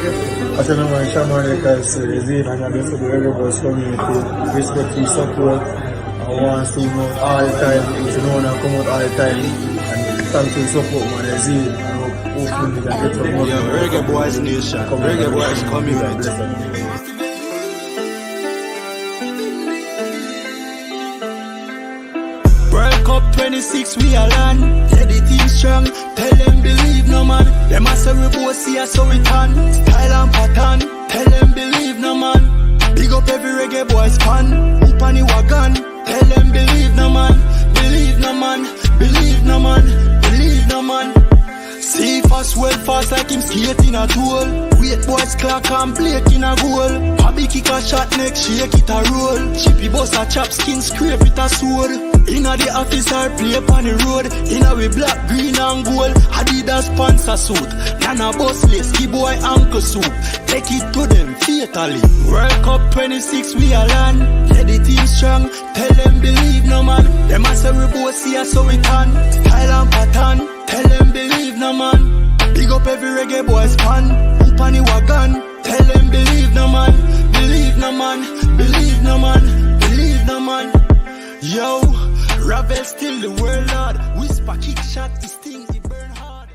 I said, no man, Shaman, because Zane and the everybody's community, respect for support. I want to know all the time, you know, and come out all the time. And thanks for the support, man, Zane. And hopefully, we can get some more. Yeah, Reggae Boys Nation, Reggae Boys community. World Cup 26, we are land. Yeah, the team strong. Tell them believe no man. Them a say we both see us so we can. Style and pattern. Tell them believe no man. Big up every reggae boys fan. Hoop on the wagon. Tell them believe no man. Believe no man. Believe no man. Believe no man. See fast, well fast like him skating a tool. Wait boys clock and Blake in a goal. Bobby kick a shot next, shake it a roll. Chippy boss a chop skin, scrape it a sword. Inna the office or play upon the road. Inna we black, green and gold. Adidas sponsor suit. Nana boss lace, key boy ankle soup. Take it to them fatally. World Cup 26 we a land. Yeah, the team strong. Tell them believe no man. Them a say we both see us so we can. Style and pattern. Tell them believe no man. Big up every reggae boys fan. Hoop on the wagon. Tell them believe no man. Believe no man. Believe no man. Believe no man. Yo, Ravel still the world lord. Whisper kick shot, this thing it burn hard.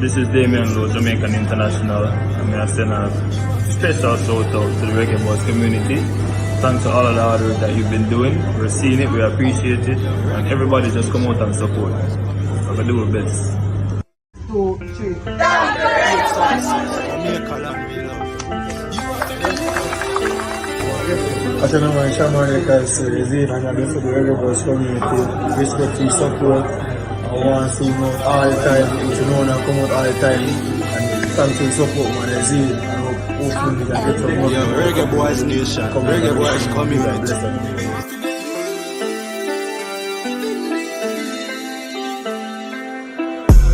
This is Damien Lowe, Jamaican International. I'm going to send a special shout out to the Reggae Boys community. Thanks to all of the hard work that you've been doing. We're seeing it, we appreciate it, and everybody just come out and support. So we do our best. 2, 3. I said, no man, Shaman, because Zane and the everybody's community, respect for support. I want to know all the time, you know, and come out all the time. And thanks for the support, man, Zane. And hopefully, we can get some more. Yeah, Reggae Boys Nation, Reggae Boys community.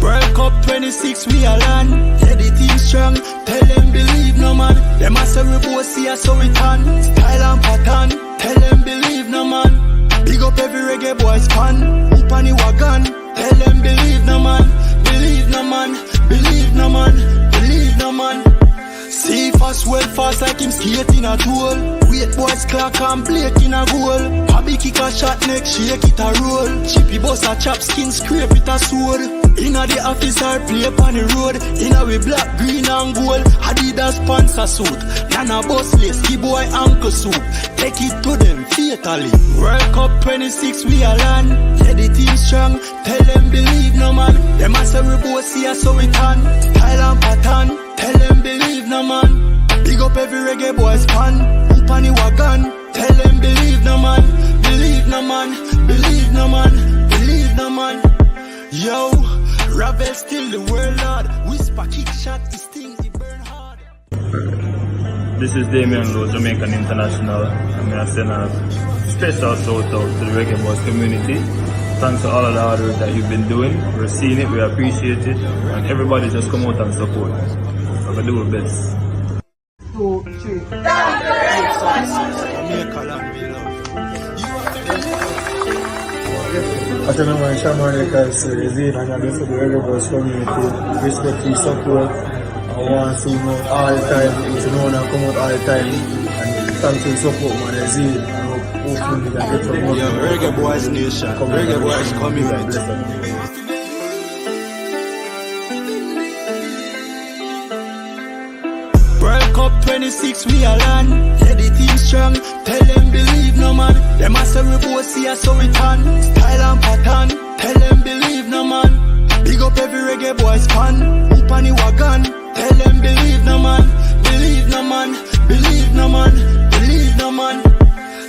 World Cup 26, we a land. Yeah, the team strong. Tell them believe no man. Them a say we both see us so we can. Style and pattern. Tell them believe no man. Big up every reggae boys fan. Hoop on the wagon. Tell them believe no man. Believe no man. Believe no man. Believe no man. See fast, well fast like him skating a tool. Wait boys clock and Blake in a goal. Bobby kick a shot next, shake it a roll. Chippy boss a chop skin, scrape it a sword. Inna the office or play upon the road. Inna we black, green and gold. Adidas sponsor suit. Nana boss lace, key boy ankle soup. Take it to them fatally. World Cup 26 we a land. Yeah, the team strong. Tell them believe no man. Them a say we both see us so we can. Style and pattern. Tell them believe no man. Big up every reggae boys fan. Hoop on the wagon. Tell them believe no man. Believe no man. Believe no man. Believe no man. Yo, Ravel still the world lord. Whisper kick shot, this thing it burn hard. This is Damien Lowe, Jamaican International. I'm going to send a special shout out to the Reggae Boys community. Thanks to all of the hard work that you've been doing. We're seeing it, we appreciate it, and everybody just come out and support. So we do our best. 2, 3. I said, no man, Shaman, because Zane and the everybody's community, respect for support. I want to know all the time, you know, and come out all the time. And thanks for the support, man, Zane. And hopefully, we can get some more. Yeah, Reggae Boys Nation, Reggae Boys community. World Cup 26 we a land. Yeah, the team strong. Tell them believe no man. Them a say we both see us so we can. Style and pattern. Tell them believe no man. Big up every reggae boys fan. Hoop on the wagon. Tell them believe no man. Believe no man. Believe no man. Believe no man.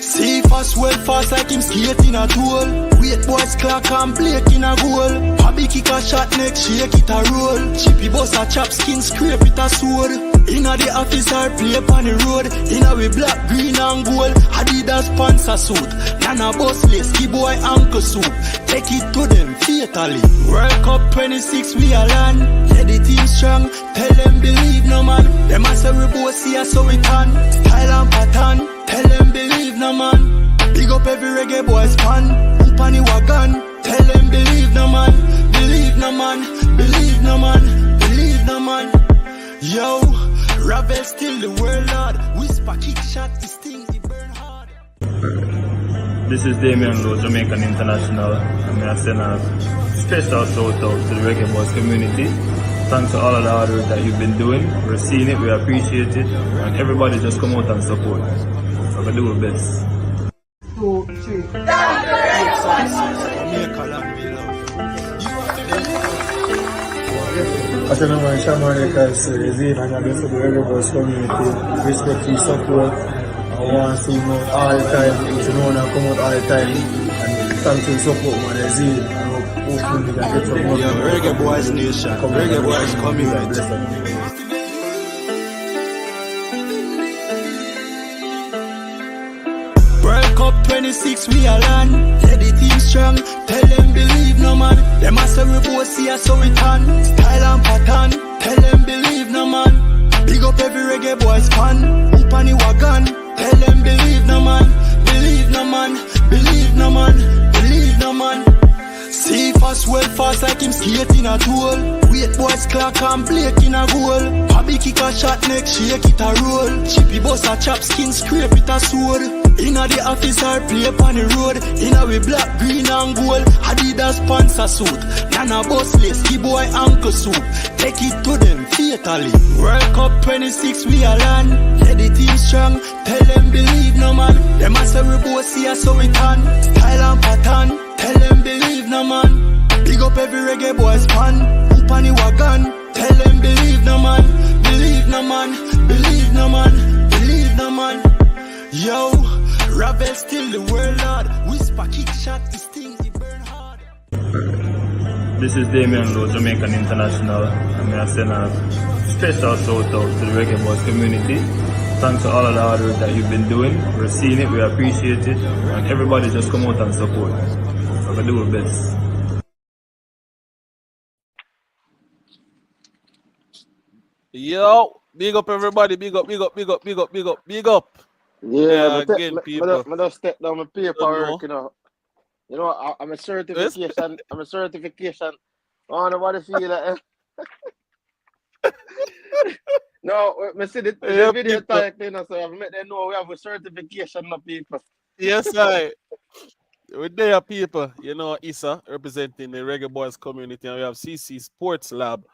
See fast, well fast like him skating a tool. Wait boys clock and Blake in a goal. Bobby kick a shot next, shake it a roll. Chippy boss a chop skin, scrape it a sword. Inna the office or play upon the road. Inna we black, green and gold. Adidas sponsor suit. Nana boss lace, key boy ankle soup. Take it to them fatally. World Cup 26 we a land. Yeah, the team strong. Tell them believe no man. Them a say we both see us so we can. Style and pattern. Tell them believe no man. Big up every reggae boys fan. Hoop on the wagon. Tell them believe no man. Believe no man. Believe no man. Believe no man. Yo, Ravel still the world lord. Whisper kick shot, this thing it burn hard. This is Damian Lowe, Jamaican International, and I send a special shout out to the Reggae Boys community. Thanks to all of the hard work that you've been doing. We're seeing it, we appreciate it, and everybody just come out and support. So we do our best. 2, 3. As a man, Shaman because Zine and the best of the Reggae Boys community. Respect your support. I want to know all the time. You know, and come out all the time. And thanks for the support, man. Zine. And hopefully we can get some more. Reggae Boys Nation. Reggae Boys community. World Cup 26, we are land. Let the team strong. Tell them believe no man. Them a say we both see us so we can. Style and pattern. Tell them believe no man. Big up every Reggae Boys fan. Up on the wagon. Tell them believe no man. Believe no man. Believe no man. Believe no man. See fast, well fast like him skating a tool. Wait boys clock and Blake in a goal. Bobby kick a shot next, shake it a roll. Chippy boss a chop skin, scrape it a sword. Inna the office or play upon the road. Inna we black, green and gold. Adidas sponsor suit. Nana boss list, key boy ankle soup. Take it to them fatally. World Cup 26 we are land. Let the team strong. Tell them believe no man. Them a say we both see us so we can. Style and pattern. Tell them believe no man. Big up every Reggae Boys fan. Up on the wagon. Tell them believe no man. Believe no man. Believe no man. Believe no man. Yo, Ravel still the world lord. Whisper kick shot, this thing it burn hard. This is Damian Lowe, Jamaican International, and I send a special shout out to the Reggae Boys community. Thanks to all of the hard work that you've been doing. We're seeing it, we appreciate it, and everybody just come out and support. So we do our best. Yo, big up everybody, big up. Yeah, Again, people. I just step down my paperwork, you know. You know, I'm a certification. I'm a certification. I don't know what I feel like. No, I see the video type, you know, so I've met them know we have a certification of people. Yes, I. We're there, people. You know, Issa representing the Reggae Boys community, and we have CC Sports Lab.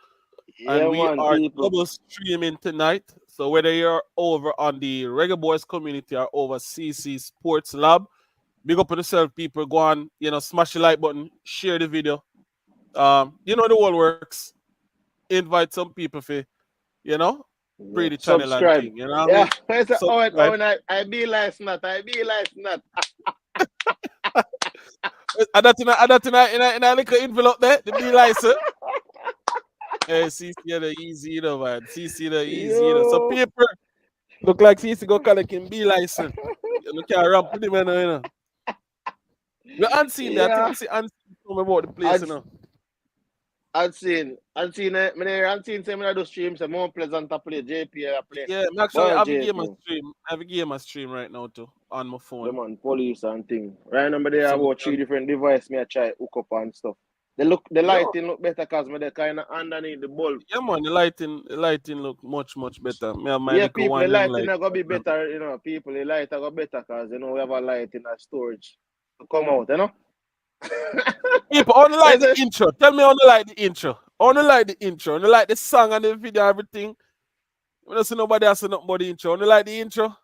Yeah, And we man, are people. double streaming tonight. So whether you're over on the Reggae Boys community or over CC Sports Lab, big up on yourself, people. Go on, you know, smash the like button, share the video. You know the whole works. Invite some people for, you know, pretty channel and Subscribe. thing. You know what Yeah, I mean? I be like not. And that in a little envelope there, the be license. Hey, CC the easy, you know, man. CC the easy, you know. So people look like CC go collect him be license. You can't ramp with him, you know. We're unseen that. I think see unseen from about the place, you know. Unseen say me I do streams, so more pleasant to play JPL I play. Yeah, actually I have a JPL. game on stream. I have a game on stream right now too on my phone. The man, police and thing. Right now, there are about 3 different devices me I try hook up and stuff. The lighting look better because they kind of underneath the bulb. Yeah, man, the lighting look much better. Me have my Yeah, little people, one the lighting light. are gonna be better, you know. People, the light are gonna be better because you know we have a light in our storage to come out, you know. People, only like the intro. Tell me only like the intro. Only like the intro. Only like the song and the video, everything. We don't see nobody else nothing about the intro. Only like the intro.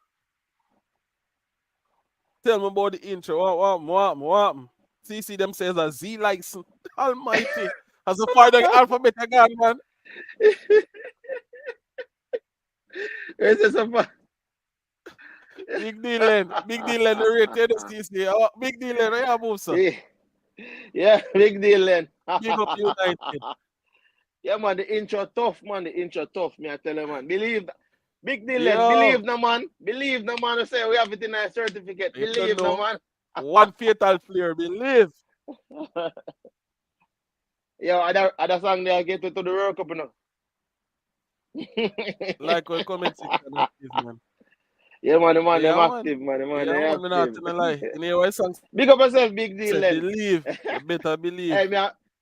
Tell me about the intro. What? CC them says a Z license. Almighty. As a part of the alphabet again, man. It's just a Big deal, Len. The rated CC. Oh, big deal, Len. Yeah, move, sir. Yeah, big deal, then. Big up United. Yeah, man, the intro tough, man. The intro tough, me I tell you, man. Believe that. Big deal, Yo. then. Believe no man. Believe no man. To say we have it in our certificate. You Believe don't no know. man. One fatal flare, believe. Yo, other song there get to the World Cup, you know. Like when comment section is, man. Yeah, man, them Yeah, active, man. Yeah, They man, me not active. telling a lie. You know what song Big up yourself, big deal, said, then. believe. You better believe. Hey,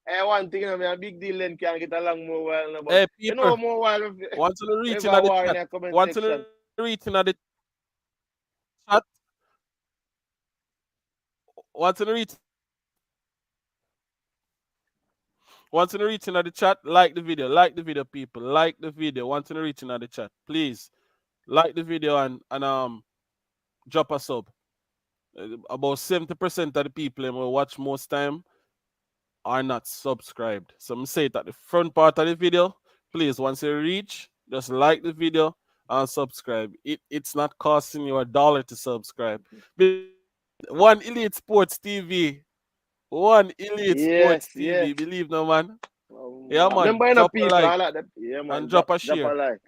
One thing, I'm a big deal then can get along more while. No, but Hey, you know people, more while want to if reach in I the war in chat. the comment Want to section. reach in the chat. Want to reach. Want to reach in the chat. Like the video. Like the video, people. Like the video. Want to reach in the chat. Please like the video and drop a sub. About 70% of the people who watch most time are not subscribed. So I'm say it at the front part of the video. Please, once you reach, just like the video and subscribe. It's not costing you $1 to subscribe. One Elite Sports TV. One Elite Sports Yes, TV. yes. Believe no man. Yeah man. Remember, you know, Drop a people, like I like that. Yeah, and man, drop a drop a share. like.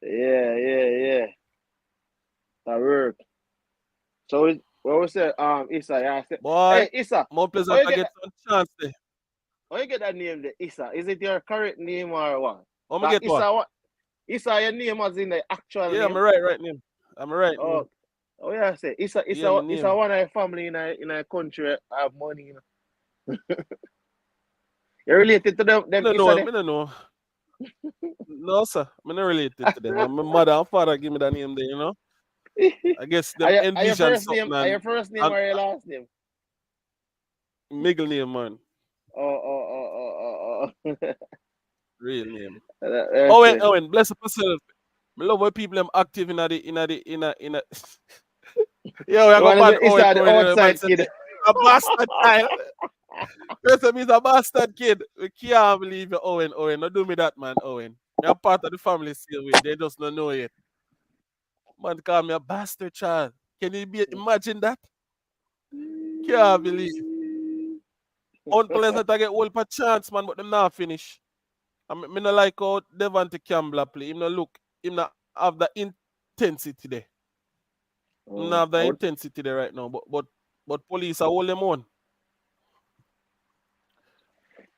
Yeah. That work. So, what was it? Issa, yeah. Boy, Hey, Issa, more how pleasant you I get get that? some chance there. How you get that name, the Issa? Is it your correct name or what? I'm gonna That get what? Issa, your name was in the actual Yeah, I'm name. right name. I'm right Oh, name. oh yeah, I say Issa, Yeah, my Issa name. one of your family in a country have money. You know. You related to them I don't Issa know. there? I don't know. No, sir. I'm not related to them. My mother and father give me that name there, you know. I guess them Are your envision first name? something Are your first name and or your last name? middle name, man. Oh. Real name. That's Owen, it. Owen, bless yourself. I love when people them active in a Yo, we You go want to ban say Owen, Issa the Owen, man outside say kid? a bastard child. Person is a bastard kid. We can't believe you, Owen, Owen. Don't do me that, man, Owen. I'm part of the family still way. They just don't know yet. Man call me a bastard child. Can you imagine that? Can't believe. Unpleasant I get all per chance, man, but them not finish. Me not like how Devante Campbell play. Him not look, him not have the intensity there. Him not have the intensity there right now. But police are hold them on.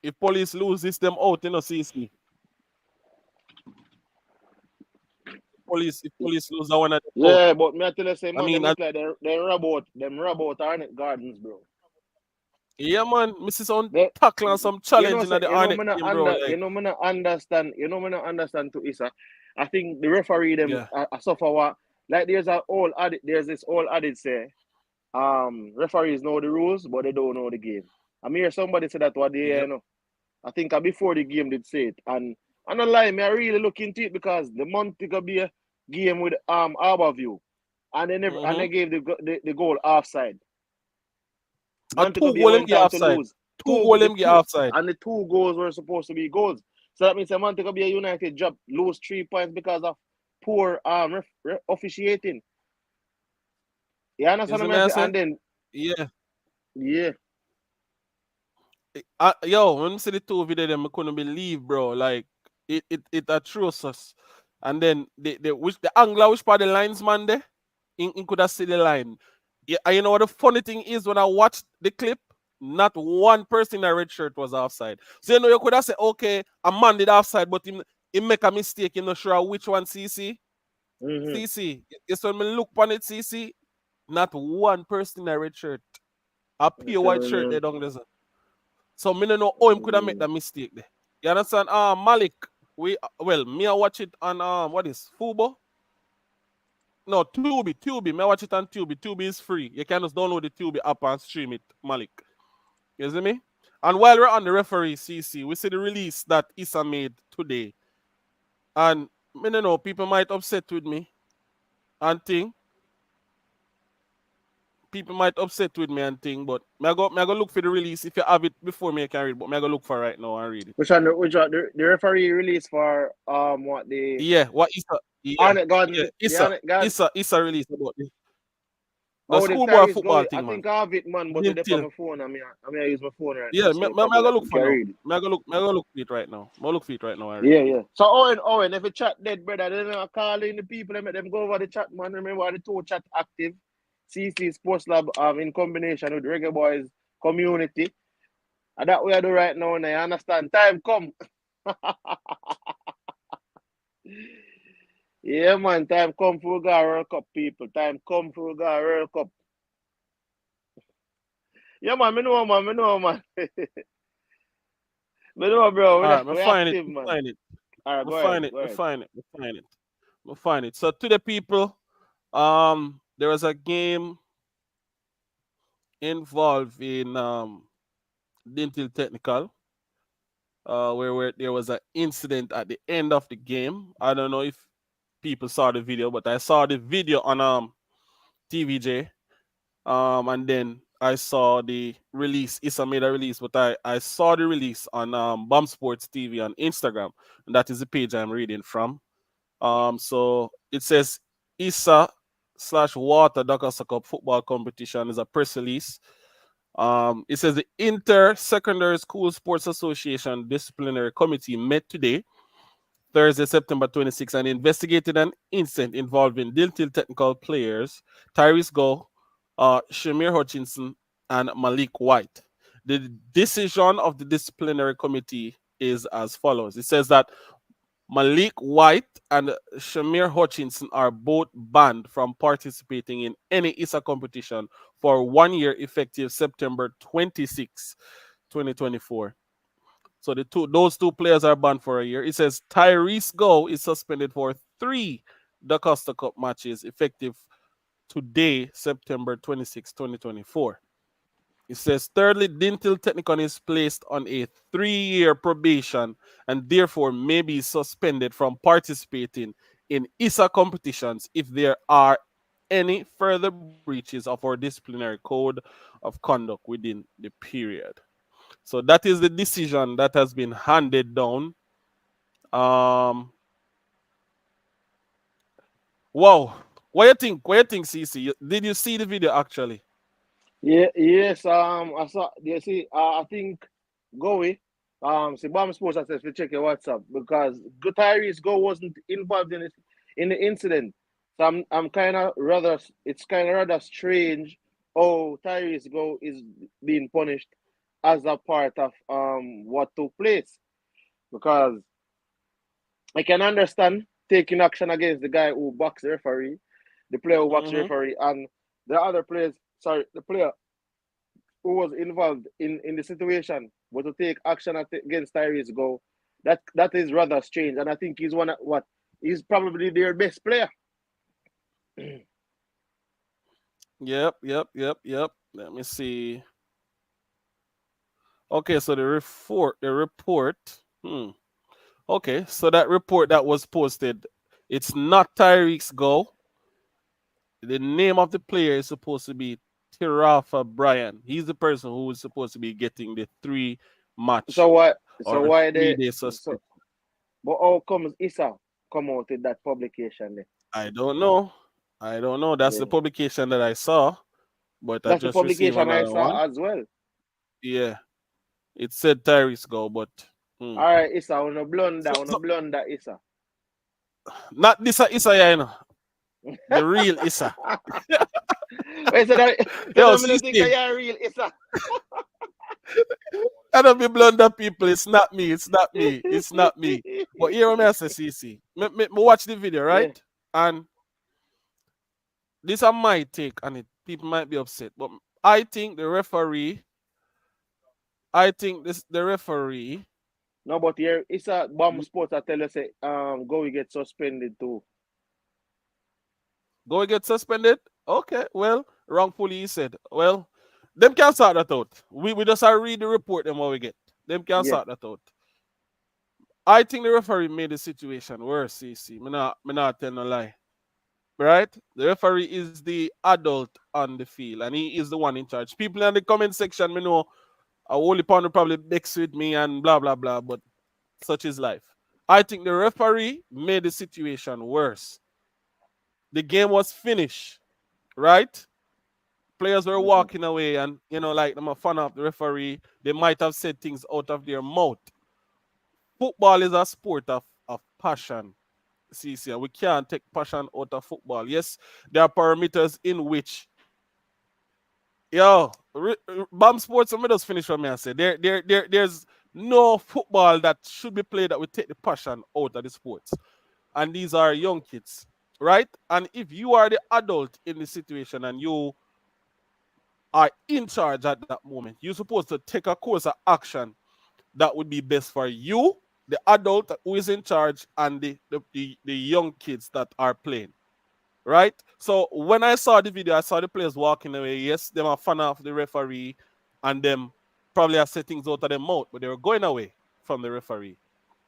If police lose this, them out, you know, CC. If police lose that one of them out. Yeah, but me I tell you, say I man, them mean, look like they robot, Arnett Gardens, bro. yeah, man, Mrs. On They, tackle and some challenge in the Arnett me not game, bro. Like, me not understand, me not understand to Issa. I think the referee them yeah. suffer what like there's this old adage say, referees know the rules, but they don't know the game. I mean, hear somebody say that what they Yep. know. I think before the game did say it, and I don't lie, me I really look into it because the month it could be a game with Harborview, and they never and they gave the goal offside. A Mantico two Bay goal him went get on to offside. lose. Two goal him get offside. And the two goals were supposed to be goals. So that means Mantico Bay United job lose 3 points because of poor officiating. You understand Isn't what I that say? say? And then Yeah. yeah. Yo, when I see the two video them, I couldn't believe, bro. Like it atrocious. And then the angler which part the linesman there, in could have see the line. Yeah, and you know what the funny thing is when I watched the clip, not one person in a red shirt was offside. So you know you could have said, okay, a man did offside, but he make a mistake, you're not sure which one CC. Mm-hmm. CC. Yes, when me look on it, CC, not one person in a red shirt. A pure white shirt they don't listen. So me no know how him could have made that mistake there. You understand? Malik, me I watch it on what is Fubo? No, Tubi. Me I watch it on Tubi. Tubi is free. You can just download the Tubi app and stream it, Malik. You see me? And while we're on the referee CC, we see the release that Issa made today. And me no know, people might upset with me and think. People might upset with me and thing, but me I go look for the release. If you have it before me, I can read. But me I go look for right now and read it. Which one the referee released for what the Yeah, what Issa? Yeah, Arnett Gardens yeah. the Arnott Gardens. Issa released about the Oh, the schoolboy time is football going. I thing, man. think I have it, man, but it's on Dinthill. my phone. I use my phone right now, Yeah, so me you I probably go look you for can now. read it. Me I go look for it right now. Me look for it right now and read it. Yeah. So Owen, if you chat dead, brother, then I call in the people and make them go over the chat, man. Remember the two chat active. CC Sports Lab in combination with Reggae Boys community. And that we are do right now, and I understand. Time come. Yeah, man, time come for we go World Cup, people. Time come for we go World Cup. Yeah, man, me know, man. Me know, bro. All right, me We find it, active, me man. find it, All right, me go ahead, find it, go me ahead. find it, me find it, me find it. So to the people, there was a game involving Dinthill Technical, where there was an incident at the end of the game. I don't know if people saw the video, but I saw the video on TVJ. And then I saw the release. Issa made a release, but I saw the release on Bomb Sports TV on Instagram, and that is the page I'm reading from. So it says Issa slash Water Dakasa Cup football competition is a press release. It says the Inter Secondary School Sports Association Disciplinary Committee met today, Thursday, September 26, and investigated an incident involving Dinthill technical players Tyrese Go, Shamir Hutchinson, and Malik White. The decision of the disciplinary committee is as follows. It says that Malik White and Shamir Hutchinson are both banned from participating in any ISA competition for 1 year effective September 26, 2024. So those two players are banned for a year. It says Tyrese Go is suspended for 3 Cup matches effective today, September 26, 2024. It says, thirdly, Dinthill Technicon is placed on a 3 year probation and therefore may be suspended from participating in ISA competitions if there are any further breaches of our disciplinary code of conduct within the period. So that is the decision that has been handed down. Um, wow. What you think? What you think, CC? Did you see the video actually? Yeah, yes, I saw, you see, I think Goey, see, Bomb Sports, I said, to check your WhatsApp because Tyrese Go wasn't involved in the incident. So I'm kind of rather, it's kind of rather strange how Tyrese Go is being punished as a part of what took place because I can understand taking action against the guy who boxed the referee, the player who boxed the Mm-hmm. referee, and the other players, sorry, the player who was involved in the situation was to take action against Tyrese Go. That is rather strange, and I think he's one of what he's probably their best player. Yep. Let me see. Okay, so the report. Okay, so that report that was posted, it's not Tyreek's goal. The name of the player is supposed to be Tirafa Bryan. He's the person who is supposed to be getting the 3 match So what? or So the why they? 3 day So suspension. but how comes Issa come out with that publication there? I don't know. I don't know. That's the Yeah. publication that I saw, but I That's the just received publication I another one. saw as well. Yeah, it said Tyrese goal, but All right, Issa, so, on a so blunder, Issa. not this Issa, yeah, you know, the real Issa. Wait, so that so Yo, that me don't think CC, that you're real, Issa. I don't be blunder people. It's not me. It's not me. It's not me. But here what I say, CC. Me watch the video, right? Yeah. And this is my take on it. People might be upset, but I think the referee. I think the referee No, but here it's a bomb sports. I tell you, say, go we get suspended too. go and get suspended. Okay, well, wrongfully he said. Well, them can sort that out. We just read the report and what we get. Them can Yeah. sort that out. I think the referee made the situation worse, CC. Me not tell no lie. Right? The referee is the adult on the field and he is the one in charge. People in the comment section, me know a whole pound will probably mix with me and blah blah blah, but such is life. I think the referee made the situation worse. The game was finished, right? Players were Mm-hmm. walking away, and like I'm a fan of the referee, they might have said things out of their mouth. Football is a sport of passion. See, we can't take passion out of football. Yes, there are parameters in which, BAM Sports, let me just finish what me I say. There's no football that should be played that would take the passion out of the sports. And these are young kids, right? And if you are the adult in the situation and you are in charge at that moment. You're supposed to take a course of action that would be best for you, the adult who is in charge, and the young kids that are playing. Right? So when I saw the video, I saw the players walking away. Yes, they were fan of the referee and them probably have set things out of their mouth, but they were going away from the referee.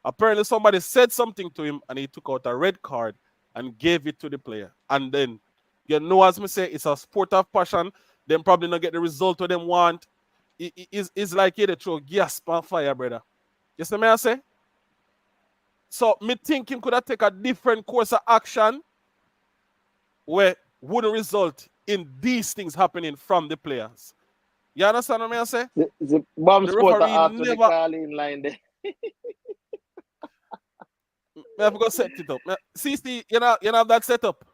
Apparently somebody said something to him and he took out a red card and gave it to the player. And then, you know, as me say, it's a sport of passion. Them probably not get the result what them want. It's like you they throw gas on fire, brother. You see me I say? So me think him could have take a different course of action where wouldn't result in these things happening from the players. You understand what I say? The bomb The sport referee after the never call in line there. me have to go set it up. CC, you know have that set up.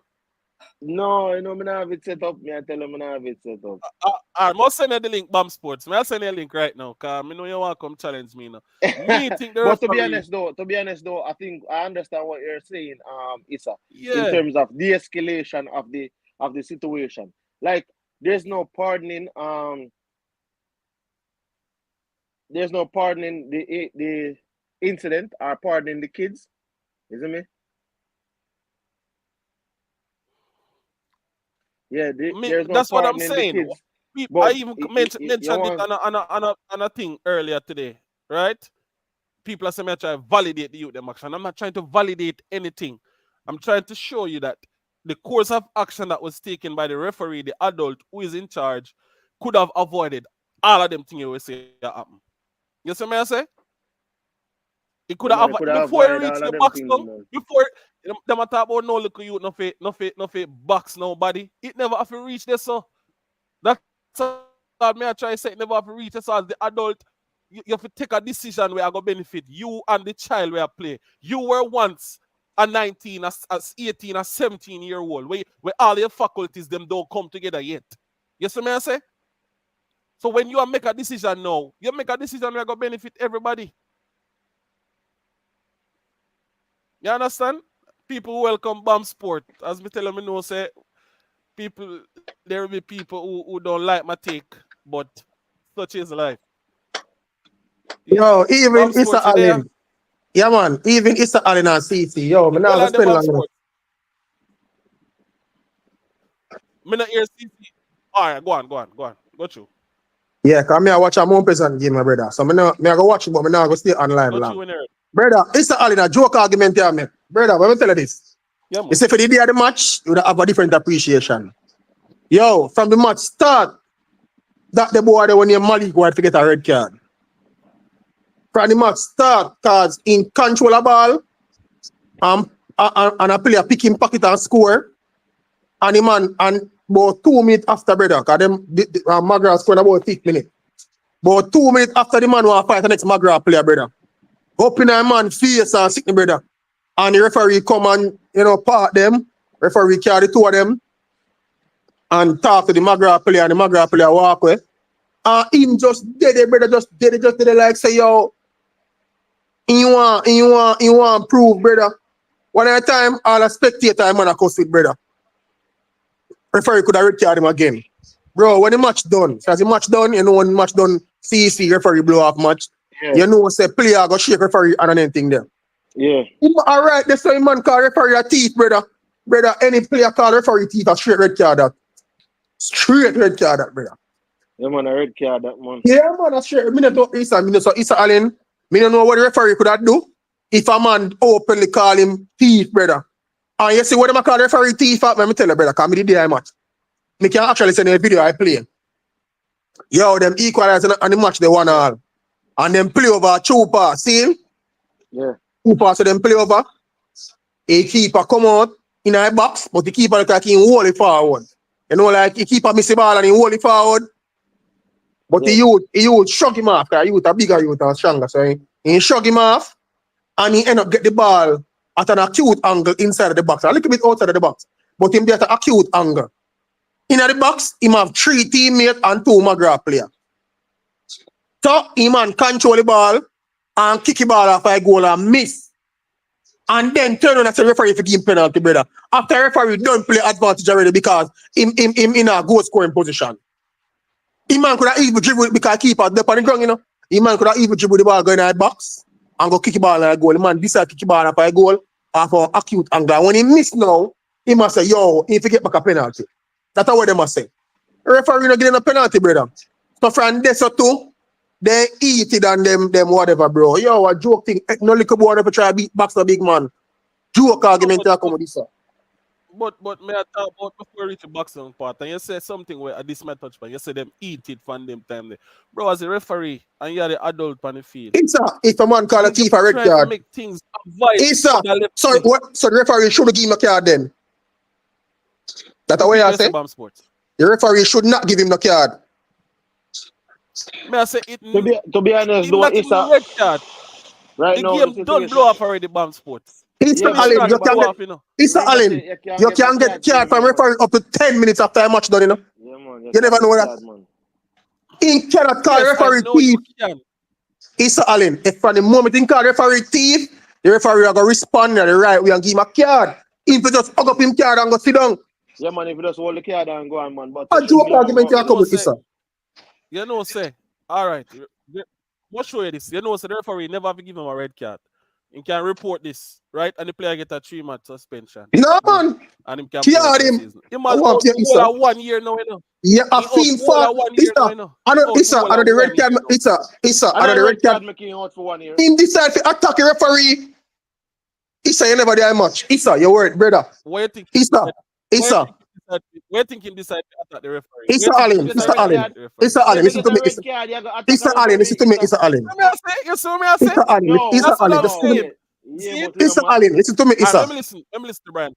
No, you know, me not have it set up. Me I tell him me not have it set up. I must send you the link, Bomb Sports. I'll send you a link right now, because I know you want to come challenge me now. Me think the But to be referee, honest though, I think I understand what you're saying, Issa, in yeah. terms of de-escalation of the situation. Like there's no pardoning the incident or pardoning the kids. Isn't me? Yeah, there's no That's what I'm pardoning the saying. kids. I But even you mentioned it want on a thing earlier today, right? People are saying I try to validate the youth them action. I'm not trying to validate anything. I'm trying to show you that the course of action that was taken by the referee, the adult who is in charge, could have avoided all of them things you will say happen. You see me I say? It could yeah, man, have it could have before he avoided reached all of the them box things, down, man. before them talk about no look you no fit box nobody. It never have to reach there, so that's all me I try to say. It never have to reach there. So as the adult, you have to take a decision where I go benefit you and the child where I play. You were once a 19, as 18, a 17-year-old, where all your faculties them don't come together yet. You see me I say? So when you make a decision now, you make a decision where I go benefit everybody. You understand? People welcome Bomb Sport. As me tell them, know, say, people, there will be people who don't like my take, but such is life. Yo, even Bomb Issa Sports, you there? Allen. Yeah, man. Even Issa Allen and CC. Yo, man, Well, I on the spend Bomb long enough. Sports. Me not hear CC. All right, go on. Go through. Yeah, because I watch a Mount Pleasant game, my brother. So I go watch it, but I go stay online Go through long. in there. Brother, Issa Allen, a joke argument here, man. Brother, let me tell you this. Yeah, You man. say for the day of the match, you would have a different appreciation. Yo, from the match start, that the boy, when you Malik go to get a red card. From the match start, because in control of ball, and a player pick him pocket and score, and the man, and about 2 minutes after, brother, because them, Magra scored about 5 minutes. About 2 minutes after the man want to fight the next Magra player, brother. Up in a man face and sick, brother. And the referee come and, part them. Referee carry the two of them and talk to the Magra player, and the Magra player walk away. And him just did it, brother, just did it like say, yo, you want prove, brother. One at a time, all a spectator, man, I cuss with, brother. Referee could have red card him again. Bro, when the match done, so as the match done, you know when the match done, CC referee blow off match. Yeah. You know, say player go shake referee and anything there. Yeah. All right, that's why man call referee a thief, brother. Brother, any player call referee thief, a straight red card that. Straight red card that, brother. Yeah, man, a red card that man. Yeah, man, a straight. Me not know Issa, so Issa Allen, me don't know what the referee could have do if a man openly call him thief, brother. And you see what them call referee thief at, me tell you, brother, because me did the match. Me can actually send a video I play. Yo, them equalize and the match they won all. And them play over a two pass, see? Yeah. Two pass, so them play over. A keeper come out in a box, but the keeper look like he hold it forward. You know, like the keeper miss the ball and he hold it forward. But Yeah. he would shrug him off, because he would a bigger youth and stronger. So he shrug him off and he end up get the ball at an acute angle inside of the box. A little bit outside of the box. But him be at an acute angle. In the box, him have 3 teammates and 2 Magra players. So he man control the ball and kick the ball off a goal and miss. And then turn on as a referee for game penalty, brother. After referee don't play advantage already because him in a goal scoring position. He man could have even dribble it because keeper up on the ground, you know. He man could have even dribble the ball going in the box and go kick the ball in the goal. The man decide to kick the ball up a goal after acute angle. When he miss now, he must say, yo, if you get back a penalty. That's what they must say. The referee not getting a penalty, brother. So from this or two, they eat it and them whatever, bro. Yo, a joke thing. No little boy ever try to beat box a big man. Joke argument to come with this, sir. But may I talk about before we reach the boxing part? And you say something where at this my touch point, you say them eat it from them time there. Bro, as a referee and you're the adult on the field. Issa, if a man call a thief a red card. Make things avoid. Issa, so the referee should give him a card then. That's the way I say. The referee should not give him the card. May I say it? To be honest, though, Issa, red card. Right the now, game don't blow up already, Bam Sports. Issa Allen, you can get card from referee up to 10 minutes after a match done, you know. Yeah, man, you never know that. Man. He cannot call referee thief. Issa Allen, if from the moment he call referee thief, the referee are going to respond in the right way and give him a card. If you just hug up him card and go sit down. Yeah, man, if you just hold the card and go on, man. But a joke argument you come with Issa. You know, say, all right, what show you this? You know, so the referee never have to give him a red card. He can report this, right? And the player get a 3-match suspension. No, man. And him can play him. He must go 1 year now, you know. Yeah, I feel for Issa. I know Issa, I know the red card. Issa, I know the red card. Him decide to attack the referee. Issa, you never did much. Issa, your word, brother. What you think? Issa. We're thinking decide to attack the referee. Issa Allen, listen to me. Issa Allen, listen to me, Issa Allen. Issa Allen, listen to me, Issa. Let me listen to Brian.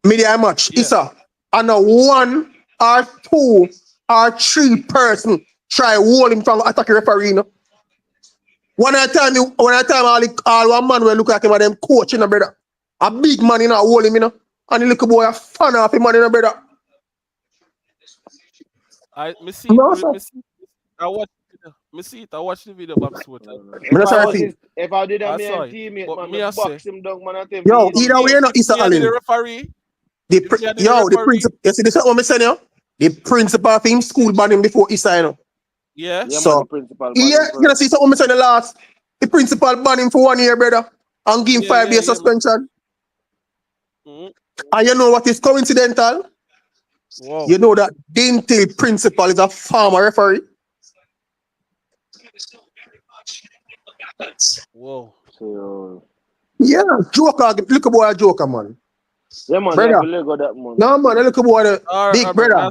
Media match, Issa. I know 1 or 2 or 3 person try hold him from attack the referee. You know? One at a time, all one man will look at him and them coach, you know, brother. A big man, you know, hold him, you know. And the little boy a fan of him, man, you know, brother. I watched the video. If I did that, me and teammate, man, me box him down, man. Yo, either way, not Issa Allen. The referee. The principal. You see, this is what I'm saying, yo. The principal of him school banned him before Issa, you know. Yeah. So, you know, see, something I'm saying the last. The principal banned him for 1 year, brother, and give him 5 years suspension. And you know what is coincidental? Wow. You know that Dinthill principal is a former referee. Whoa. So, yeah, joker. Look at boy, a joker, man. Yeah, man. Brother. That, man. No, man. Look at boy, big brother.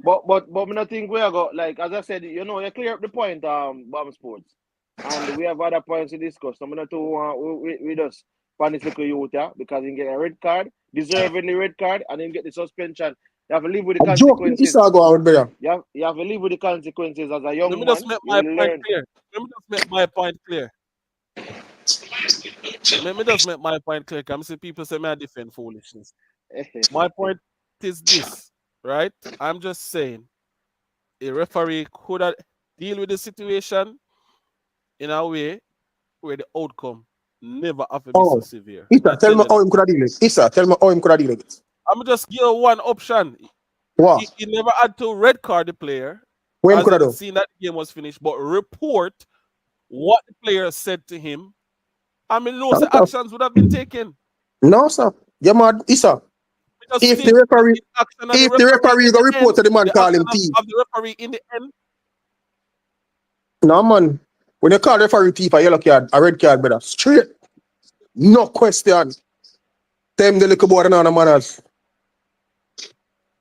But I think we are got, like, as I said, you know, you clear up the point, Bomb Sports, and we have other points to discuss. So I'm not to we just punish the youth, yeah, because he get a red card, deserving the red card, and then get the suspension. You have to live with the consequences. You have to live with the consequences as a young man. Let me just make my point clear. Let me just make my point clear. I'm seeing people say I defend foolishness. My point is this, right? I'm just saying a referee could have deal with the situation in a way where the outcome never have to be so severe. Issa, tell me how him could have deal with it. Issa, tell me how him could have deal with it. I'm just give one option. What? He never had to red card the player. When could I do? Seen that the game was finished, but report what the player said to him. I mean, no actions would have been taken. No, sir. Yeah, man, Issa. If the referee go report to the man, call him thief. Of the referee in the end. No, man. When you call the referee thief, a yellow card, a red card, brother, straight. No question. Them the little boy and all the manners.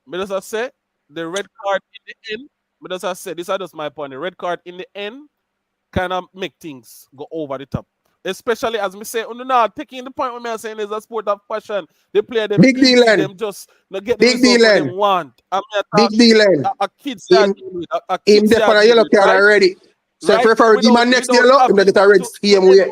But as I say, the red card in the end, but as I said, this is just my point. The red card in the end kind of make things go over the top. Especially as me say, now taking the point when me saying is a sport of passion. They play them big deal, them just not get the result they want. Big deal, a kid him there for a yellow card already. So if referee give man next yellow, him get a red scheme way.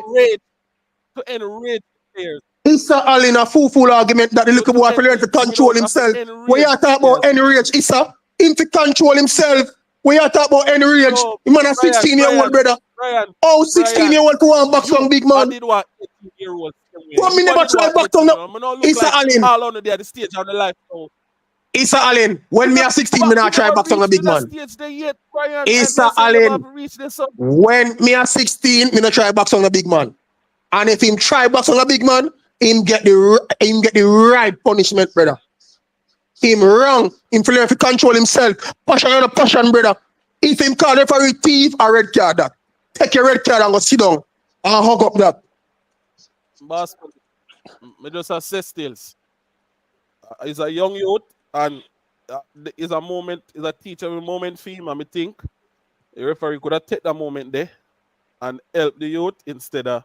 To enrage players. Issa Allen a full argument that the little boy for learn to control himself. When you talk about enrage, Issa, him to control himself. When you talk about enrage, the man a 16-year-old brother. Oh, 16-year-old to one box from big man. What 18-year-old? But me never try back down. Issa Allen. All on the stage on the live show. Issa Allen, when me a 16, me not try box on a big man. Issa Allen, when me a 16, me not try box on a big man. And if him try box on a big man, him get the right punishment, brother. Him wrong. Him feel if he control himself. Passion on a passion, brother. If him call referee thief or red card that, take your red card and go sit down and hug up that. Boss, me just assess stills. He's a young youth and is a teachable moment for him. And I think the referee could have taken that moment there and help the youth instead of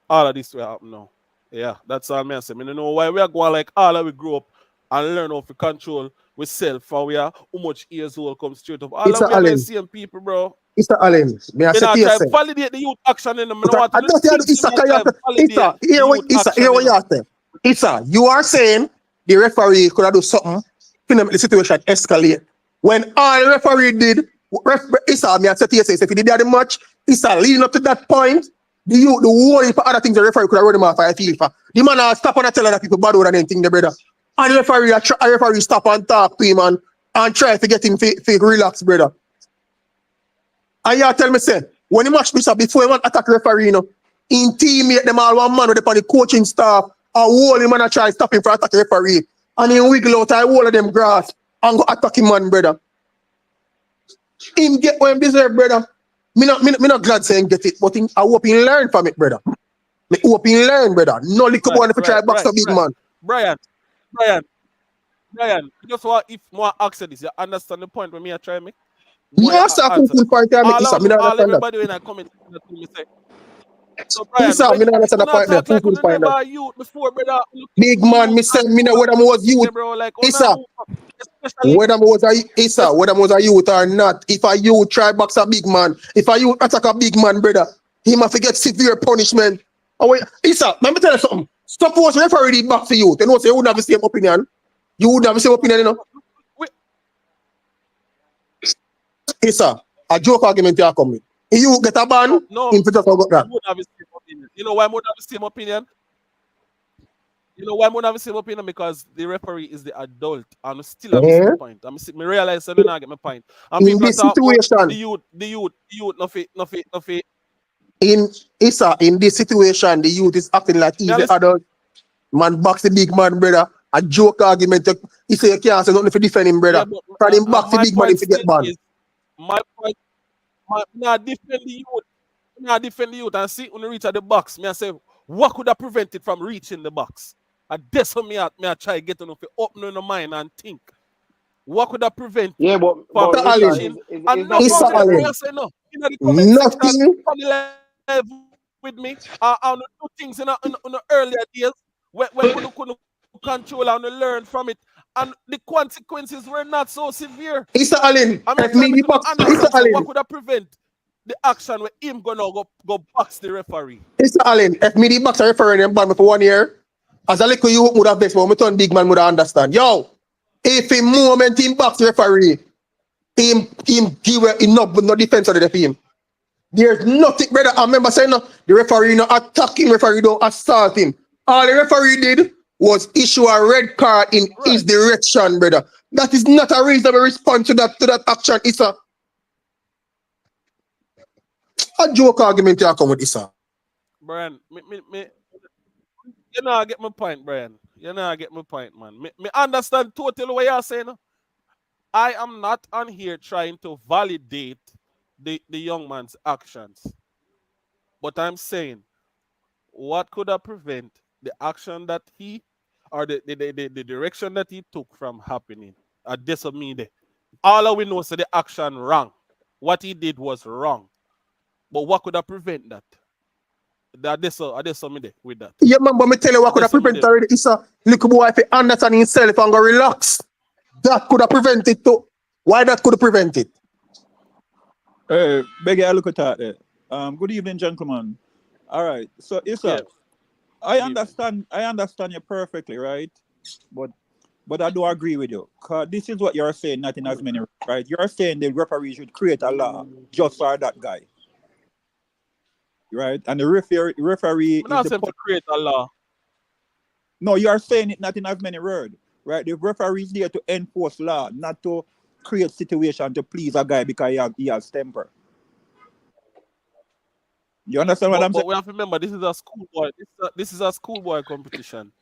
all of this will happen now. Yeah, that's all I say. I don't know why we are going like all of we grow up and learn how to control with self and we are how much years old come straight up. All Issa of we are Allen. the same people, bro. Issa Allen, me I Me say not to try yourself. validate the youth action in them. But I don't hear Issa, hear what you say. Issa, you are saying the referee could have done something to make the situation escalate. When all the referee did, Issa, me I say to yourself, if he did that much, Issa, leading up to that point, the whole for other things the referee could have run him off for a FIFA. The man stop and tell other people bad or anything, the brother. And the referee stop and talk to him and try to get him to relax, brother. And you tell me, say, when he match this up, before he want attack referee, you know, in teammate them all one man with the coaching staff, and whole him and try to stop him for attack referee. And he wiggle out and all of them grass and go attack him, man, brother. Him get what him deserve, brother. Me not glad saying get it, but I hope he learn from it, brother. Me hope he learn, brother. No little one if you try to box a big man. Brian, just what if more ask this, you understand the point when me I try me? Yes, I can full point there, Issa. Me not understand everybody when I comment to me say. So Brian, Issa, me not understand the point there. Full point there. You before, brother. Big man, me say me know whether I was youth. Issa, whether I was a youth or not, if a youth try box a big man, if a youth attack a big man, brother, he must get severe punishment. Oh wait, Issa, let me tell you something. Suppose referee did box to you, then you wouldn't have the same opinion. You wouldn't have the same opinion, you know. Issa, a joke argument you are coming. You get a ban, in Peter forgot that. You know why I would have the same opinion? You know why I would have the same opinion? Because the referee is the adult and still have the same point. Me realize I don't get my point. And in this situation, the youth, nothing. In Issa, in this situation, the youth is acting like he's the adult. Man box the big man, brother. A joke argument. He say you can't say nothing to defend him, brother. From him box the big man if he get banned. My point, not defend the youth, and see when you reach at the box, me I say, what could have prevented from reaching the box? And that's how me I try to get enough to open in the mind and think. What could have prevented but from reaching? And no, nothing. With me, I do things in the earlier days when we couldn't control and learn from it. And the consequences were not so severe. Issa Allen, what could have prevent the action where him gonna go box the referee? Issa Allen, if me the box a referee and ban me for 1 year, as a little you would have best, but me turn big man would understand. Yo, if in moment him box the referee, him give enough but no defense of the team. There's nothing, brother. I remember saying no, the referee no attack him, referee don't assault him. All the referee did was issue a red card in his direction, brother. That is not a reasonable response to that action, Issa. A joke argument you come with, Issa. Brian, you know I get my point, Brian. You know I get my point, man. Me understand totally what you're saying. I am not on here trying to validate the young man's actions. But I'm saying, what could have prevented the action that he or the direction that he took from happening? This of me there. All we know is the action wrong. What he did was wrong. But what could have prevented that? That's me there with that. Yeah, man, but me tell you what could have prevented already. It's a little boy if he understand himself and go relax. That could have prevented too. Why that could have prevented? Beg I look at that there. Good evening, gentlemen. All right. So Issa, yes. I understand you perfectly, right? But I do agree with you. Cause this is what you're saying, not in as many, right? You're saying the referee should create a law just for that guy. Right? And the referee I'm not saying to create a law. No, you are saying it not in as many words. right? The referee is there to enforce law, not to create situation to please a guy because he has temper. You understand what I'm saying? But we have to remember this is a schoolboy. This is a schoolboy competition.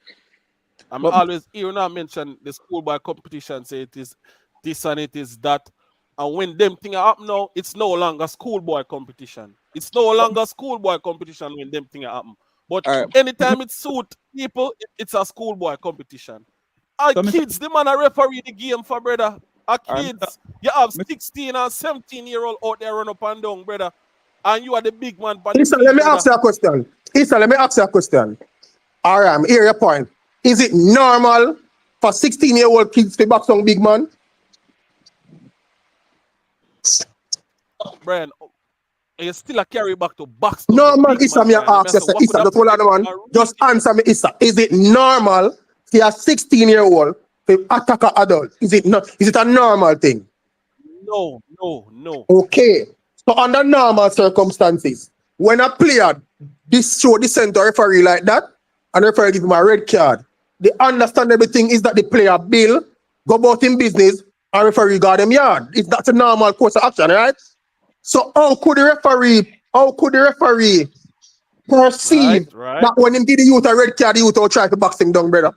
I'm But always hearing I mention the schoolboy competition, say it is this and it is that. And when them thing happen now, it's no longer schoolboy competition. It's no longer schoolboy competition when them thing happen. But all right. anytime it suit people, it's a schoolboy competition. Our So kids, the man a referee the game for brother. Our kids, you have 16 and 17-year-old out there run up and down, brother. And you are the big man on the Issa, field, let me brother. ask you a question. Issa, let me ask you a question. All right, I'm here your point. Is it normal for 16-year-old kids to box on big man? Brian, you still a carry back to box down No, the man, big Issa, man, me Brian. ask you, What Issa, could just hold on, man. Just answer me, Issa. Is it normal for a 16-year-old to attack an adult? Is it not? Is it a normal thing? No. Okay. So under normal circumstances, when a player show the center referee like that, and the referee give him a red card, the understandable thing is that the player bill, go about in business, and referee guard him yard. That's a normal course of action, right? So how could the referee perceive Right. that when him give the youth a red card, the youth will try to box him down, brother?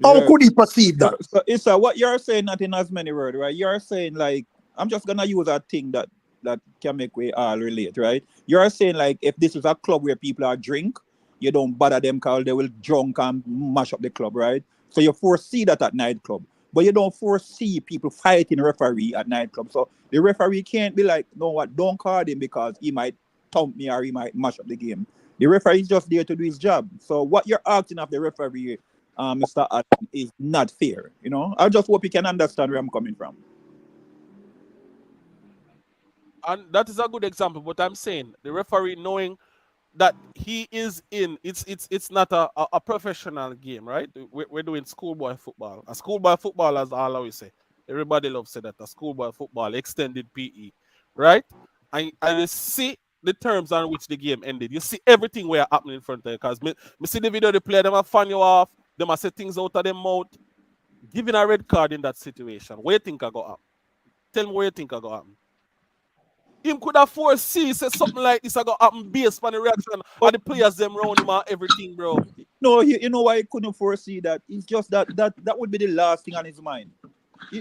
How Yeah. could he perceive that? So Issa, what you're saying, not in as many words, right? You're saying like, I'm just gonna use a thing that can make we all relate, right? You're saying like, if this is a club where people are drink, you don't bother them because they will drunk and mash up the club, right? So you foresee that at nightclub, but you don't foresee people fighting referee at nightclub. So the referee can't be like, no, what? Don't call him because he might thump me or he might mash up the game. The referee is just there to do his job. So what you're asking of the referee, Mr. Adam, is not fair. You know, I just hope you can understand where I'm coming from. And that is a good example. But I'm saying the referee knowing that he is in it's not a professional game, right? We're doing schoolboy football. A schoolboy football, as I always say. Everybody loves say that a schoolboy football, extended PE, right? And you see the terms on which the game ended. You see everything where happening in front of you. Because me see the video, the player them a fan you off, them a say things out of their mouth. Giving a red card in that situation. What you think I got up? Tell me what you think I got happen. Him could have foresee say something like this I got happen based on the reaction of the players them around him and everything, bro. No, you know why he couldn't foresee that? It's just that would be the last thing on his mind.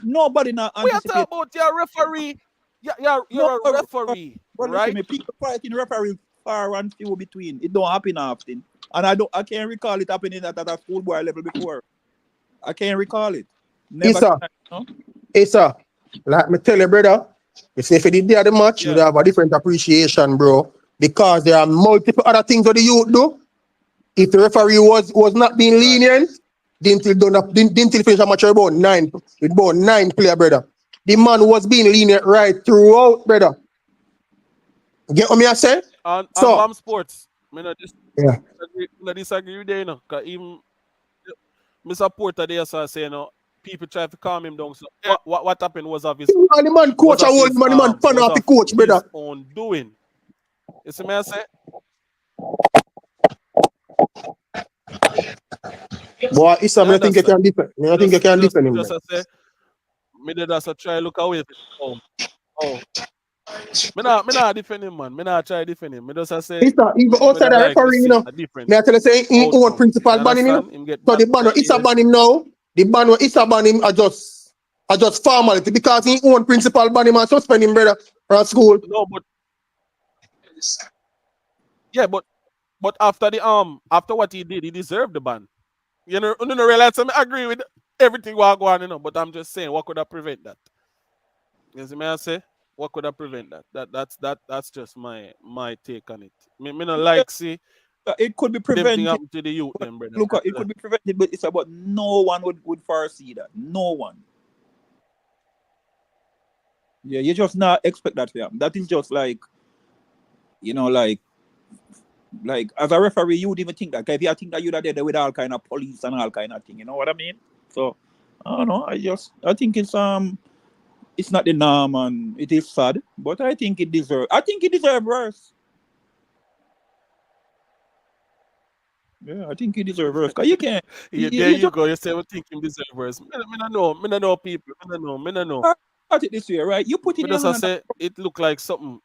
Nobody now We are anticipate. talking about your referee. You're No, a referee, but listen, right? me, people fighting referees far and few between. It don't happen often, and I can't recall it happening at a schoolboy level before. I can't recall it. Never. Issa, No? Issa, like me tell you, brother, you see if you did the other match, you'd Yeah. have a different appreciation, bro. Because there are multiple other things that the youth do. If the referee was not being lenient, Dinthill finish a match with about 9 player, brother. The man was being lenient right throughout, brother. Get what me I say? And So, BAM Sports, me yeah. not disagree with you, you know, because even Mr. Porter there so say, you know, people try to calm him down. So what happened was of his And the man coach, I hold man, the man fan was off the of coach, his brother. own doing. You see me I say? Boy, Issa, You I think you understand? can defend. I think you can defend him, Just man. say, me did just try look away. Oh. Me not defend him, man. Me not try defend him. Me just say Issa, even me outside don't the like to referee, you see know, a different me I tell you say he own outcome. principal You banning, you know. understand? Him get So the banned ban for what Issa years. ban him now, the ban what Issa ban him are just formality because he own principal ban him and suspend him, brother, from school. No, but yeah, but after after what he did, he deserved the ban. You know realize I agree with everything what go on, you know, but I'm just saying what could have prevent that? You see me I say? What could have prevent that? That's just my take on it. Me not like see It could be them thing prevented. happen to the youth, them brother. Look, it could be prevented, but it's about no one would foresee that. No one. Yeah, you just not expect that to happen. That is just like, you know, like as a referee, you would even think that. If you think that you're there with all kind of police and all kind of thing, you know what I mean? So I don't know. I think it's not the norm and it is sad, but I think it deserves worse. Yeah, I think he deserves worse. 'Cause you can't. Yeah, You, there you you just go. You say we think him deserve worse. Me no know. Me no know people. Me no know. start it this way, right? You put Me in your just a hand. say it look like something.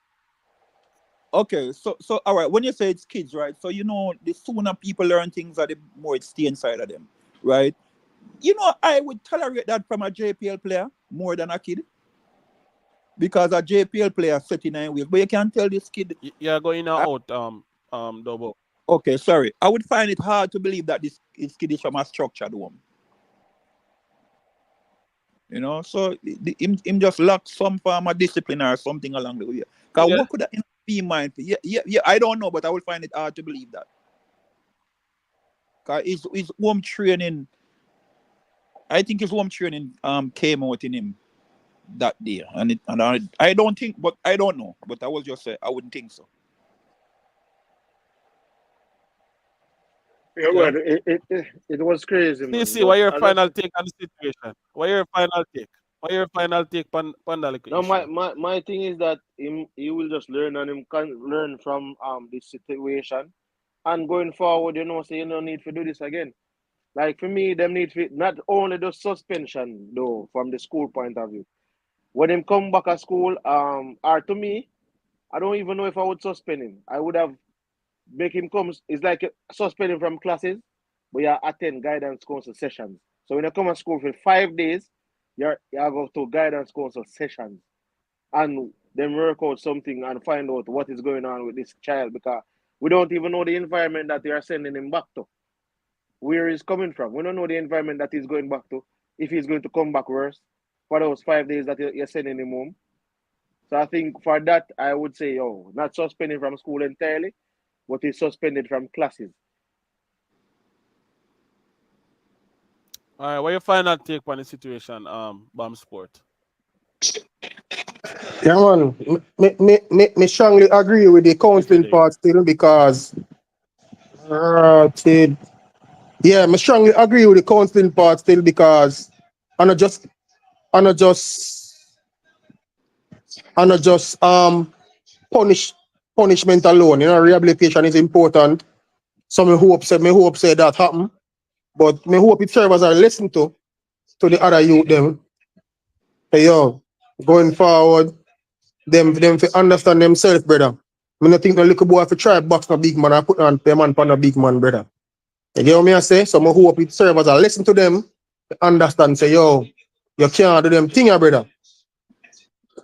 Okay, so all right. When you say it's kids, right? So you know, the sooner people learn things, the more it stay inside of them, right? You know, I would tolerate that from a JPL player more than a kid because a JPL player 39 ways, but you can't tell this kid. You're going in and I, out. Double. okay, sorry. I would find it hard to believe that this kid is from a structured home. You know, so him just lack some form of discipline or something along the way. Because Yeah. what could that be mind? Yeah. I don't know, but I would find it hard to believe that. Because his home training, I think his home training came out in him that day, and I don't think, but I don't know, but I will just say I wouldn't think so. Yeah, Yeah. well, it was crazy, man. CC, But what your I just final take on the situation? What your final take? What your final take on the little no, my, issue? my my thing is that he will just learn and him can learn from this situation and going forward. You know, so you no need to do this again. Like for me, them need to not only the suspension though from the school point of view. When him come back at school, or to me, I don't even know if I would suspend him. I would have make him come. It's like suspend him from classes, but you attend guidance council sessions. So when you come to school for 5 days, you go to guidance council sessions and then work out something and find out what is going on with this child because we don't even know the environment that they are sending him back to, where he's coming from. We don't know the environment that he's going back to, if he's going to come back worse for those 5 days that you're sending him home. So I think for that, I would say, not suspending from school entirely, but he's suspended from classes. All right, what your final take on the situation, Bam Sport? Yeah, man. Me strongly agree with the counseling Everything. part still because yeah, me strongly agree with the counseling part still because I'm not just I'm not just I'm not just punish punishment alone. You know, rehabilitation is important. So me hope say that happen. But me hope it serves as a lesson to the other youth them. Hey yo, going forward, them fi understand themselves, brother. Me not think no little boy fi try box no big man and put on pay man for no big man, brother. You get what me I say? So me hope it serve as a lesson to them to understand, say, yo, you can't do them thing, brother.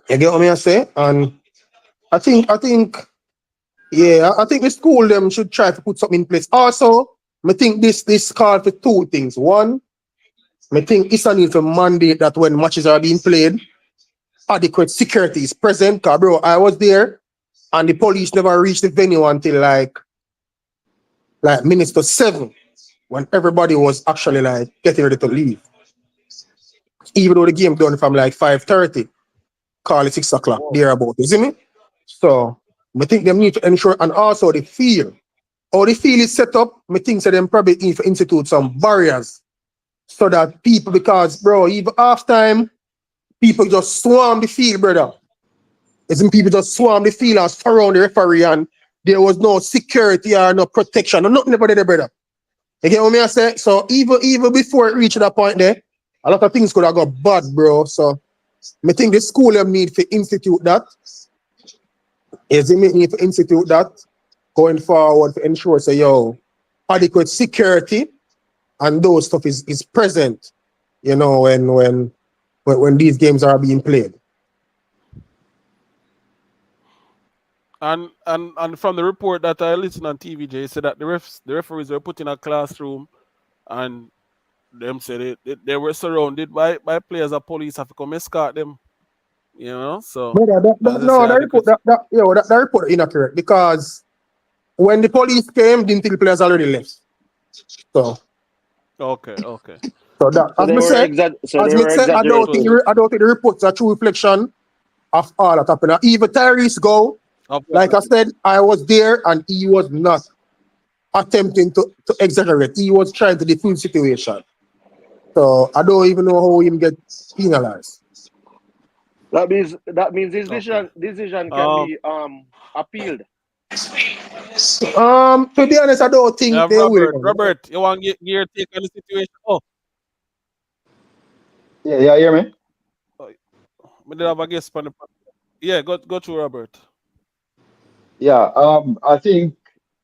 You get what me I say? And I think yeah, I think the school them should try to put something in place. Also, I think this call for two things. One, I think Issa need to mandate that when matches are being played, adequate security is present. Cause bro, I was there and the police never reached the venue until like minutes to 7 when everybody was actually like getting ready to leave. Even though the game done from like 5:30, call it 6 o'clock, Wow. thereabout. You see me? So I think them need to ensure and also the field. How the field is set up, I think so them probably need to institute some barriers so that people, because bro, even half time, people just swarm the field, brother. Isn't people just swarm the field and surround the referee and there was no security or no protection or nothing about it, brother. You get what me I say? So even before it reached that point there, a lot of things could have got bad, bro. So I think the school them need to institute that. Is it need to institute that going forward to ensure say yo adequate security and those stuff is present, you know, when these games are being played. And from the report that I listened on TVJ, said that the referees were put in a classroom and them said they were surrounded by players of police have to come escort them. You know, so Brother, as I say, that report adequate. that report is inaccurate because when the police came, Dinthill players already left. So Okay. so that So they were as me said, So it was I don't think the reports are true reflection of all that happened. Even Tyrese go, of what like I happened. said, I was there and he was not attempting to exaggerate. He was trying to defuse situation. So I don't even know how him get penalized. that means his Okay. decision can be appealed. To be honest, I don't think they will. Robert, you want to get your take on the situation? Oh, Yeah, hear me? we did have a guest on the. Yeah, go to Robert. Yeah, I think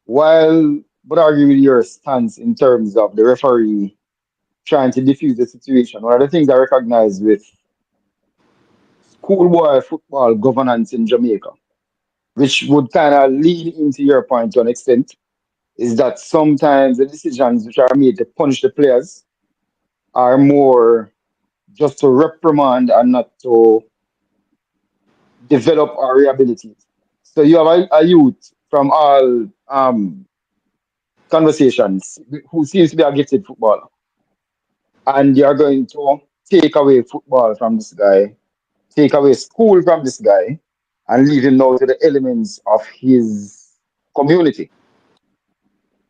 while but argue with your stance in terms of the referee trying to defuse the situation, one of the things I recognize with schoolboy football governance in Jamaica, which would kind of lean into your point to an extent, is that sometimes the decisions which are made to punish the players are more just to reprimand and not to develop or rehabilitate. So you have a youth from all conversations who seems to be a gifted footballer, and you're going to take away football from this guy, take away school from this guy, and leave him now to the elements of his community.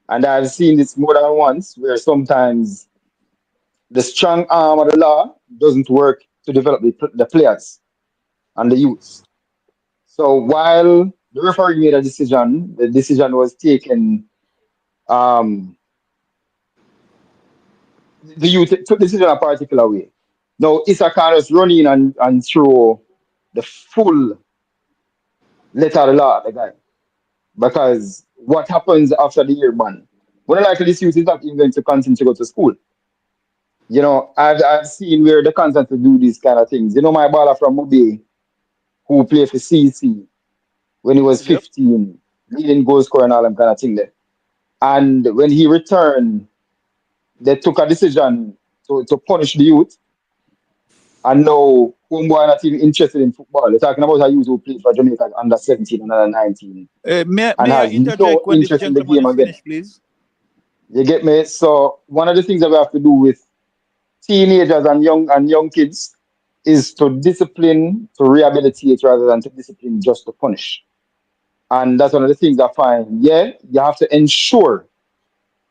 And I've seen this more than once where sometimes the strong arm of the law doesn't work to develop the players and the youths. So while the referee made a decision, the decision was taken. Um, the youth took the decision a particular way. Now Issa can't just run in and throw the full letter of the law at the guy because what happens after the year ban? More likely this youth is not even going to continue to go to school. You know, I've seen where they constantly do these kind of things. You know, my baller from Mobay who played for CC when he was Yep. 15, leading goal scorer and all them kind of thing there. And when he returned, they took a decision to punish the youth. And now, homeboy not even interested in football. They're talking about a youth who played for Jamaica under 17 and under 19 and May I has interject no when this interest in the gentleman game is again. finished, please? You get me? So one of the things that we have to do with teenagers and young kids is to discipline, to rehabilitate rather than to discipline just to punish. And that's one of the things I find. Yeah, you have to ensure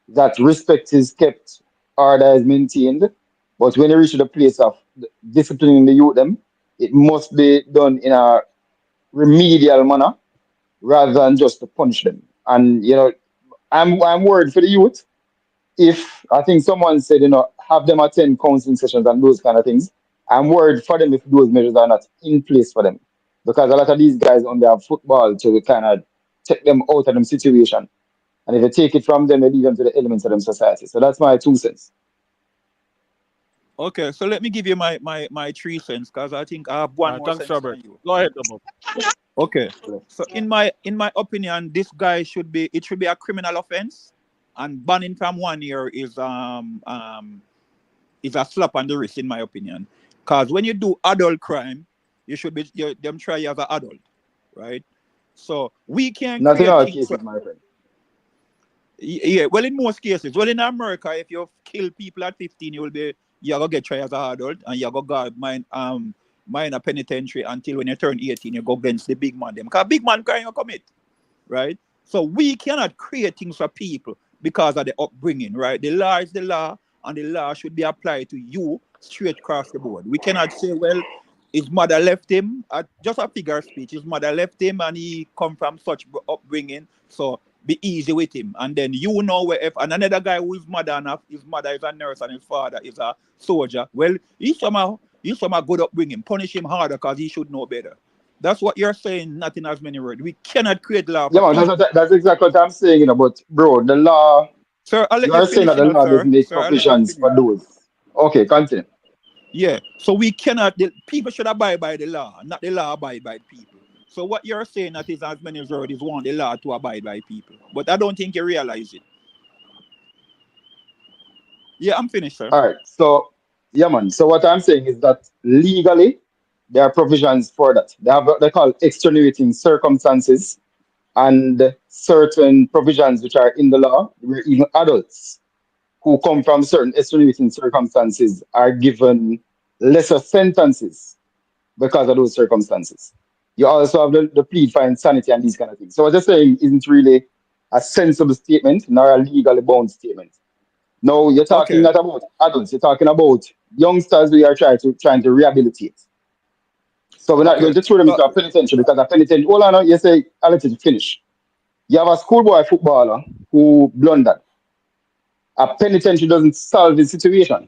that respect is kept, order is maintained. But when you reach the place of disciplining the youth, them, it must be done in a remedial manner rather than just to punish them. And you know, I'm worried for the youth. If I think someone said, have them attend counseling sessions and those kind of things, I'm worried for them if those measures are not in place for them. Because a lot of these guys only have football to kind of take them out of them situation. And if you take it from them, they leave them to the elements of them society. So that's my 2 cents. Okay, so let me give you my 3 cents because I think I have one more Thanks, sense than Robert. you. Go ahead, Bob. Okay, so in my opinion, this guy should be a criminal offense, and banning from 1 year is a slap on the wrist in my opinion. Because when you do adult crime, you should be them try you as an adult, right? So we can Not in create all things. cases, my friend. Yeah, well, in most cases, well, in America, if you kill people at 15, you gonna get tried as an adult, and you gonna go mine a penitentiary until when you turn 18, you go against the big man them. Because big man can't commit, right? So we cannot create things for people because of the upbringing, right? The law is the law, and the law should be applied to you straight across the board. We cannot say, well, his mother left him, just a figure of speech. His mother left him, and he come from such upbringing, so be easy with him. And then and another guy whose his mother is a nurse and his father is a soldier. Well, he's somehow good upbringing. Punish him harder because he should know better. That's what you're saying, not in as many words. We cannot create law Yeah, for man, people. that's exactly what I'm saying, But bro, the law, Sir, I'll let you you are saying finish, that the law does sir. make Sir, I'll let you provisions finish. for those. Okay, continue. Yeah. So we cannot, people should abide by the law, not the law abide by people. So what you're saying that is as many words want the law to abide by people. But I don't think you realize it. Yeah, I'm finished, sir. All right. So, yeah, man. So what I'm saying is that legally, there are provisions for that. They have what they call extenuating circumstances and certain provisions which are in the law where even adults who come from certain extenuating circumstances are given lesser sentences because of those circumstances. You also have the plea for insanity and these kind of things. So what you're saying isn't really a sensible statement nor a legally bound statement. No, you're talking Okay. not about adults. You're talking about youngsters we are trying to rehabilitate. So we're not Okay. going to throw them into a penitentiary because a penitentiary. Hold on, you say I'll let you finish. You have a schoolboy footballer who blundered. A penitentiary doesn't solve the situation.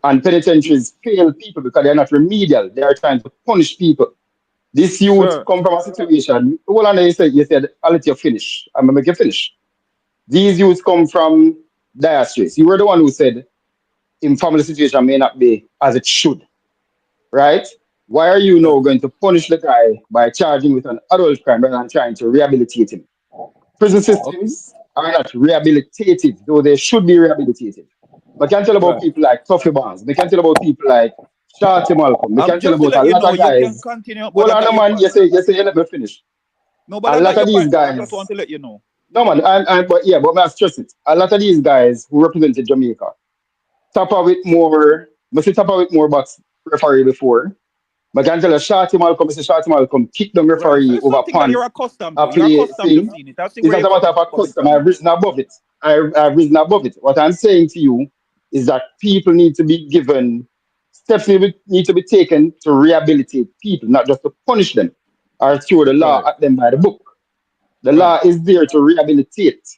And penitentiaries fail people because they're not remedial. They are trying to punish people. This youth Sir, come from a situation. Hold on, you said, I'll let you finish. I'm gonna make you finish. These youths come from dire straits. You were the one who said in family situation may not be as it should, right? Why are you now going to punish the guy by charging with an adult crime rather than trying to rehabilitate him? Prison okay, systems are not rehabilitative, though they should be rehabilitative. We can tell about right. people like Tuffy Barnes. We can tell about people like Shorty Malcolm. We can tell Just to about a let you lot know, of you can guys. continue, but Hold I on, got no, your man. point. You say, you let me finish. No, but A I lot got of your these point, but I just guys, want to let you know. no, man, but may I stress it. A lot of these guys who represented Jamaica, top of it more, must top of it more box referee before. But can tell a Shorty Malcolm, Mr. Shorty Malcolm kick them Right. So referee it's over something that pan you're accustomed a to. You're play accustomed to thing. seeing it. That's the It's where not you're a matter of a coming custom. from. I've risen above it. I've risen above it. What I'm saying to you is that people need to be given steps need to be taken to rehabilitate people, not just to punish them or throw the law Right. at them by the book. The Right. law is there to rehabilitate,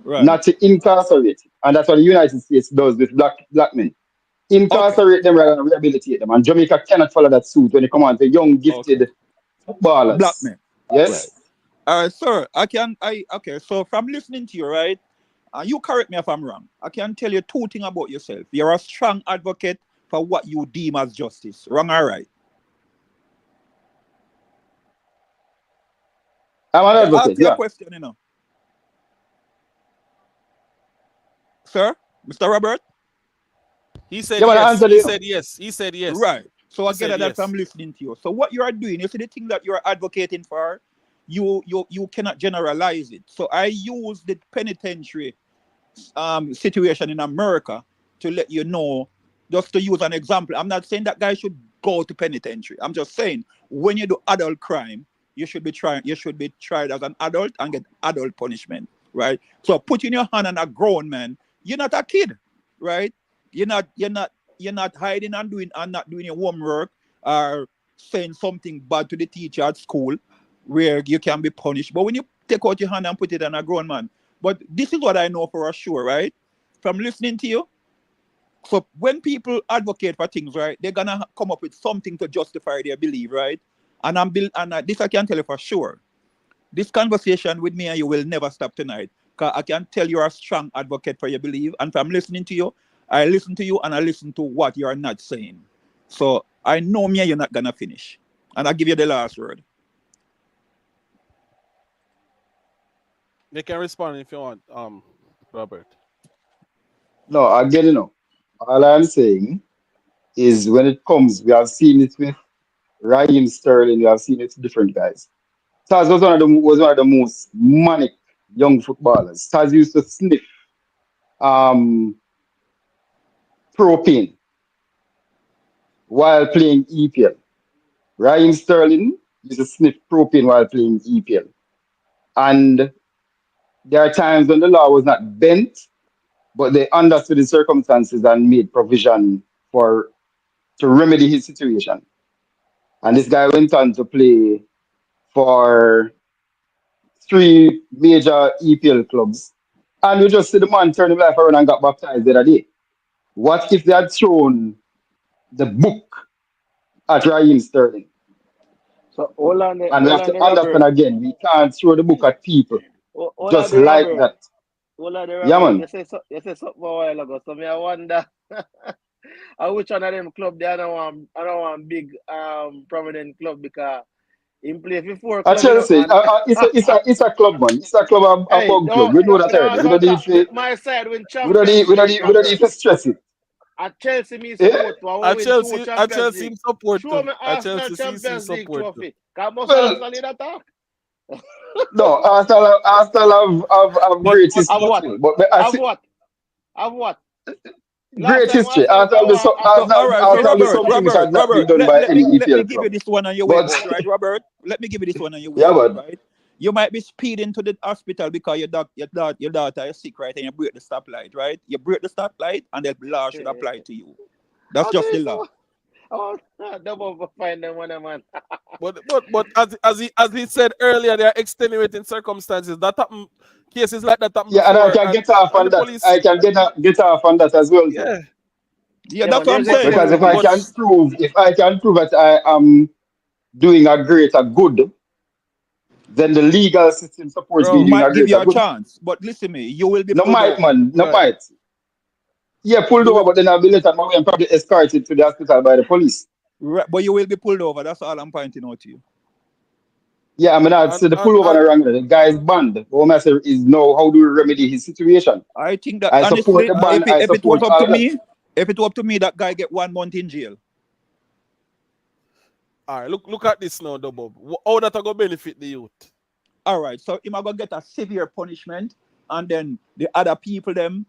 Right. not to incarcerate. And that's what the United States does with black men. Okay. Incarcerate them rather than rehabilitate them. And Jamaica cannot follow that suit when it comes on to young, Okay. gifted Black footballers. men. Right. Yes? All right, sir. Okay. So from listening to you, right? You correct me if I'm wrong. I can tell you two things about yourself. You're a strong advocate for what you deem as justice. Wrong or right? I'm an Yeah, ask advocate, you a yeah. question, Sir, Mr. Robert. He said Yeah, man, I yes. answered He it. said yes. He said yes. Right. So I He get said that yes. from listening to you. So what you are doing, you see the thing that you are advocating for, you cannot generalize it. So I use the penitentiary situation in America to let you know, just to use an example. I'm not saying that guy should go to penitentiary. I'm just saying when you do adult crime, you should be tried as an adult and get adult punishment, right? So putting your hand on a grown man, you're not a kid, right? You're not hiding and not doing your homework or saying something bad to the teacher at school where you can be punished. But when you take out your hand and put it on a grown man, but this is what I know for sure, right? From listening to you. So when people advocate for things, right, they're gonna come up with something to justify their belief, right? This I can tell you for sure. This conversation with me and you will never stop tonight. Cause I can tell you're a strong advocate for your belief. And from listening to you, I listen to you and I listen to what you are not saying. So I know me and you're not gonna finish. And I'll give you the last word. They can respond if you want, Robert. No, I get it now. All I'm saying is when it comes, we have seen it with Raheem Sterling, we have seen it with different guys. Taz was one of the most manic young footballers. Taz used to sniff um, propane while playing EPL. Raheem Sterling used to sniff propane while playing EPL. And there are times when the law was not bent, but they understood the circumstances and made provision for to remedy his situation. And this guy went on to play for three major EPL clubs. And we just see the man turn his life around and got baptized the other day. What if they had thrown the book at Raheem Sterling? So And we hold have on to there, understand Robert. again, we can't throw the book at people Hold on just there, like Robert. that. Hold on there, Yeah, Robert. man. You say something a while ago. So me I wonder which one of them club they I don't want big prominent club because him play for four At club, Chelsea, and it's a club, man. It's a club, a hey, bug club. no, We no, know that me already. not so talk. My side win Champions League, We don't Robert. need to stress it. At Chelsea, me Eh? support. I want win two At Champions Chelsea League. him support Show too. me At Arsenal Chelsea CC Champions League support too. trophy. Cause most Well, Arsenal in attack. no, Arsenal have great But Have history what? still. But I Have see what? Have what? Last great time history. Arsenal come on, So all right, so Arsenal do Robert, something which has not been done let, by let any me let me EPL give you club. this one on your way But out, right, Robert? Let me give you this one on your way yeah, out, but right? You might be speeding to the hospital because your daughter is sick, right? And you break the stoplight, right? You break the stoplight and the law should apply to you. That's I just the think law. so. Oh, double for find them one man. But as he said earlier, there are extenuating circumstances that happen, cases like that happen Yeah, and I before, can get off and on the that. police. I can get off on that as well too. Yeah, Yeah, Yeah, that's man, what I'm there's saying. Because if I but can prove, that I am doing a greater good, then the legal system supports me We bro, doing a might give you greater a good. chance, but listen me, you will be No pulled might, over, man, no right. might. Yeah, pulled you over, will, but then I'll be let on my way and probably escorted to the hospital by the police. but you will be pulled over. That's all I'm pointing out to you. Yeah, I mean, I'd say the pull over And the wrong. The guy's banned. But what I say is no, how do we remedy his situation? I think that I support honestly, the ban, I if it was support up to all that. me, if it was up to me, that guy get 1 month in jail. all right, look at this now, Bob. How that go benefit the youth? All right, so him a gonna get a severe punishment, and then the other people them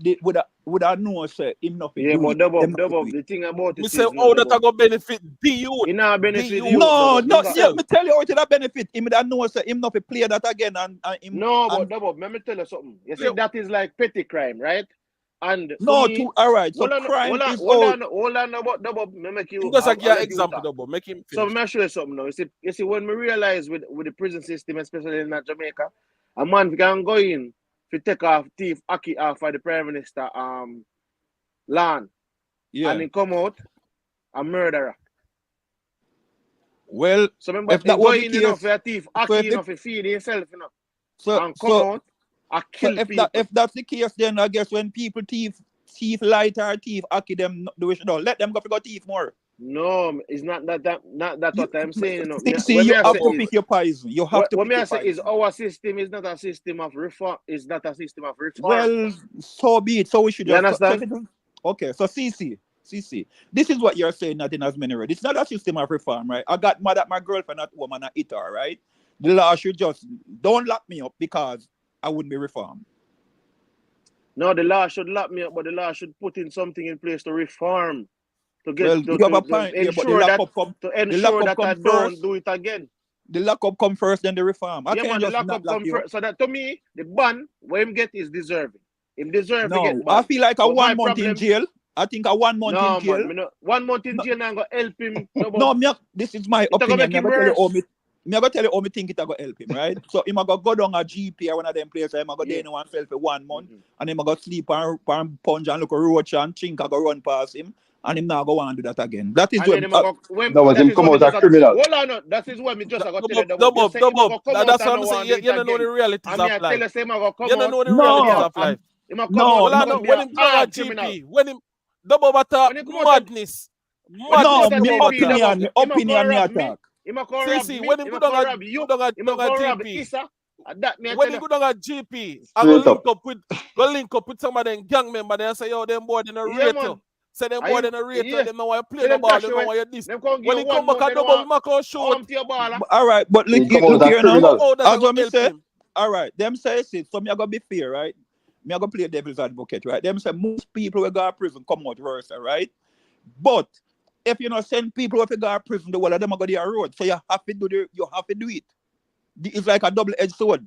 they would have know say him not fit Yeah, do but it. Them not fit do it. the thing about Me it say is no how that double. go benefit the youth, It not the benefit the youth youth No, double no, because yeah, themselves. me tell you how it benefit him that know say him not fit play that again and him no, but and double. Let me tell you something. You see, Yeah, that is like petty crime, right? And to no me, to all right. So hold on, crime is all about double. Me make him you. just give you I'll an let you example, talk. Bob. Make him So finish. let me show you something now. You see, when we realize with the prison system, especially in Jamaica, a man can go in to take off thief Aki off of the Prime Minister land and yeah. he come out a murderer. Well, So remember, if he that go was the in, you know, case, for a thief so Aki, if you the, know, for feed himself, you know, so and come so out and so kill people. if that's the case, then I guess when people thief lighter, thief aki them do it, no, let them go thief more. No, it's not that You what I'm saying, you know. see, What you me I have say to Bob, is pick your poison. You have to what pick me your I say is poison. our system is not a system of reform, is not a system of reform. Well, so be it. So we should You just so understand? okay. So CC, this is what you're saying. Not in as many words. It's not a system of reform, right? I got mad at my girlfriend at home and I hit her, right? The law should just don't lock me up because I wouldn't be reformed. No, the law should lock me up, but the law should put in something in place to reform, to get Well, you have a to point there, but ensure that the lockup I come don't first. do it again. The lockup come first, then the reform. I Yeah, can't man, the just not lockup lock come you up. first. So that to me, the ban what him get is deserving. Him deserve to No, get I ban. feel like a But my 1 month in problem, jail. I think a 1 month in no man, jail. me no, 1 month in No, jail now go help him. No, no, Bob. this is my It gonna opinion. make him worse. Me I go tell you how me think it go help him, right? So him a go down a GP or one of them places, him a go Yeah. there in oneself for 1 month, Mm-hmm. and him a go sleep and punch and look a roach and chink a go run past him, and him now go and do that again. That is And then when him a go when No, but that him is come what me out a just got. criminal. Hold on, no, that is what me just got tell you The double. You Bob, say the him a Bob. go come out That's and what no I'm one saying. do it You don't know again. the realities And me of I tell life. you say him a go You come don't out know the and go be realities no, a of life. him a come out no, and Well, I go know and be when a him go on hard criminal. GP, when him double butter When he come out of madness, when he come no. out of double Me GP butter. double, opinion, him a go me rob me. attack. Him a go rob See, me. when him Him go a down go a rob you. go Him a down a go rob GP. Issa. And that me I When tell him you. go down a GP, I Straight up. go link up with some of them gang members. They say, yo, them boy they no Yeah, rate you. man. Say them I boy him, they no rate you. yeah. Them no want you play Tell no them ball. dash Them no away. want you this. Them can't give When you he come 1 back month. a They don't double, want him a come shoot. arm to your baller. All right, but He come look out a here now. criminal. How that As go what me help say, him? all right, them say it, so me I gotta be fair, right? Me I gotta play devil's advocate, right? Them say most people who go to prison come out worse, right? But if you not send people who go to prison, the whole of them are go their road. So you have to do it. It's like a double-edged sword.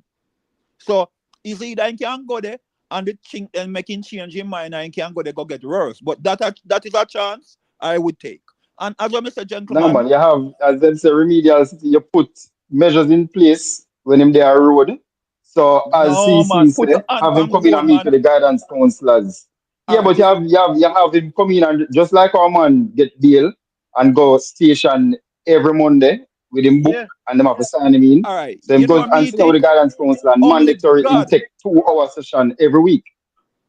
So it's either you can go there and the chink and making change in mind and you can go there go get worse. But that is a chance I would take. And as well, Mr. No, Gentleman, man, you have, as them say, remedial city, you put measures in place when him there road. So as no CC man, put your say, hand have him on come in goal, and meet man. with the guidance counselors. All Yeah, right, but listen. you have him come in and just like our man get bail and go station every Monday with him book Yeah. and them have to sign him in. All right, So him you know goes what and me stay with the think? guidance counselor and Only mandatory him God. take 2 hour session every week.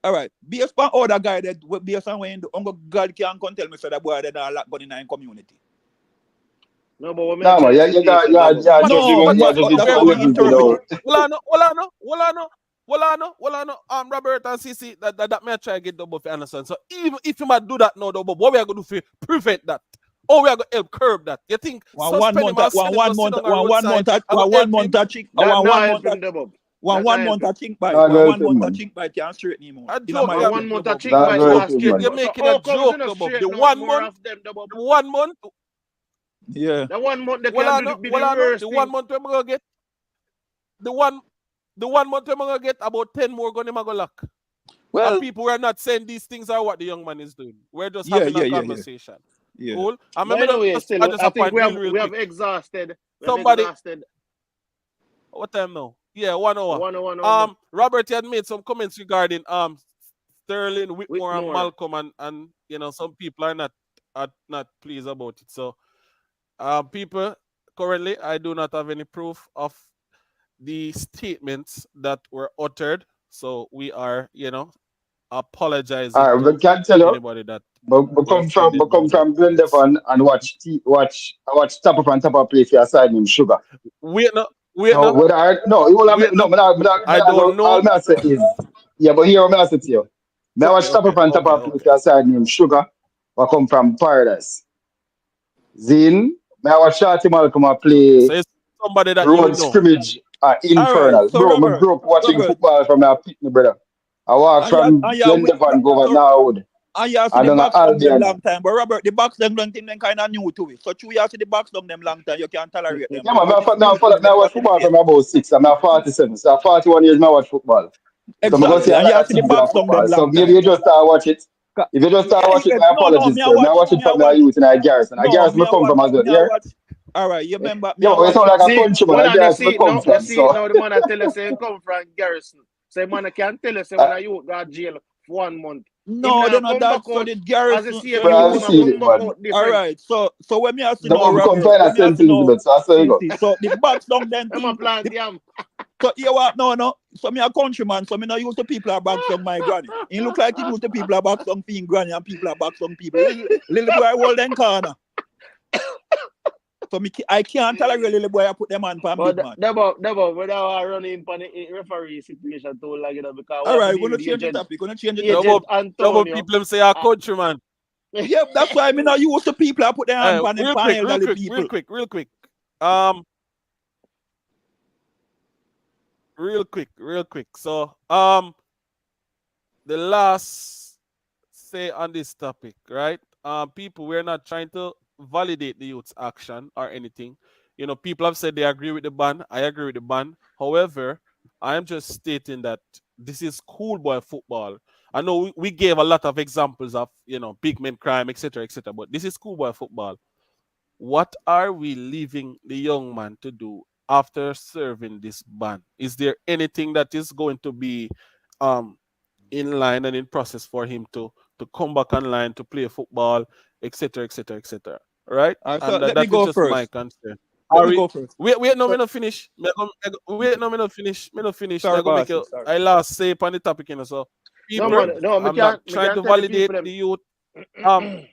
All right, based on other guy that based on when God can come tell me so that boy that are locked gun in our community. No, but what me I No, try man, to say to you, say double. What if judging No, him, what you're if judging that's where how some God me levels, you come interpret from? know. it. Well, I know. Robert and CC, that may I try to get double for Anderson. So even if you might do that now, double, what we are going to do to prevent that? Or we are going to help curb that? You think suspend him and send him to sit on a roadside and go help him? That now help him double. That now help him. Not going to help him, man. Can straighten him out. A In joke, my One you're one opinion. month a double. chink Not bite going to not help him, straight. man. You're So making a how comes you joke, not double. The straighten out 1 more month, of them double? the 1 month, Yeah. The 1 month they well, I can know, be well, the I know. worst The 1 thing. month we're going to get, the 1 month we're going to get about 10 more going to go lock. And Well, people who are not saying these things are what the young man is doing. We're just yeah, having a yeah, yeah, yeah. conversation. Yeah. Cool. I But remember anyway, just still, add just I a think point real we have quick. exhausted. We have Somebody, exhausted what time now? Yeah, 1 hour. 1 hour. Robert had made some comments regarding Sterling, Whitmore, and Whitmore. Malcolm, and you know some people are not pleased about it. So people currently I do not have any proof of the statements that were uttered. So we are, apologizing Alright, to but can tell you, anybody that but were offended by come the from comments. Glendevon and watch Top Up and Top Up play for your side name Sugar. Wait no, wait So no, whether I no, you will wait no, no. I don't all know. me I say is yeah, but here me I say to you. Me I watch Top Up and Top Up play Okay. for your side name Sugar, what come from Paradise. Zin, me I watch Shorty Malcolm a Okay. So play it's somebody that you road know. scrimmage All right. infernal. So Bro, me Robert, grew up watching Robert, football from my pick me brother. I walk from and yeah, Glendevon go over so Norwood. and you see I the don't know box down them Albion. long time. But Robert, the box them don't think them kind of new to it. So true, you see the box down them long time, you can't tolerate them. Yeah, But man, when it's new to them, me I them watch football from facilitate. about 6. I'm now 47. So 41 years me I watch football. So I'm going to see Exactly. a And lot you of see the things in box down them football. So long maybe time. you just start watch it. If you just start watch it, my No, apologies, sir. Me I watch it from my youth and I Garrison. I no, Garrison me come from as well, me I yeah? watch. All right, you remember me Yeah, I but you watch sound it. like a See, countryman. hold I on, you Garrison me see it come now. You from. see it So, now. The man that tell us say he come from Garrison. Say man I can tell us say when you got jail for 1 month. Him No, now they're not come back that. So out the as a Garrison, so same but you I've youth know. and seen it, come back man. out All different. right, so when me I see The now, one come Robert, find when at me I St. see now, Elizabeth. So I say you go. so the box down them I'm a thing. plant yam. So you what? No. So me a countryman. So me not used to people are box on my granny. He look like he used to people are box on being granny and people are box on people. Little boy hold them corner. So I can't tell a little boy I put them on for a big But man. never, we don't run in for the referee situation too long, because we All have to right, we're deal gonna with change the topic. We're gonna change the Yeah, topic. Agent but Antonio. people them say our Uh, countryman. Yeah, that's why I mean I used to people I put their hand on them Real for quick, elderly people. Um, real quick. So, the last say on this topic, right? People, we're not trying to validate the youth's action or anything. You know, people have said they agree with the ban. I agree with the ban. However, I am just stating that this is schoolboy football. I know we gave a lot of examples of, big men crime, etc., etc., but this is schoolboy football. What are we leaving the young man to do after serving this ban? Is there anything that is going to be um in line and in process for him to come back online to play football, etc., etc., etc.? Right? All right, so And let me that is go just my first. concern. Let Are me we? go first. Wait, no, So, me not finish. Wait, no, me not finish. Me not finish. Me sorry, I go make bossy, you. sorry. I last say upon the topic, So no people, man, Okay. no, I'm not me trying can to tell the people validate them. the youth. Um,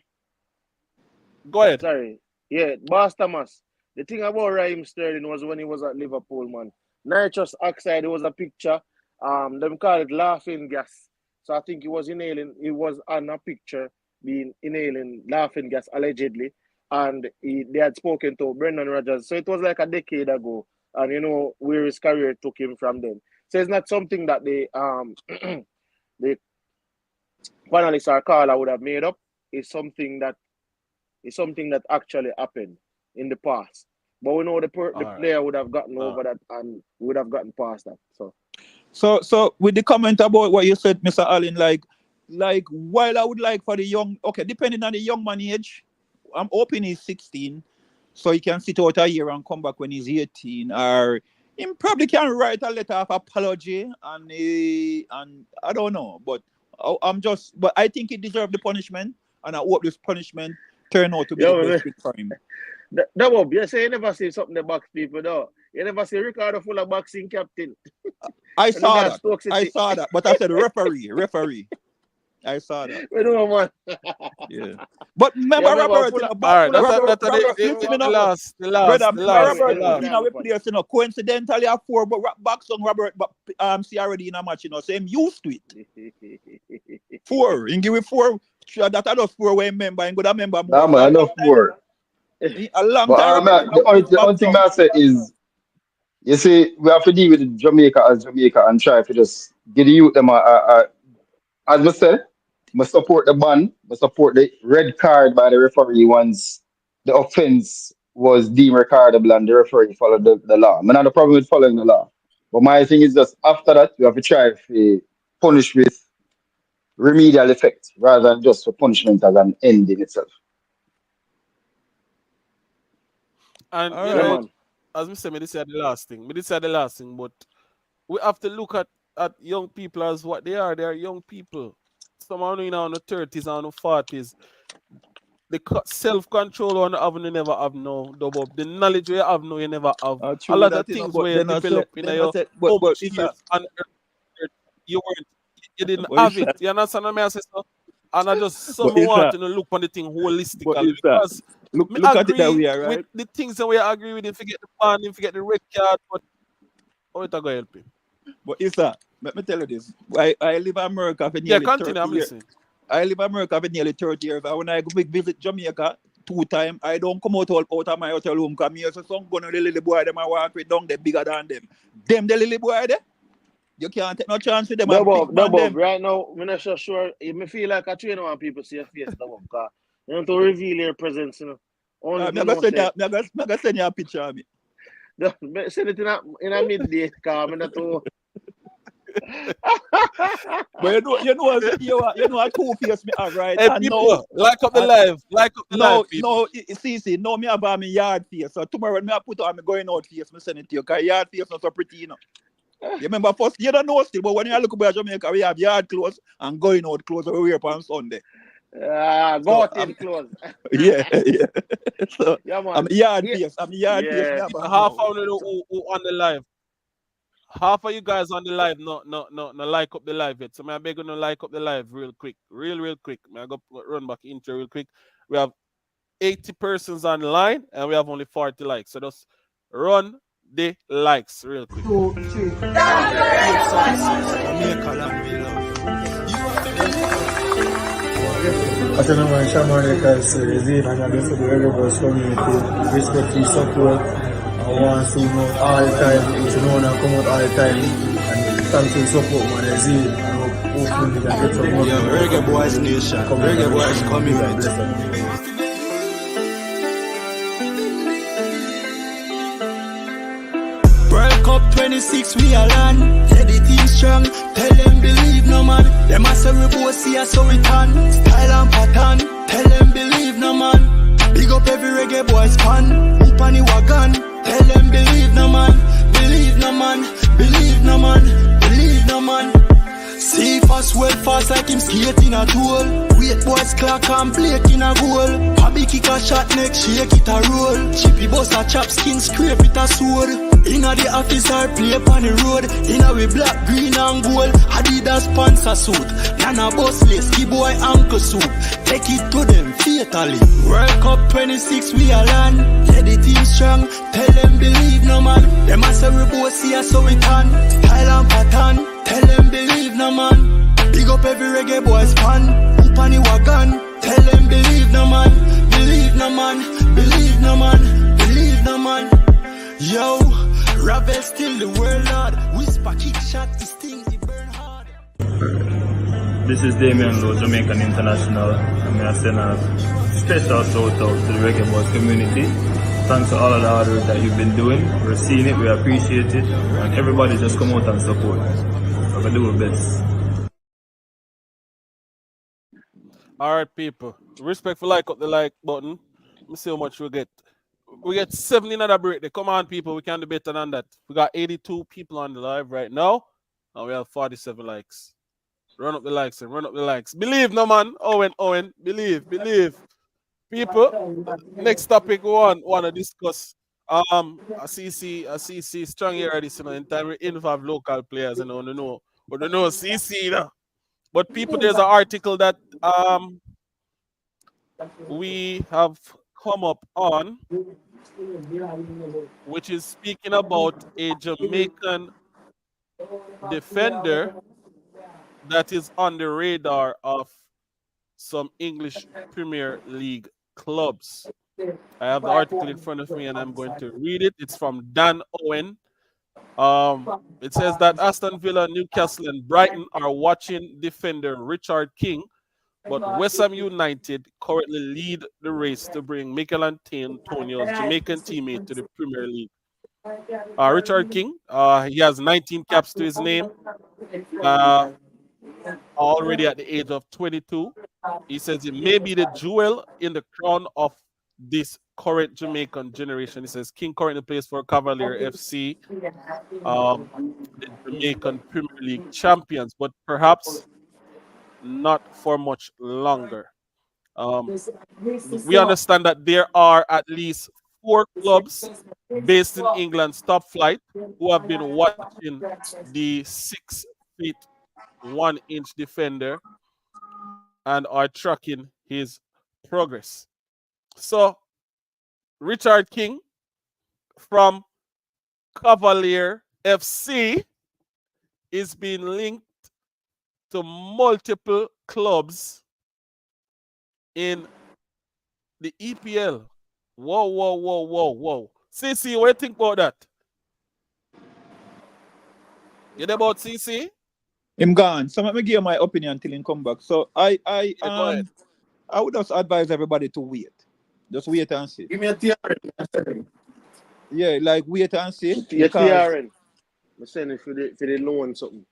go ahead. Sorry. Yeah, Boss Thomas. The thing about Raheem Sterling was when he was at Liverpool, man. Nitrous oxide, there was a picture. Them call it laughing gas. So I think he was inhaling, he was on a picture being inhaling laughing gas allegedly. And they had spoken to Brendan Rodgers. So it was like a decade ago. And where his career took him from then. So it's not something that the panelists or caller would have made up. It's something that actually happened in the past. But we know the All right. player would have gotten All over right. that and would have gotten past that. So So with the comment about what you said, Mr. Allen, like while I would like for the young, okay, depending on the young man age, I'm hoping he's 16, so he can sit out a year and come back when he's 18, or he probably can write a letter of apology and I don't know, but but I think he deserved the punishment, and I hope this punishment turn out to be the yeah, best fit for him. that Bob, you say you never see something the box people though. You never see Ricardo full of boxing captain. I And them saw guys that. Stoke I City. saw that, but I said referee. I saw that. We know man. Yeah. But Yeah, remember, remember Robert, full of All right. full of Robert, That's full Robert, of listen me the now. last, Brother, anyway, Robert, anyway, you that know, we happen. players, coincidentally have four, but box on Robert, but see already in a match, so him used to it. Four, and give it four. Sure, that I just four way member, and go that member Nah, more. So man, enough word. a long But time Robert the put his only box thing on. I say is, you see, we have to deal with Jamaica as Jamaica and try to just get the youth them as I said, I support the ban, I support the red card by the referee once the offense was deemed recordable and the referee followed the law. I not the problem with following the law. But my thing is just after that, we have to try to punish with remedial effect rather than just for punishment as an end in itself. And All you Yeah, right. know, man. as me say, me this is the last thing. Me this is the last thing, but we have to look at young people as what they are. They are young people. Some are in the 30s and the 40s. The self-control on have you never have no double. The knowledge you have no you never have. A True lot of that, you know, things but where you then I said, develop in your but humble it's a, years and you weren't you didn't but have it's it. a, You understand what I say? So? And I just but some it's want a, to look on the thing but holistically it's a, because me look at it that agree way, with right? the things that we agree with. If you get the pan, if you get the red card, but how it go help him? But Issa, let me tell you this. I live in America for Yeah, nearly continue. 30 I'm years. listening. I live in America for nearly 30 years. And when I go visit Jamaica 2 times, I don't come out of my hotel room because me as a son going to the little boy them I walk with down there bigger than them. Them the little boy there. You can't take no chance with them a big man Double. them. Right now, I'm not so sure. It me feel like I train when people see your face, double. Because you have to reveal your presence, you know. Only if Me you gonna know, send say, you, me gonna send you a picture of me. send it in a midday, because I'm not to. But you know a two face me have, right? Hey And no, people, like up the and live. Like up the live, no, people. see, no, me have my yard face. So tomorrow when me I put on my going out face, me send it to you. Cause yard face not so pretty, you know. You remember first, you don't know still, but when you look about Jamaica, we have yard clothes and going out clothes we wear on Sunday. Go So out in clothes. yeah, yeah. So Yeah, man. I'm yard face me Yeah. have People, on half now. of you who on the live. Half of you guys on the live, no like up the live yet. So I beg you to like up the live real quick. Real quick. I go run back into real quick. We have 80 persons online and we have only 40 likes. So just run the likes real quick. As a man, Shaman Records, Zine, and I'm just the Rebels community. Respectful support. I want to know all the time. It's known and come out all the time. And thanks for the support, man. Zine. And hopefully we can get some more. Yeah, Reggae Boys Nation. Reggae Boys community. World Cup 26, we are land. Yeah, the team strong. Tell them believe no man. Them a say we both see us so we can. Style and pattern. Tell them believe no man. Big up every reggae boys fan. Hoop on the wagon. Tell them believe no man. Believe no man. Believe no man. Believe no man. See fast, well fast like him skating a tool. Wait boys clock and plate in a goal. Bobby kick a shot next, shake it a roll. Chippy bust a chop skin, scrape it a sword. Inna the office or play on the road. Inna we black, green and gold. Adidas sponsor suit. Nana boss list, key boy ankle soup. Take it to them fatally. World Cup 26 we are land. Yeah, the team strong. Tell them believe no man. Them a say we both see us so we can. Style and pattern. Tell them believe no man. Big up every reggae boys fan. Hoop on the wagon. Tell them believe no man. Believe no man. Believe no man. Believe no man. Yo, Ravel still the world lord. Whisper kick shot, his things he burn hard. This is Damian Lowe, Jamaican International, and I send a special shout out to the Reggae Boys community. Thanks to all of the hard work that you've been doing. We're seeing it, we appreciate it, and everybody just come out and support. We're gonna do our best. Alright, people. Respectful like up the like button. Let me see how much we get. We get 70 another break. They come on, people. We can do better than that. We got 82 people on the live right now, and we have 47 likes. Run up the likes and run up the likes. Believe, no man. Owen. Believe. People, next topic we want to discuss. A CC strong here this, you know, in time we involve local players, you know, we don't know CC, you know. But people, there's an article that we have come up on, which is speaking about a Jamaican defender that is on the radar of some English Premier League clubs. I have the article in front of me and I'm going to read it. It's from Dan Owen. It says that Aston Villa, Newcastle, and Brighton are watching defender Richard King, but West Ham United currently lead the race to bring Michail Antonio's Jamaican teammate to the Premier League. Richard King, he has 19 caps to his name. Already at the age of 22. He says it may be the jewel in the crown of this current Jamaican generation. It says King currently plays for Cavalier FC, the Jamaican Premier League champions, but perhaps not for much longer. We understand that there are at least 4 clubs based in England's top flight who have been watching the 6 feet 1 inch defender and are tracking his progress. So, Richard King from Cavalier FC is being linked to multiple clubs in the EPL. Whoa, whoa, whoa, whoa, whoa. CC, what do you think about that? You know about CC? Him gone. So let me give you my opinion until he come back. So I Go ahead. I would just advise everybody to wait. Just wait and see. Give me a TRN. Yeah, like wait and see. Your Because TRN. I'm saying for the loan something.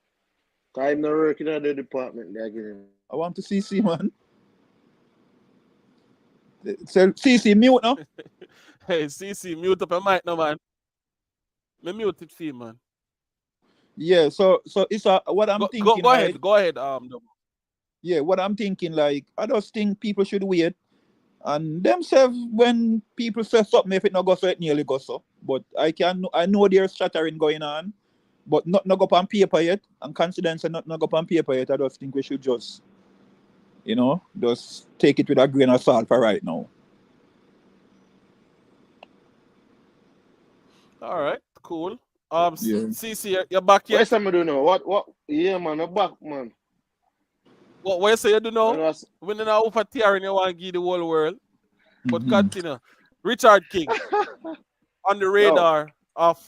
Cause I'm not working at the department they're getting. I want to CC, man. So CC mute now. Hey, CC, mute up your mic now, man. Me mute it for you, man. Yeah, so it's what I'm thinking. Go ahead, go ahead. Yeah, what I'm thinking, like, I just think people should wait. And themselves, when people say something, if it not go so, it nearly go so. But I know there's shattering going on, but not go up on paper yet. And confidence and not go up on paper yet. I just think we should just, just take it with a grain of salt for right now. All right, cool. Yeah. CC, you're back yet? What somebody do now? What? Yeah, man, I'm back, man. What you say you do now? When I was- When you know for tearing you want to give the whole world. But continue. Richard King on the radar of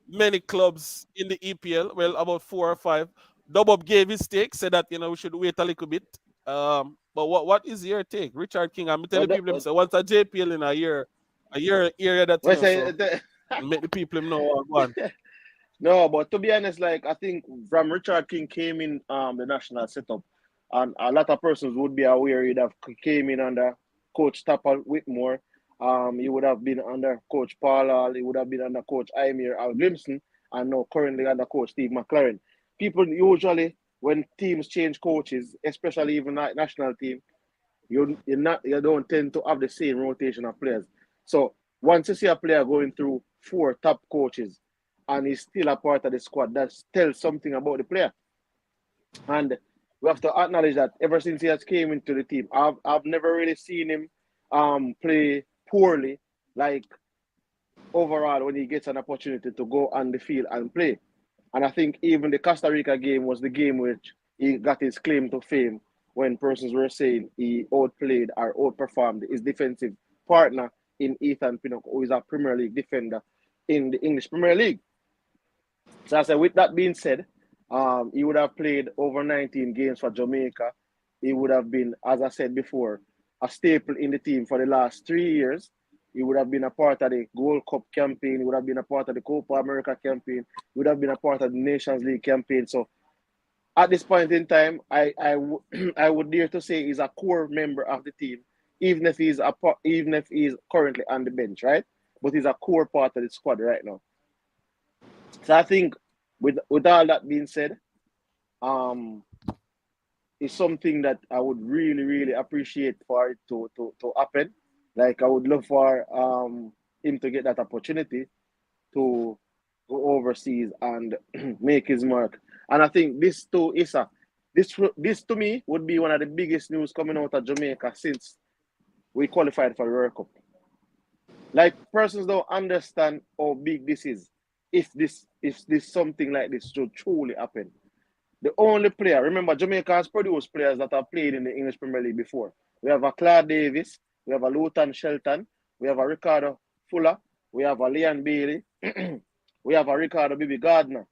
many clubs in the EPL. Well, about 4 or 5. Dubbob gave his take, said that we should wait a little bit. But what is your take, Richard King? I'm telling people, say once a JPL in a year area that What say- so make the people know one. No, but to be honest, like I think from Richard King came in the national setup, and a lot of persons would be aware he'd have came in under Coach Tapper Whitmore. He would have been under Coach Paul Hall, he would have been under Coach Imir Al Glimson, and now currently under Coach Steve McLaren. People usually, when teams change coaches, especially even like national team, you don't tend to have the same rotation of players. So once you see a player going through 4 top coaches and he's still a part of the squad, that tells something about the player. And we have to acknowledge that ever since he has came into the team, I've never really seen him play poorly, like overall when he gets an opportunity to go on the field and play. And I think even the Costa Rica game was the game which he got his claim to fame when persons were saying he outplayed or outperformed his defensive partner in Ethan Pinnock, who is a Premier League defender in the English Premier League. So I said, with that being said, he would have played over 19 games for Jamaica. He would have been, as I said before, a staple in the team for the last 3 years. He would have been a part of the Gold Cup campaign. He would have been a part of the Copa America campaign. He would have been a part of the Nations League campaign. So at this point in time, I would dare to say he's a core member of the team, even if he's currently on the bench, right? But he's a core part of the squad right now. So I think with all that being said, it's something that I would really, really appreciate for it to happen. Like I would love for him to get that opportunity to go overseas and make his mark. And I think this to Issa, this to me would be one of the biggest news coming out of Jamaica since we qualified for the World Cup. Like persons don't understand how big this is. If this something like this should truly happen. The only player, remember Jamaica has produced players that have played in the English Premier League before. We have a Claude Davis, we have a Luton Shelton, we have a Ricardo Fuller, we have a Leon Bailey, we have a Ricardo Bibi Gardner,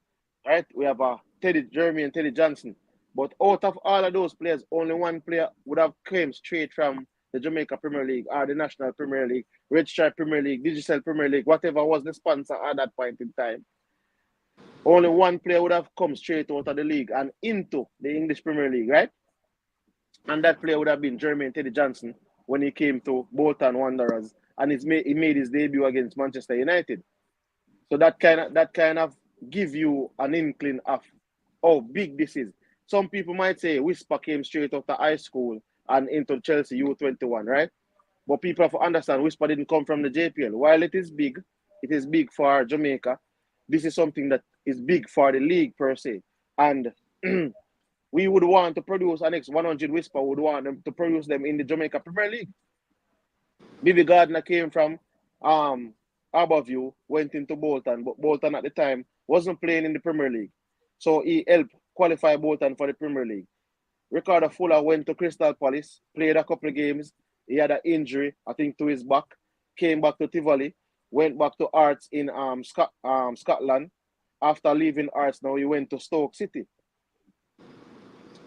right? We have a Jeremy and Teddy Johnson. But out of all of those players, only one player would have came straight from the Jamaica Premier League or the National Premier League, Red Stripe Premier League, Digital Premier League, whatever was the sponsor at that point in time. Only one player would have come straight out of the league and into the English Premier League, right? And that player would have been Jermaine Teddy Johnson when he came to Bolton Wanderers and he made his debut against Manchester United. So that kind of give you an inkling of how big this is. Some people might say Whisper came straight out of high school and into Chelsea U21, right? But people have to understand Whisper didn't come from the JPL. While it is big for Jamaica. This is something that is big for the league per se. And we would want to produce our next 100 Whisper, would want them to produce them in the Jamaica Premier League. Bibi Gardner came from Harbourview, went into Bolton, but Bolton at the time wasn't playing in the Premier League. So he helped qualify Bolton for the Premier League. Ricardo Fuller went to Crystal Palace, played a couple of games. He had an injury, I think, to his back. Came back to Tivoli, went back to Hearts in Scotland. After leaving Hearts, now he went to Stoke City.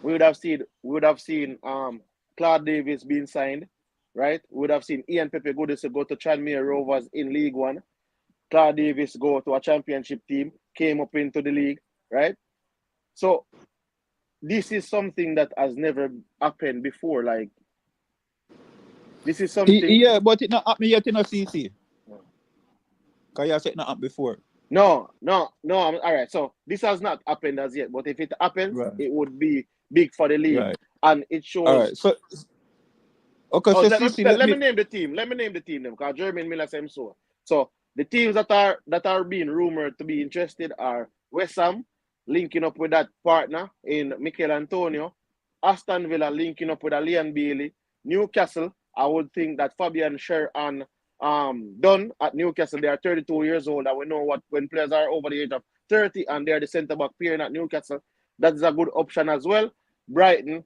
We would have seen Claude Davis being signed, right? We would have seen Ian Pepe Goodison go to Tranmere Rovers in League One. Claude Davis go to a championship team, came up into the league, right? So this is something that has never happened before. Like, this is something. Yeah, but it not happened yet in a CC. Because you said it not happened before. No. All right. So this has not happened as yet. But if it happens, Right. it would be big for the league. Right. And it shows. All right. So, okay, so let CC, me name the team. Let me name the team, because Jermaine Miller said so. So the teams that are being rumored to be interested are West Ham linking up with that partner in Michail Antonio, Aston Villa linking up with Leon Bailey, Newcastle. I would think that Fabian Scher and Dunn at Newcastle, they are 32 years old, and we know what when players are over the age of 30 and they're the centre back pairing at Newcastle, that is a good option as well. Brighton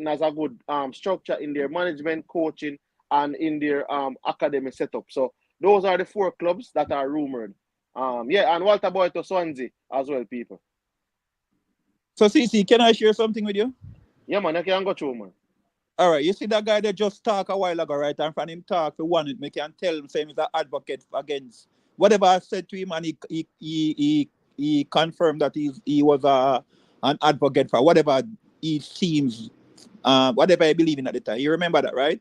has a good structure in their management, coaching, and in their academy setup. So those are the 4 clubs that are rumored. And Walter Boy to Swansea as well, people. So CC, can I share something with you? Yeah, man, I can go through, man. All right, you see that guy that just talked a while ago, right? And from him talk for 1 minute, I can tell him saying he's an advocate against whatever I said to him, and he confirmed that he was an advocate for whatever he seems, whatever I believe in at the time. You remember that, right?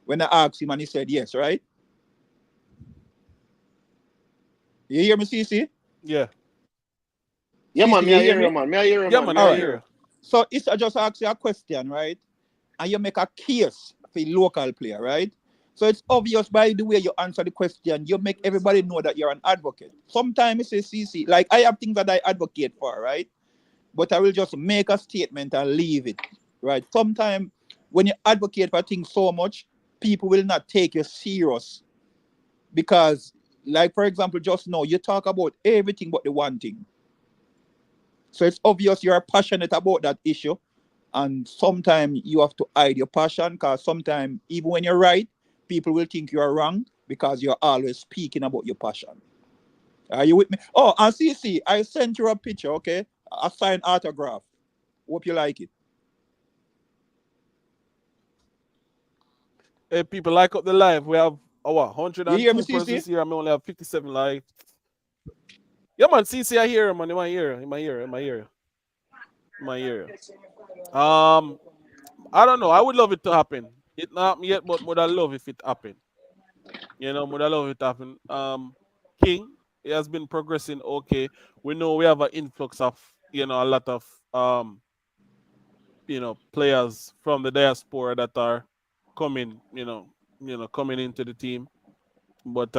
When I asked him and he said yes, right? You hear me, CC? Yeah. Yeah, man, CC, me I hear you, man. Me I hear you, Yeah, man. man, Me I I hear hear you. So Issa just asked you a question, right? And you make a case for a local player, right? So it's obvious by the way you answer the question, you make everybody know that you're an advocate. Sometimes you say, CC, like I have things that I advocate for, right? But I will just make a statement and leave it, right? Sometimes when you advocate for things so much, people will not take you serious. Because, like, for example, just now, you talk about everything but the one thing. So it's obvious you're passionate about that issue. And sometimes you have to hide your passion, because sometimes, even when you're right, people will think you're wrong because you're always speaking about your passion. Are you with me? Oh, and CC, I sent you a picture, okay? A signed autograph. Hope you like it. Hey, people, like up the live. We have You hear me, 102 persons CC? here, and we only have 57 live. Yeah, man, CC, I hear him, man. In my ear. I don't know. I would love it to happen. It not happen yet, but would I love if it happened. You know, would I love it to happen. King, he has been progressing okay. We know we have an influx of, a lot of players from the diaspora that are coming, coming into the team. But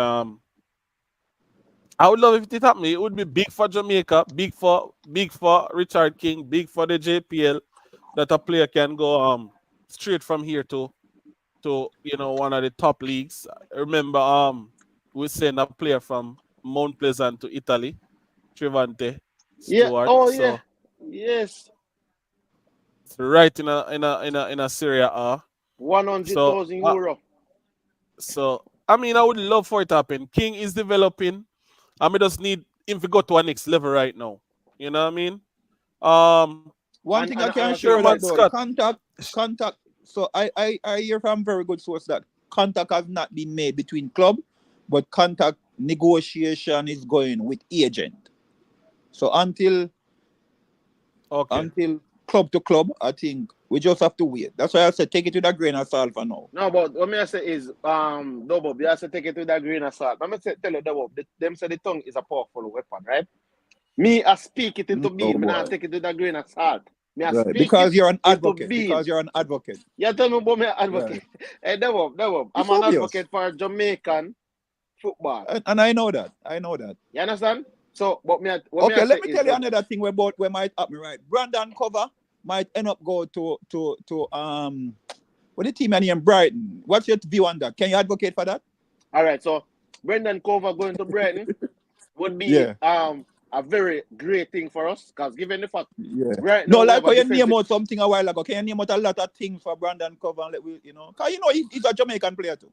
I would love if it happened. It would be big for Jamaica, big for Richard King, big for the JPL, that a player can go straight from here to one of the top leagues. Remember, we sent a player from Mount Pleasant to Italy, Trevante Yeah. Stewart. Oh, So yeah. Yes. right in a Serie A. 100,000 euro. So I mean, I would love for it to happen. King is developing. I mean, just need him to go to a next level right now. You know what I mean? One thing I can and share Sherman that though, Scott. contact. So I hear from very good source that contact has not been made between club, but contact negotiation is going with agent. So until club to club, I think We just have to wait. That's why I said take it with a grain of salt for now. No, but what me I say is, Double, you have to take it with a grain of salt. Let me tell you, Double, them say the tongue is a powerful weapon, right? Me, I speak it into being, but I take it with a grain of salt. Me, I Right. speak Because it you're an into advocate. being. Because you're an advocate. You tell me about me advocate. Hey, Double, I'm It's an obvious. advocate for Jamaican football. And I know that. I know that. You understand? So, but me, Okay, let me tell you another thing where might happen, right? Brandon Cover might end up go to what the team name Brighton. What's your view on that? Can you advocate for that? All right, so Brendan Cover going to Brighton would be Yeah. a very great thing for us, because given the fact Right no, like when you name out something a while ago, can you name out a lot of things for Brandon Cover and because he's a Jamaican player too.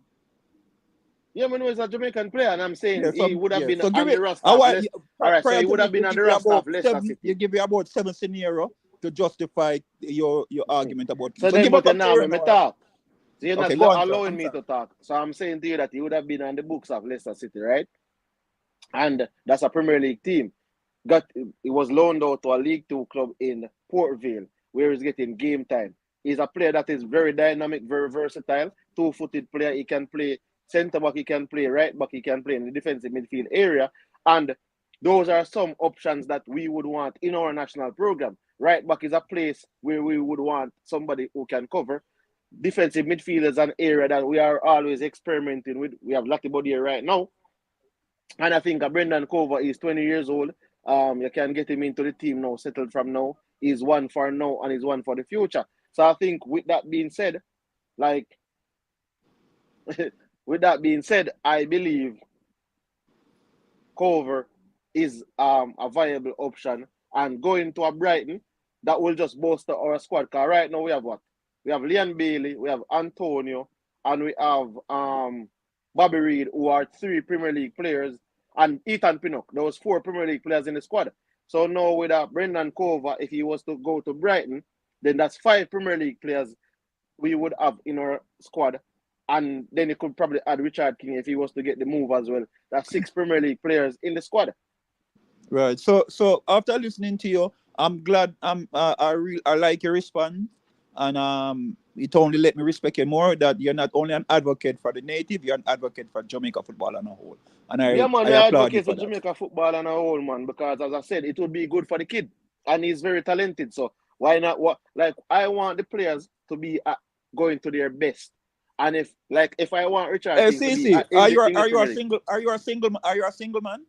Yeah, man, he's a Jamaican player, and I'm saying Yeah, he would have been so on the roster. All right, so he would have been on the roster of Leicester City. You give you about 7 scenario to justify your argument about so him. then, but now let me talk. So you're Okay, not allowing me to talk. So I'm saying to you that he would have been on the books of Leicester City, right? And that's a Premier League team. He was loaned out to a League 2 club in Port Vale, where he's getting game time. He's a player that is very dynamic, very versatile, two-footed player. He can play centre back, he can play right back, he can play in the defensive midfield area. And those are some options that we would want in our national program. Right back is a place where we would want somebody who can cover. Defensive midfield is an area that we are always experimenting with. We have Lucky Body here right now. And I think Brendan Cover is 20 years old. You can get him into the team now, settled from now. He's one for now and he's one for the future. So I think with that being said, I believe Cover is a viable option. And going to a Brighton, that will just bolster our squad. Because right now we have what? We have Leon Bailey, we have Antonio, and we have Bobby Reid, who are 3 Premier League players, and Ethan Pinnock. There was 4 Premier League players in the squad. So now with Brendan Cover, if he was to go to Brighton, then that's 5 Premier League players we would have in our squad. And then you could probably add Richard King if he was to get the move as well. That's 6 Premier League players in the squad. Right. So after listening to you, I'm glad I like your response. And it only let me respect you more that you're not only an advocate for the native, you're an advocate for Jamaica football on a whole. And I advocate for Jamaica football on a whole, man, because as I said, it would be good for the kid. And he's very talented. So why not? I want the players to be going to their best. And if I want Richard King to be are you a single man?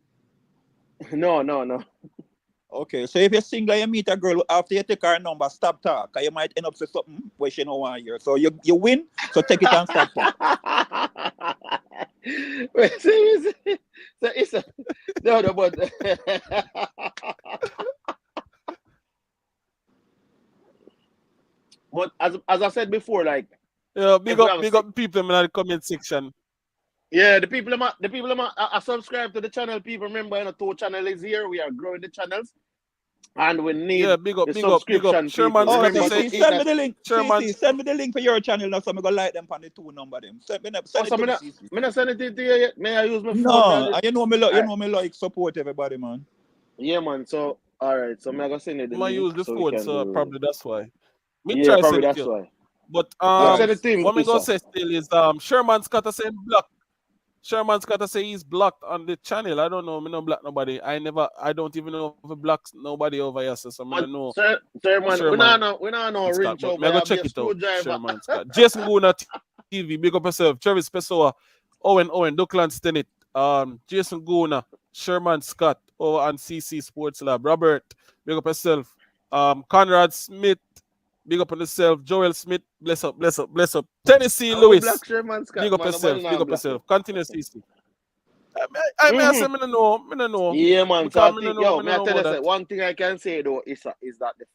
No. Okay, so if you're single and you meet a girl after you take her number, stop talk. You might end up saying something where she don't want to hear. So you win, so take it and stop talk. Wait, seriously? So it's no, but but as I said before, big up people in the comment section. Yeah, the people are subscribe to the channel. People, remember, 2 channel is here. We are growing the channels, and we need big up. Sherman, send me the link. Send me the link for your channel now, so I'm gonna like them on the 2 number them. Send me send it to you yet. May I use my phone? No, you know me like support everybody, man. Yeah, man. So all right, so I'm gonna send it. I use the phone, so probably that's why. Yeah, probably that's why. But what I'm gonna say still is Sherman Scott say block. Sherman Scott say he's blocked on the channel. I don't know. I don't block nobody. I don't even know if he blocks nobody over here. So I don't know. Sherman, we don't know ring show. I go check it out. Sherman Scott. Jason Guna TV. Big up yourself. Travis Pessoa. Owen. Duckland Stennett. Jason Guna. Sherman Scott over on CC Sports Lab. Robert. Big up yourself. Conrad Smith. Big up on yourself. Joel Smith. Bless up. Tennessee Lewis. Big up yourself. Continue, CC. I don't know. Yeah, man. So I tell you, one thing I can say though is that the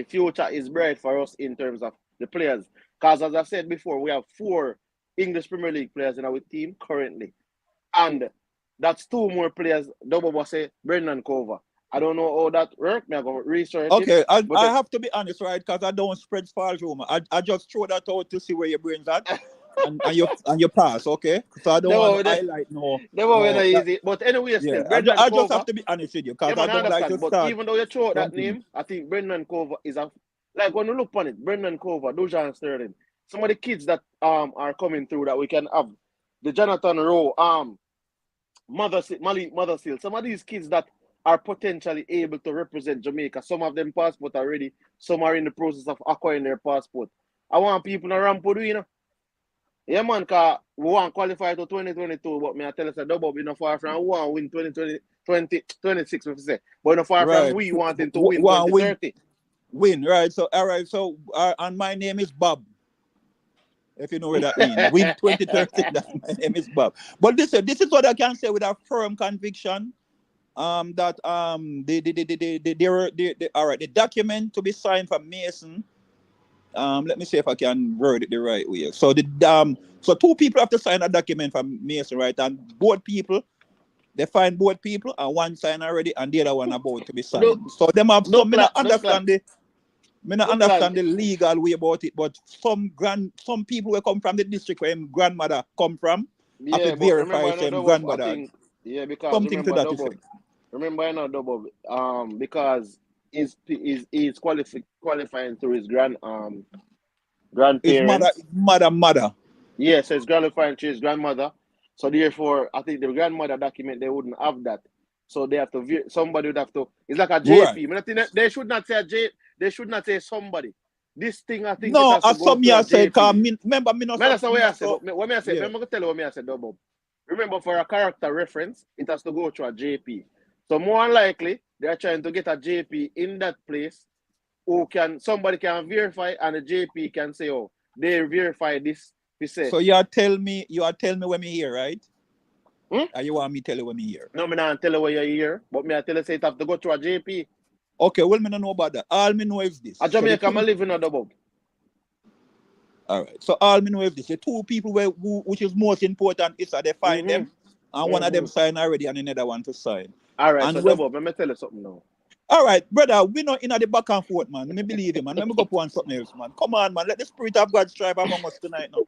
future is bright for us in terms of the players. Because as I said before, we have 4 English Premier League players in our team currently. And that's 2 more players. Double say Brendan Cover. I don't know how that works. I'm going to research it. I have to be honest, right? Because I don't spread false rumor. I just throw that out to see where your brain's at. and you pass, okay? So I don't want to highlight easy. But anyway, still, I just have to be honest with you. Because I don't like to start. But even though you throw that name, I think Brendan Cover is a like when you look on it, Brendan Cover, Dujan Sterling, some of the kids that are coming through that we can have, the Jonathan Rowe, Malik Mothersill, some of these kids that are potentially able to represent Jamaica. Some of them passport already, some are in the process of acquiring their passport. I want people to ramp with, you know. Yeah, man, because we want to qualify to 2022, but me I tell us that double be not far from we want to win 2026, if you say. But not far from Right. we wanting to win One win, 2030. win, right? So, all right. So, and my name is Bob. If you know what that means, win 2030. That's my name is Bob. But this is what I can say with a firm conviction. That all right, the document to be signed from Mason. Let me see if I can word it the right way. So so two people have to sign a document from Mason, right? And both people, they find both people, and one sign already, and the other one about to be signed. So them have some. Me not understand the legal way about it, but some people will come from the district where his grandmother come from. Yeah, have to but verify remember, some grandmother. I think, yeah, because Something to remember that double. effect. Remember, I know double. Because he's qualifying through his His grandparents. mother. Yeah, so it's qualifying through his grandmother. So therefore, I think the grandmother document they wouldn't have that. So they have to somebody would have to. It's like a JP. Right. They should not say a J. They should not say somebody. This thing, I think it No, has to as go some through a years said, JP. remember me not Man, that's the way I said. so, But what me I said, yeah. remember to tell you what me I said, double. Remember, for a character reference, it has to go through a JP. So more likely, they are trying to get a JP in that place who somebody can verify, and the JP can say, oh, they verify this. We say. So you are tell me when me here, right? Hmm? Or you want me tell you when me here? No, me not tell you what you're here, but me I tell you say it have to go through a JP. Okay, well, me don't know about that. All me know is this. A Jamaica, I live in a double. All right. So all me know is this. The two people which is most important is that they find them, and one of them sign already, and another one to sign. All right, and so double. Let me tell you something now. All right, brother, we not in the back and forth, man. Let me believe him, man. Let me go on something else, man. Come on, man. Let the spirit of God strive among us tonight now.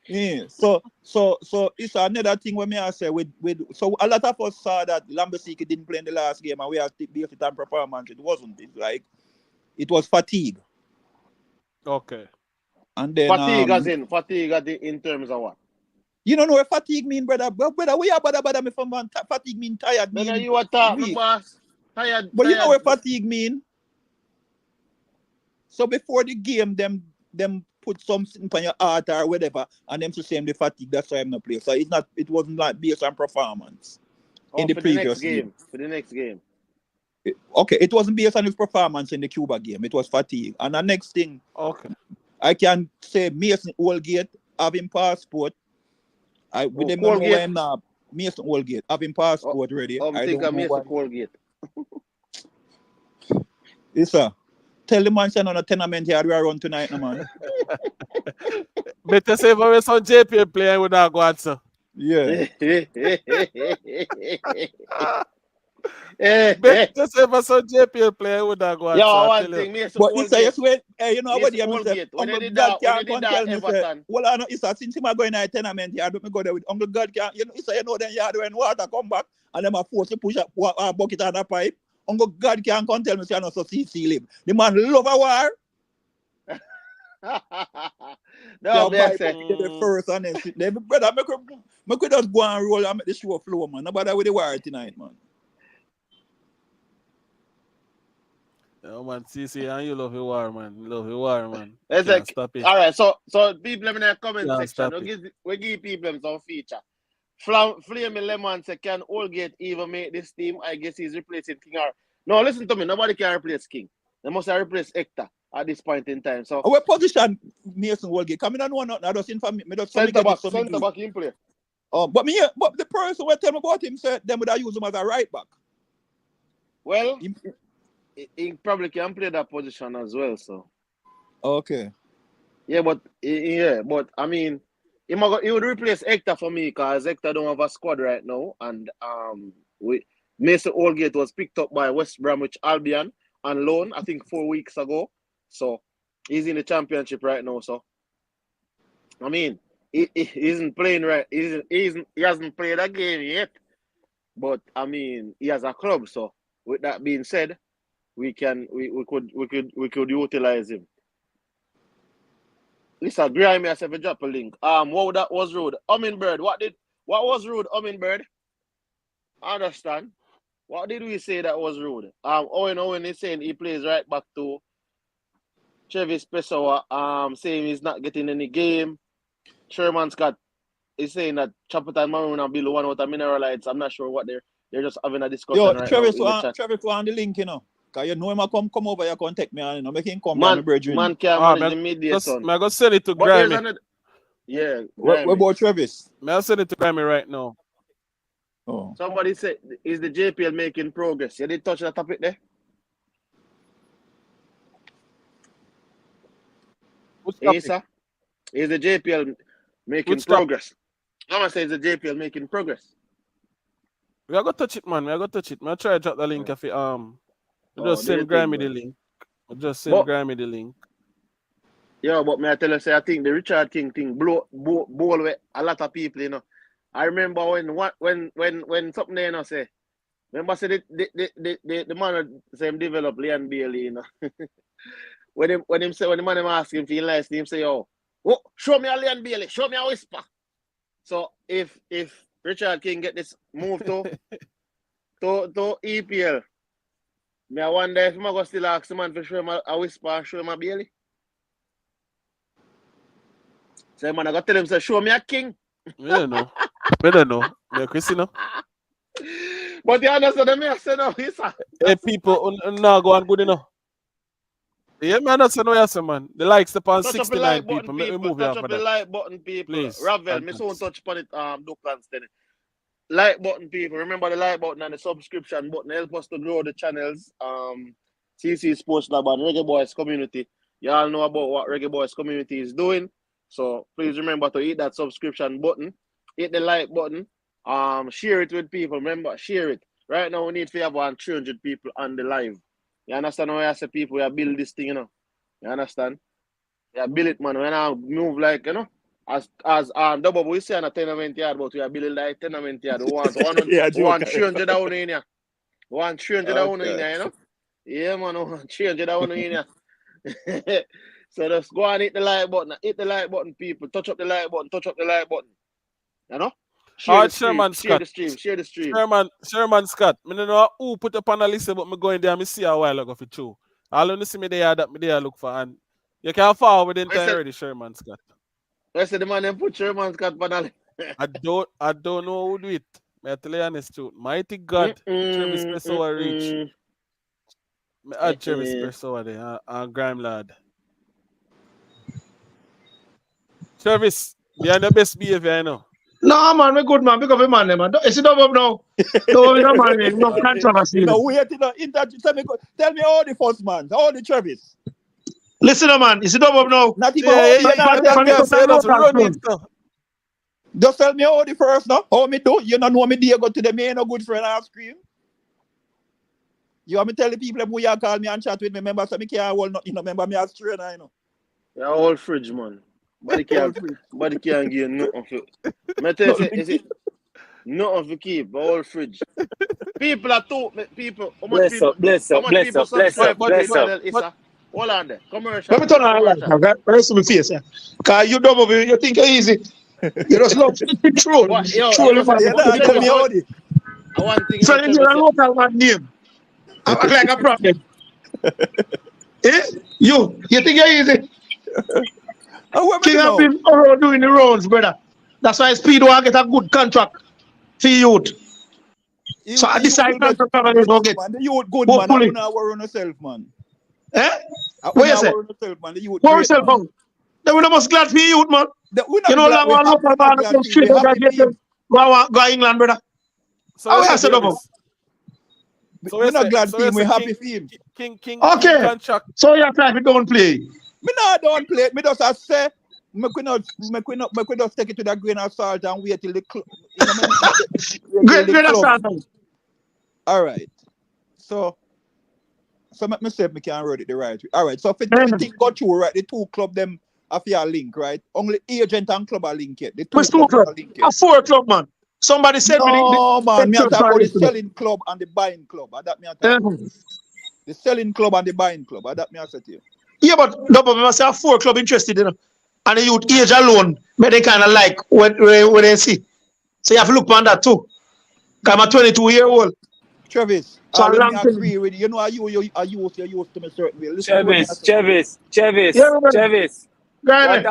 Yeah. So it's another thing when me I say so a lot of us saw that Lambesiki didn't play in the last game and we have to based it on performance. It wasn't. It's like it was fatigue. Okay. And then fatigue as in terms of what? You don't know what fatigue mean, brother. Brother, we are bother me from man. Fatigue mean tired. Then you are tired, my boss. Tired. But you know what fatigue mean? So before the game, them put something on your heart or whatever, and them to say the fatigue. That's why I'm not playing. So it wasn't like based on performance in the previous game. For the next game. Okay, it wasn't based on his performance in the Cuba game. It was fatigue. And the next thing, okay, I can say Mason Oldgate having passport. We don't know why I'm not Mason Oldgate having passport ready. I think I'm Mason Oldgate. Issa, tell the man on a tenement yard we are on tonight, no man. Better say if I some JPL player would not go answer. Yeah. Better say if some JPL player would not go answer. Yeah, one thing, Mason but Issa, yes, you know what you say? Uncle God can't tell me say, well, I know Issa, since him going to a tenement yard, don't me go there with Uncle God can't, Issa, then yard when water come back, and them are forced to push a bucket on a pipe. Uncle God can't come tell me say I know so CC live. The man love a war. No, the first and then brother, make we just go and roll and make the show flow, man. Nobody with the war tonight, man. Oh man, CC, and you love your war, man. You love your war, man. Stop it. All right, so people in the comment section, we give people some feature. Flame Lemon say, can Oldgate even make this team? I guess he's replacing King. No, listen to me. Nobody can replace King. They must have replaced Hector at this point in time. So what position Mason Oldgate? Come in and know nothing. I just inform me. Center back in play. But the person who tell me about him said them would have used him as a right back. Well, he probably can play that position as well. So okay. Yeah, but I mean, he would replace Hector for me because Hector don't have a squad right now, and Mason Oldgate was picked up by West Bromwich Albion on loan, I think 4 weeks ago. So he's in the championship right now. So I mean, he isn't playing right. He hasn't played a game yet. But I mean, he has a club. So with that being said, we could utilize him. Listen, grime yourself a drop a link. What that was rude. Hummingbird, what was rude, Hummingbird? I understand. What did we say that was rude? Owen is saying he plays right back to Travis Pessoa, saying he's not getting any game. Sherman Scott is saying that Chapatan Maroon and Bill one out of Mineralites. I'm not sure what they're just having a discussion right Travis now in the chat. Travis on the link, you know. Cause you know him come over, you contact me and you know, make him come Man, my brethren. man can't manage the media, son. I go send it to But there's Grammy. another, yeah, What Grammy. about Travis? I'll send it to Grammy right now. Oh. Somebody said, is the JPL making progress? You did touch that topic there? Which topic? Issa, is the JPL making Which topic? progress? Mama says the JPL making progress. We are going to touch it, man. We are going to touch it. I'll try to drop the link if it, just they send think, Grammy the man. link. Just send But- Grammy the link. Yeah, but may I tell you, say I think the Richard King thing blow away a lot of people, you know. I remember when something there, you know, say, remember say the man say him develop Leon Bailey, you know. when the man him ask him for his license, him say, oh, show me a Leon Bailey, show me a whisper. So if Richard King get this move to EPL, me I wonder if I'm gonna still ask the man to show him a whisper and show him a Bailey. So man, I got to tell him, say, show me a king. I don't know. I don't know. Yeah, Christina. But you understand me, I said, no, Issa. Hey, people, now go on good enough. Yeah, man, that's no yes, man. The likes upon Touch up the 69 like people. button, Make me people. move Touch you up for the that. like button, people. Please. Ravel, me soon touch upon it, Ducklands, then. Like button, people. Remember the like button and the subscription button. Help us to grow the channels. CC Sports Lab and Reggae Boys community. You all know about what Reggae Boys community is doing. So please remember to hit that subscription button. Hit the like button. Share it with people. Remember, share it. Right now, we need to have 300 people on the live. You understand how I say people, we build this thing, you know? You understand? Yeah, build it, man. When I move like, you know, as double we say on a tenement yard, but we are building like tenement yard. We want Yeah, 300 down in here. 300 down in Okay. here, you know? Yeah, man, 300 down in here. So just go and hit the like button. Hit the like button, people. Touch up the like button. Touch up the like button. You know? All right, the stream, Sherman share Scott. the stream. Share the stream. Sherman Scott. I don't know who put up on the list, but me going there, I see a while ago for true. All you see me there that me there look for, and you can follow within time already, Sherman Scott. I said the man them put Sherman Scott on the list. I don't know who do it. I tell you honest truth. Mighty God, Travis Pessoa reach. Me add Travis Pessoa there, and Grime Lad. Travis, be on the best behavior, you know. No, man, we good, man. Pick up a man, man. Is it up now? No, man, no controversy. You know, wait, you know, tell me all the first man, all the Travis. Listen, man, is it up now? Not even Yeah, all yeah, the yeah, tell me, yeah, say that's running stuff. just tell me all the first now. How me do? You don't know me there go to the main no good friend ice cream. You want me tell the people who you call me and chat with me, remember so me can't hold nothing, you know, remember me as trainer, you know. Yeah, all fridge, man. Body can't give you nothing for. Me tell you, is it nothing for keep, all fridge. People are too, people, how much people subscribe to the channel, Issa? Hold on there, commercial. Let me turn on the light, okay? Let's see my face, yeah. Because you double, you think you're easy. You just love to troll. What? Yo, Troll yo, him. Yeah, tell me all the. one thing So you you're a tell me, local man name. Act like a problem. Eh? You think you're easy? King have been around doing the rounds, brother. That's why Speedway get a good contract for youth. So I decide not to cover it, okay? Man, the youth good, man. Hopefully. I don't worry on yourself, man. Eh? I What you say? worry on yourself, man. The youth Pour great, yourself man. out. Then we must glad for youth, man. We not You know, glad- like we one happy- local man we from happy- street we out happy there, go England, brother. So How you you say, say double? Travis? So We're you not say- glad so for you him. We're say happy for him. King Okay. contract. So you're trying to don't play. Me not don't play it. Me just as say, me could just take it to the grain of salt and wait till the club. You know, Great start. All right. So make me say me can word it the right way. All right. So if the thing got you right, the two club them have your link, right? Only agent and club are linked yet. The Which two clubs club? are linked A yet. 4 club, man. Somebody said No, man. Me picture talk about the price. selling club and the buying club. That me talk about. The selling club and the buying club. That me I said to you. Yeah, but no, but we must have 4 club interested, you know. And the youth age alone, but they kind of like when they see. So you have to look on that too. Cause I'm a 22-year-old. Travis, So a let me long thing. agree with you. You know, you used to me certain way. Listen to what me I Chevis, say. Yeah, man. Chevis. Granny.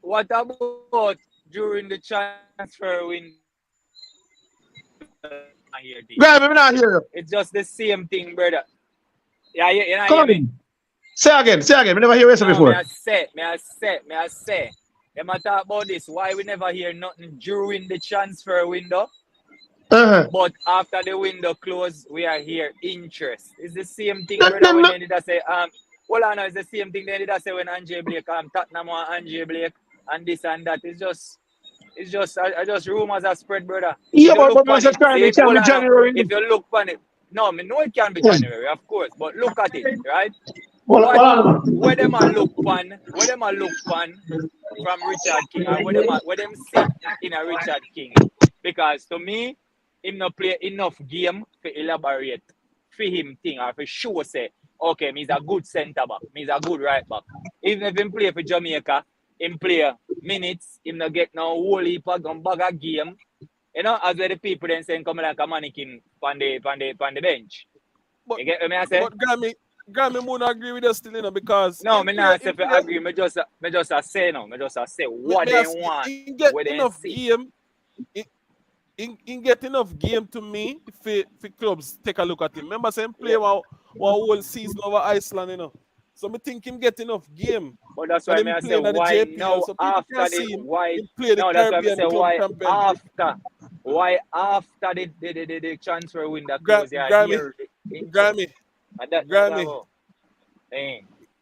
What about during the transfer window? Here, D? Granny, let me not hear you. It's just the same thing, brother. Yeah, you not Come hear me? on. Say again. We never hear you No, before. may I say. Them a talk about this. Why we never hear nothing during the transfer window? Uh-huh. But after the window closed, we are here. Interest. It's the same thing, That, brother, them when no- they did say, well, I know it's the same thing they did say when Andre Blake, Tottenham want Andre Blake, and this and that. It's just rumors are spread, brother. Yeah, If you but look man on said it, crime, see, it can hold be on now. January. If you look on it, no, me know it can be Yes. January, of course, but look at it, right? Well, What well, where them a look pan from Richard King, or where them see in a Richard King? Because to me, him not play enough game to elaborate for him thing or for sure say, okay, me's a good centre back, me's a good right back. Even if him play for Jamaica, him play minutes, him not get no whole heap of bag of game. You know, as the people then saying come like a mannequin on the bench. But You get what I say? but Grammy won't agree with us still, you know, because No, me not say if I agree. Me just say no. Me just say what they want, in get what they enough see. game. In get enough game to me for clubs take a look at him. Remember saying play one whole season over Iceland, you know. So me think him get enough game. But that's When why him me I say playing at the why JPL, now so people can after the see him. why Him play the no that's why me Caribbean say Club Championship. why after the transfer window close you are Grammy, here interest. Grammy, And that Grammy,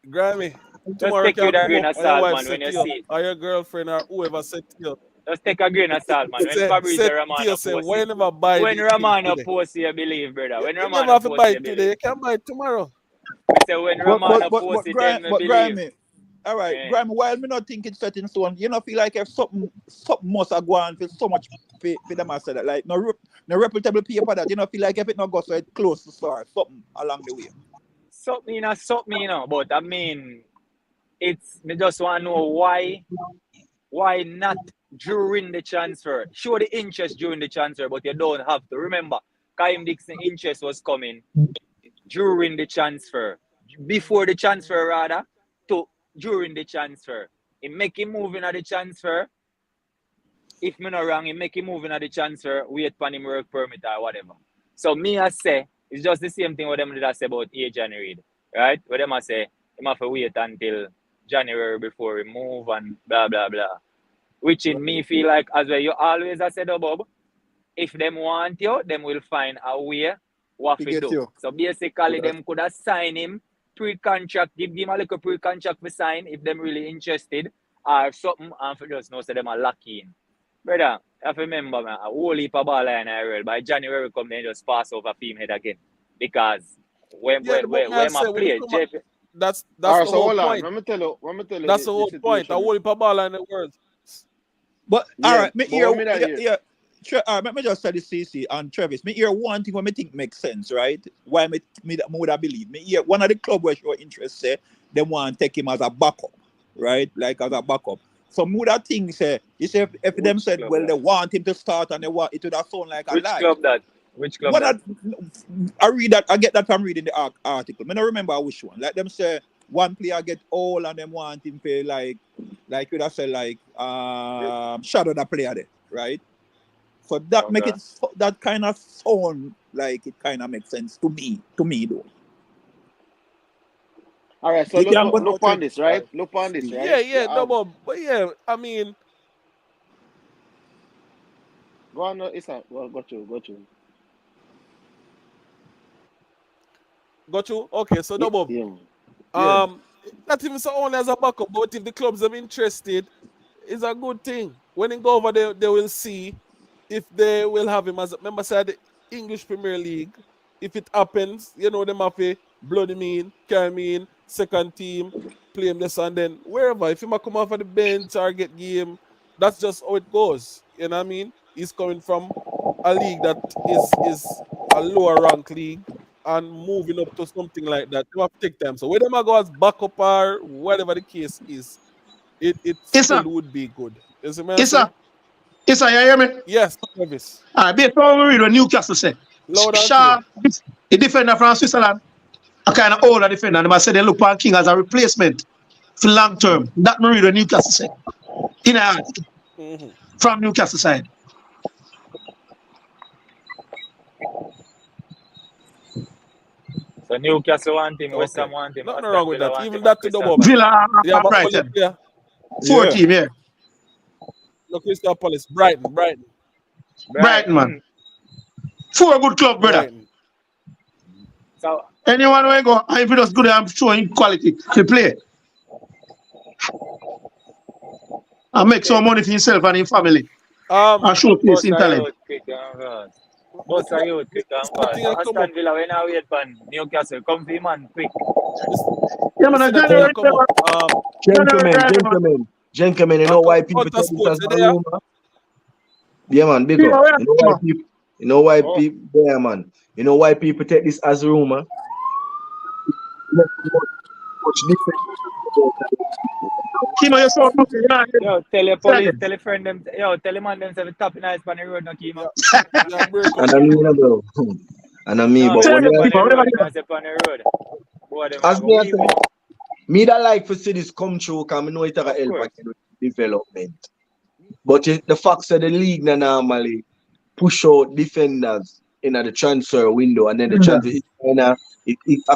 Grammy. Just tomorrow take you can with a come grain up of and your salt, wife man, said when to you you, see it. or your girlfriend or whoever said to you, Just take a grain of salt, man. When Fabrizio said to you, Romano say, post why you it. never buy When the thing Romano today? post it, you believe, brother. When You never Romano have to post buy it, you it today, believe. you can buy it tomorrow. I say when Romano post it, then me believe. Grammy. All right, Eh. Grammy, while me not think it's set in stone, you know, feel like if something must have gone for so much for them I said that. Like no reputable paper that you know feel like if it not go so it close to start, something along the way. Something, you know. But I mean, it's me just want to know why not during the transfer. Show the interest during the transfer, but you don't have to. Remember, Kaim Dixon interest was coming during the transfer. Before the transfer rather, to during the transfer. He make him moving at the transfer. If me not wrong, he make him moving at the transfer, wait for him work permit or whatever. So me I say, it's just the same thing what them did I say about age and read. Right? What them I say, him have to wait until January before he move and blah blah blah. Which in me feel like as well you always I said, Bob, if them want you, them will find a way what To to get do. you. So basically them could have signed him pre-contract, give him a little pre-contract for sign if them really interested or something and for just know so them are lucky in. Brother, I have to remember man, a whole heap of ball in the world. By January come then just pass over film head again. Because when Yeah, but may I my say, when you play, come up, JP, that's All the right, so whole hold on. point. Let me tell you That's the the whole point. I situation. whole ball in the world. But all Yeah, right, me but hear what me that hear? let me just say this, CC and Travis. Me hear one thing what me think makes sense, right? Why me would I believe? Me hear one of the club where show interest say they want to take him as a backup, right? Like as a backup. So me would have think say, you say if them which said, club well, they that? want him to start and they want it would have sound like a Which lie. club that? Which club One that? of, I read that I get that from reading the article. I don't remember which one. Like them say one player get all and them want him to like you would say like shadow the player there, right? So that make Okay. it that kind of sound like it kind of makes sense to me though. All right, so You can go look now, on Travis. this, right? Look on this, right? Yeah, You no, have but yeah, I mean, go on, Issa. Got you. got you. Okay, so Yeah, double. yeah. Yeah. Not even so only as a backup, but if the clubs are interested, it's a good thing. When they go over there, they will see if they will have him as remember said the English Premier League. If it happens, you know them have a bloody mean, carry mean, second team, play him this and then wherever. If he might come off of the bench or get game, that's just how it goes. You know what I mean? He's coming from a league that is a lower rank league and moving up to something like that, they have to take time. So whether them go as backup or whatever the case is, it Issa, still would be good. You see what I say? Issa, Issa, you hear me? Yes, Travis. Based on what we read what Newcastle say. Loud and Shaw, clear. the defender from Switzerland, a kind of older defender, and I said they look for King as a replacement for long term. That me read what Newcastle say. In a article from Newcastle side. So Newcastle want him, West Okay. Ham want him, Nothing Aston wrong with Villa that. want Even him, that and to the Crystal bubble. Villa Yeah, and but Brighton. yeah. 4 Yeah. team, yeah. No, Crystal Palace. Brighton. Brighton, man. 4 good club, brother. Brighton. So Anyone who go, and if it was good, I'm showing quality to play. And make some money for himself and his family. And showcase both in are talent. youth quick and fast. Both are youth quick and Something fast. will come up. Aston Villa, when I wait for Newcastle, come for man quick. Yeah, man, Listen, that thing January, will come up. Gentlemen, you know why people Counter take this sports, as a you there? rumor? Yeah, man, big up. You know why people, yeah, man. You know why people take this as a rumor? Much different. Kimo, you saw nothing. Yo, tell your police, tell your friend them, tell your man them say the top nice on the road, no Kimo. Yeah, break And I mean, bro. And I mean, No, but me when say on the you road, me say on the road. Boy, them as go me, I weave say, out. me that like to see this come true, because I know it will help course. again with development. But the fact that the league now normally push out defenders in the transfer window, and then the transfer is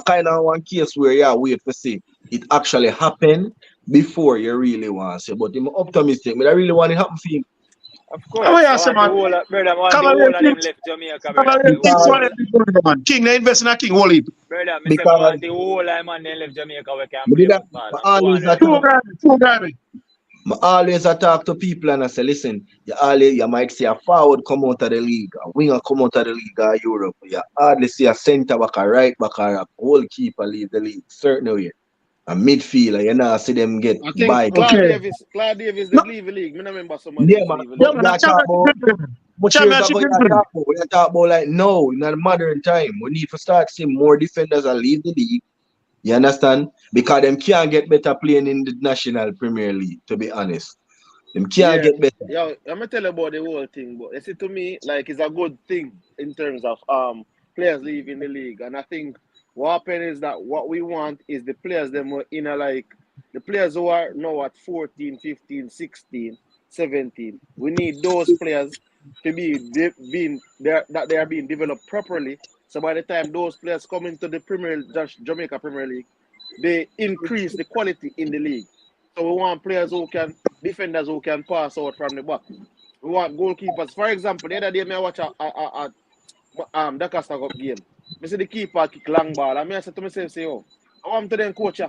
kind of one case where you wait to see it actually happen before you really want to say. But I'm optimistic, but I really want it happen for him. Of course. Oh, yeah, I say, want the man. whole, brother, I want Come the on, whole of them please. left Jamaica, Come on, brother. Kings want it, man. King, they invest in a King whole heap. Brother, me say I want the whole of man they left Jamaica we can Me play did that, football. I always Go on, attack. 2 grand. I always talk to people and I say, listen, you might see a forward come out of the league, a winger come out of the league or Europe. You hardly see a centre back, a right back, or a goalkeeper leave the league. Certainly. A midfielder, you know, see them get I think by. Claude Davis did leave the league. I remember somebody Yeah, man. leave the But league. you talk about much years ago, you talk about like no, in the modern time, we need to start seeing more defenders and leave the league. You understand? Because them can't get better playing in the National Premier League, to be honest. Them can't get better. Yeah, I'm gonna tell you about the whole thing, but you see, to me, like it's a good thing in terms of players leaving the league, and I think what happened is that what we want is the players them were in a like the players who are now at 14, 15, 16, 17. We need those players to be that they are being developed properly. So by the time those players come into the Jamaica Premier League, they increase the quality in the league. So we want players who can, defenders who can pass out from the back. We want goalkeepers. For example, the other day I watch a Dakar Cup game. I see the keeper kick long ball. And I said to myself, oh, I want to then coach ya.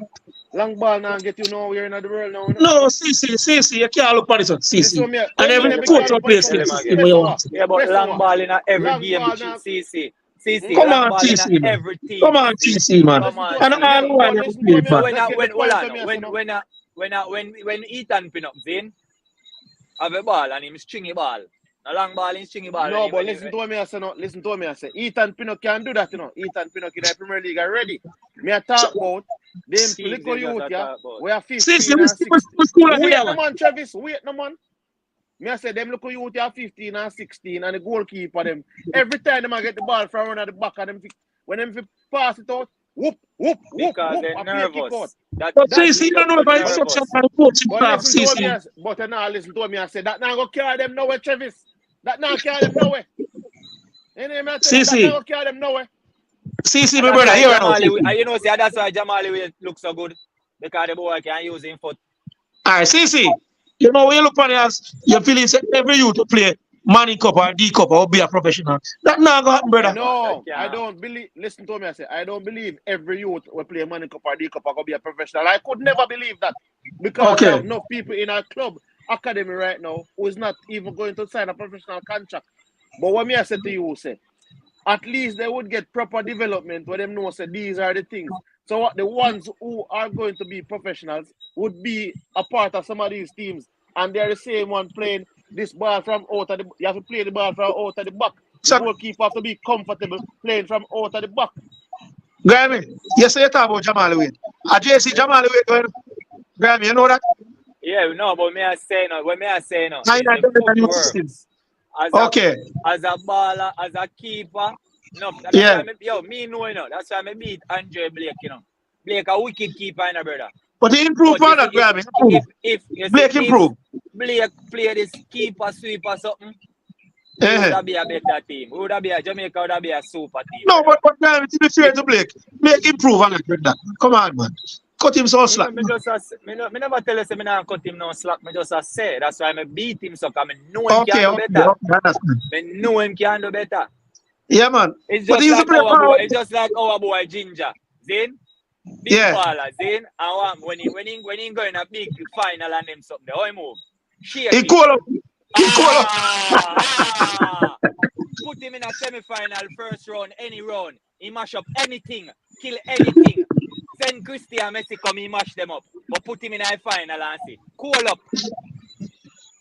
Long ball now get you nowhere in the world now. No, CC, you can't look for this one, CC. And every coach will play CC. Yeah, but long ball in every game, CC. Come on, TC, man. Every team. Come on, TC, man. Come on, And all one you play, man. when Ethan pin up Zane, have a ball and him stringy ball. A long ball and stringy ball. No, but listen to me, I say no. Listen to me, I say Ethan Pinnock can do that, you know. Ethan Pinnock in the Premier League already. Me I talk about them little youth, yeah. We are 15 and 16. Wait no man, Travis. Wait no man. Me I say them look youth are 15 and 16 and the goalkeeper them. Every time them I get the ball from one at the back of them, when them pass it out, whoop. Because they're nervous. But CC, you don't know about instruction for the coaching staff, CC. But now listen to me, I say that now go carry them nowhere, Travis. That now carry them nowhere. CC. That now carry them nowhere. CC, my brother, here now. You know, see, that's why Jamali looks so good. Because the boy can use him foot. Alright, CC. You know, when you look on it as you're feeling every youth to play Money Cup or D Cup or be a professional. That not gonna happen, brother. No, I don't believe. Listen to me, I say I don't believe every youth will play Money Cup or D Cup or go be a professional. I could never believe that because I have enough people in our club academy right now who is not even going to sign a professional contract. But what me I say to you, say at least they would get proper development where them know say these are the things. So what the ones who are going to be professionals would be a part of some of these teams, and they're the same one playing this ball from out of the. You have to play the ball from out of the back. The goalkeeper have to be comfortable playing from out of the back. Grammy, you say you talk about Jamal Wade. I JC Jamal Wade going. Grammy, you know that? Yeah, no, but me I say no. What me I say no I is not the doing that in my footwork system. as Okay. a baller, as a keeper. No, that's Yeah. why me know, you know. That's why I beat Andre Blake, you know. Blake a wicked keeper, you know, brother. But he improved But on that, Grammy. if you see Blake improved. Blake play this keeper sweeper something, we Uh-huh. would have been a better team. We would have been Jamaica would have been a super team. No, brother. but Grammy, to be fair to Blake improve on that. Come on, man. Cut him so slack. Me never tell you say me not cut him no slack. Me just say that's why I beat him so because I know him can do better. I know him can do better. Yeah, man. It's But just he's a like player. our boy. It's just like our boy Ginger. Zin, big Yeah. baller. Zin, and when he go in a big final and him something, how he move? Shake He it. call up. He call up. Put him in a semi-final, first round, any round. He mash up anything, kill anything. Send Christy and Messi come, he mash them up. But put him in a final and see. Call up.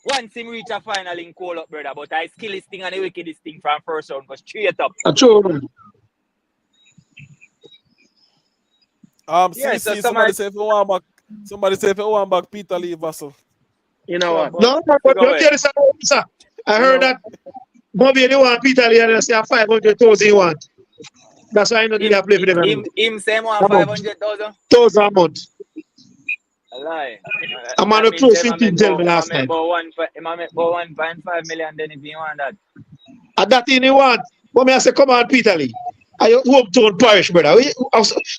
Once him reach a final in call up, brother. But I skill this thing and the wickedest thing from first round go straight up. True, man. Yeah, so somebody say if you want back Peter Lee Vassell. You know what? No, but don't tell us about this, sir. I heard that Bobby they want Peter Lee and they say 500,000 he want. That's why I know they play for them. Him same one 500,000? 1,000 a month. A lie. I'm on a close 15 tell me last night. He might make about 1.5 million then if you want that. And that thing he want. But me I say, come on, Peter Lee. I hope to parish, brother.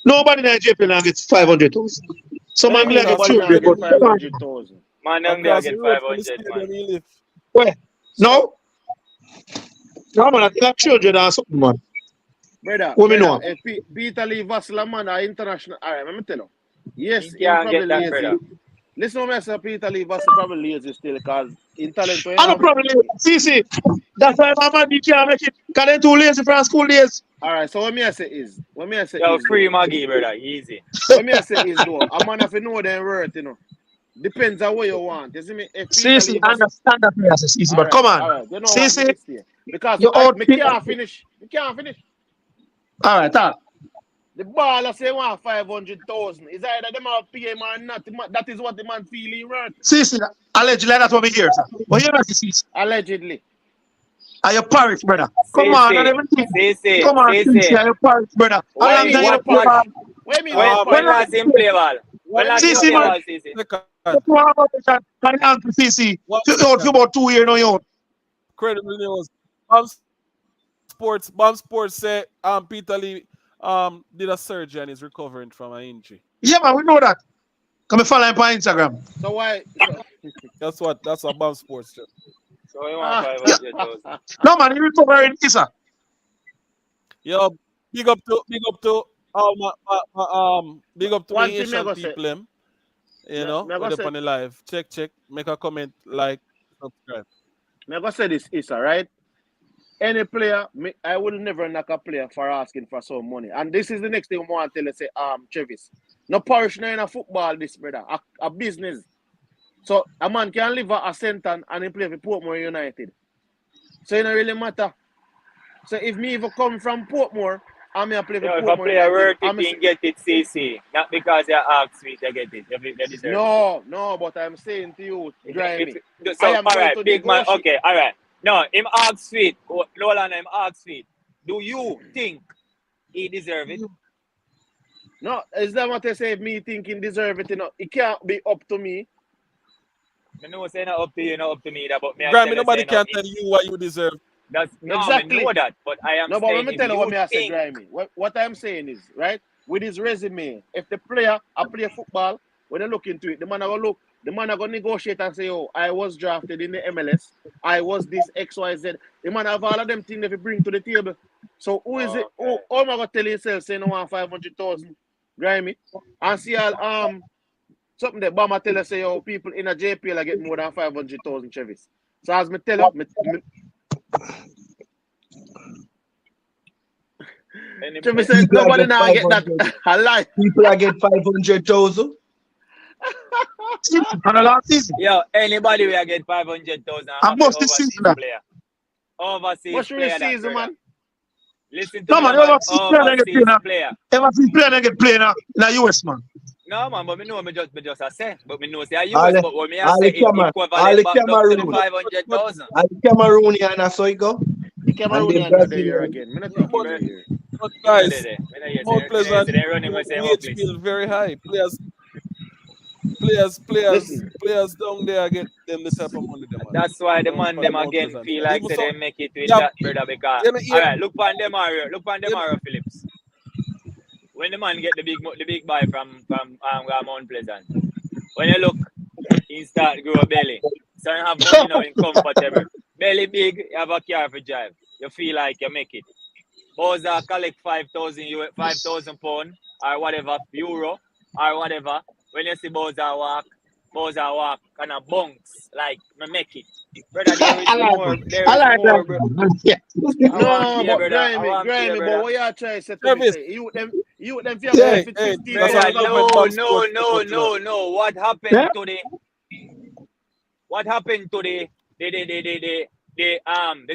Nobody in JPL gets 500,000. Some man get 500,000. Man, them they get 500, man. Where? No? No, man, I think I'm children or something, man. Brother, What me know? if Peter Lee Vassell, man, are international. All right, let me tell you. Yes, He he can't probably get that, lazy. brother. Listen to me, sir. Peter Lee Vassell probably lazy still because in talent. I don't probably see. That's why my man you can't make it. Because they're too lazy for school days. All right, so what me I say is, Yo, free Maggie, brother, easy. What me I say is, though, a man have to know their worth, you know. Depends on what you want. You see me? If See, I understand that me as a CC, but come on. You know See, what? Because you me can't finish. Me can't finish. all right, talk. The baller say want 500,000. Is either them have pay him or not. That is what the man feel he worth. See, allegedly that's what we hear, sir. But you're not the CC. Allegedly. Are you Paris, brother? Come on, and everything. Come on, CC, are you Paris, brother? How long time you play ball? When last him play ball? When last him play ball, CC? CC. For about 2 years now, you Credible news. Bomb Sports say Peter Lee did a surgery and is recovering from an injury. Yeah, man, we know that. Come and follow him on Instagram. So why? That's what Bomb Sports do. So he want 500,000. No, man, he recovering, Issa. Yo, big up to big up to One the thing me Asian go say. people, you know, me go with say- up on the live. Check, make a comment, like, subscribe. I'm going to say this, Issa, right? Any player, I will never knock a player for asking for some money. And this is the next thing I want to tell you, say, Travis. No parish in a football, this, brother. A business. So, a man can live a Senton and he play for Portmore United. So, it don't really matter. So, if me even come from Portmore, I'm going to play for Yo, if a Portmore player worth United. it, he get it, CC. Not because you ask sweet, you get it. They deserve it. No, but I'm saying to you, If- Grimy. So, I am all going right, to big man. negotiate. Okay, all right. No, him ask sweet. Lola, him ask sweet. Do you think he deserve it? No, is that what I say? Me thinking deserve it, you know? It can't be up to me. I know it's not up to you, not up to me. That, but me, I Grammy, tell you, nobody say, can no, tell you what you deserve. That's no, Exactly. I know that, but I am No, but saying let me if tell you what you me I say, think- Grimy. What I'm saying is, right, with his resume, if the player play football, when they look into it, the man are gonna look, the man are gonna negotiate and say, oh, I was drafted in the MLS, I was this XYZ. The man have all of them things that he bring to the table. So who is it? Who am I gonna tell himself saying no want 500,000, Grimy? And see all something that Bama tell us say, oh, people in a JPL are getting more than 500,000 Chevis. So as me tell you, Chevis said People nobody get now get that 500. a lie. People are get 500,000. On the last season. Yo, anybody will get 500,000. I must this season that. player. Overseas What's player, really that, season, brother. man? Listen to No me, man, no you man. ever see player that get Overseas playing player. ever see player that get playing in the US man. No man, but me know me just a say. But me know say a All US, the but what me a all say the it camera, all equivalent the back down to the Cameroon, 500,000. all the Cameroonian and so it go. The And the Cameroonian are there Brazilian. again. Me not No, think him but, there here. but Him not guys, there. Me not yes. Mount Me not yes. Pleasant They running with same up wage list. bill very high. Listen, Players down there get them the type of money them man. That's why the Down man for the them Mount again Pleasant feel side. like Even say so, they make it with yeah, that brother because you know, yeah, alright, look on them Mario. Look on them you know, Mario Phillips. When the man get the big boy from Mount Pleasant. When you look, he start grow a belly. So you have money now in comfortable. Belly big, you have a car for drive. You feel like you make it. Bowser collect 5,000 pound or whatever euro or whatever. When you see Bowser walk kind of bunks like me make it. Brother, there is I like more. it. There I is like more, bro. that. Yeah. I want no, play, but brother. I want play, grimy, but brother. what you try to say to me Travis, say you them fear Yeah. benefit hey, 15 that's how Brother, we pound a love when month. no, Bang no, Sports no, out tonight. no, no. What Yeah. happened to the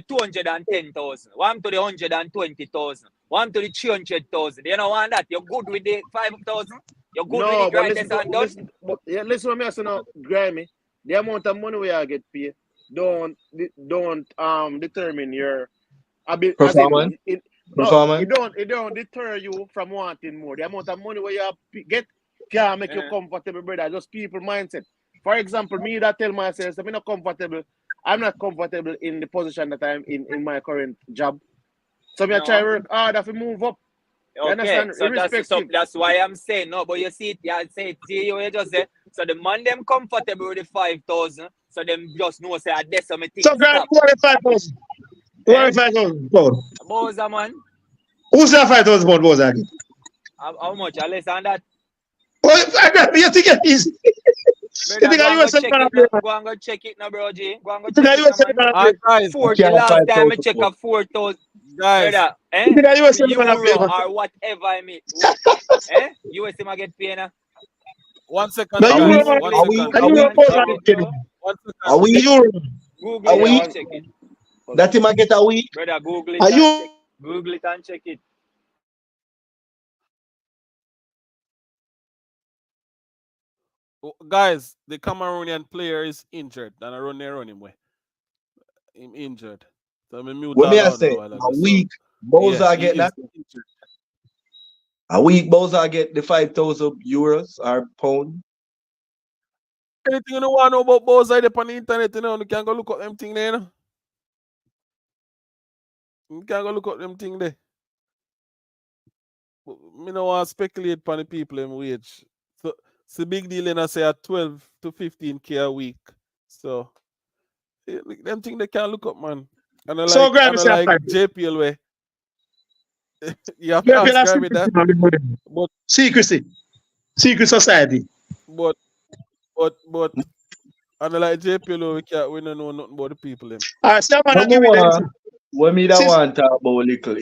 210,000? One to the 120,000. One to the 300,000. You know want that? You're good with the 5,000? You're good with No, it but right there and done? listen what me say now, grimy. The amount of money we are get paid don't determine your ability as Performance. in it no Performance. it don't deter you from wanting more. The amount of money where you get can make you comfortable, brother. Just people mindset. For example, me that tell myself I'm not comfortable. I'm not comfortable in the position that I'm in my current job. So me I try No. work hard if move up. You Okay, understand? so Irrespective. that's why I'm saying no, but you see it, yeah, say it, see you just say so the man them comfortable with the 5,000, so them just know say that's some So thing grant stop. 5,000. Eh? 5,000 pound. Bowser man, Who's that 5,000 pound was that? how much? Less than that. Oh, you think it is? You Brother, think go I and go US check gonna it play? now. Go and go check it now, bro G. Go and go You think check I it now, US man. gonna Alright, play? guys, 40 Can't last time I 5,000 check a 4,000. guys, Brother, You think I US gonna play? euro or whatever I mean. US him a get paid now. one second, The Are Euro we? man, one Are second, we? the Are Euro we? And goes Are check on we? the it, kid. bro. one second. Are The we? Euro. Google Are it Yeah, we? and one check it. That him a get a week? Brother, Google it Are and you? check. Google it and check it. Guys, the Cameroonian player is injured and I run there run him way. Him injured. So I'm mute What me all I out say? now while A ago. So week. yeah, Bowser he get is that. injured. A week. Bowser get the 5,000 euros or pound. Anything you want to know about Bowser up on the internet, you know, you can go look up them thing there, you know. You can go look up them thing there. But me no want to speculate upon the people in wage. So it's a big deal and I say at 12 to 15K a week. So them thing they can look up, man. And So grab I yourself like time. JPL way. You have to JPL ask has Gary that. But secrecy. Secret society. but and I like JPL we don't know nothing about the people them. Alright, so I'm gonna Number give you them. one, what me that Since want to talk about little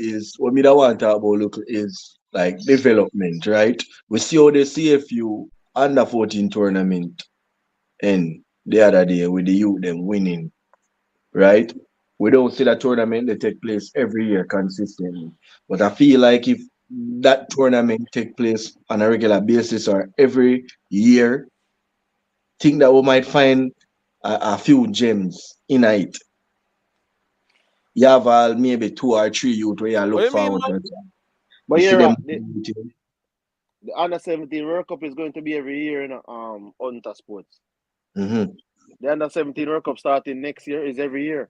is like development, right? We see how the CFU under 14 tournament and the other day with the youth them winning, right? We don't see that tournament they take place every year consistently. But I feel like if that tournament take place on a regular basis or every year, think that we might find a few gems in it. You have maybe 2 or 3 youth where you What look do you mean, forward man? to. But You see you're them. right. The under 17 World Cup is going to be every year in Hunter Sports. Mm-hmm. The under 17 World Cup starting next year is every year.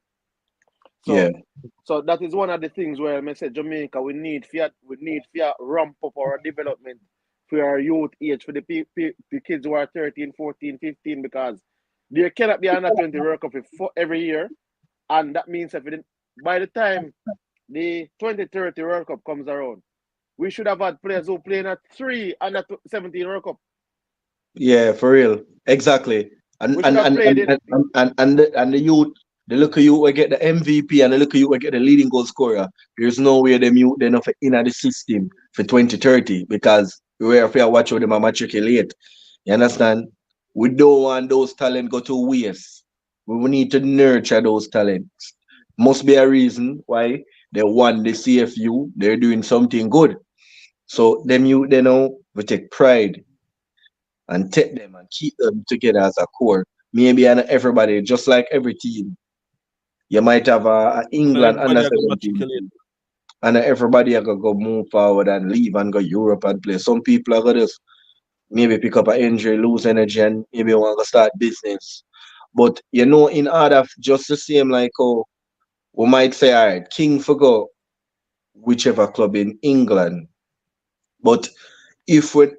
Yeah. So that is one of the things where I said Jamaica we need to ramp up our development for our youth age for the kids who are 13, 14, 15 because there cannot be under 20 World Cup every year, and that means by the time the 2030 World Cup comes around, we should have had players who playing at 3 under 17 World Cup. Yeah, for real. Exactly. And We should and have and played and it. and the youth, the look of you will get the MVP and the look of you will get the leading goal scorer. There's no way them youth they're not in the system for 2030 because we have to watch how them matriculate. You understand? We don't want those talent go to waste. We need to nurture those talents. Must be a reason why they won the CFU, they're doing something good. So them you they know we take pride and take them and keep them together as a core. Maybe and everybody, just like every team, you might have a Not England under everybody are going to 17 matriculate. team, and everybody are gonna go move forward and leave and go Europe and play. Some people are gonna just maybe pick up an injury, lose energy, and maybe want to start business. But you know, in order just the same like how we might say, all right, King for go whichever club in England. But if we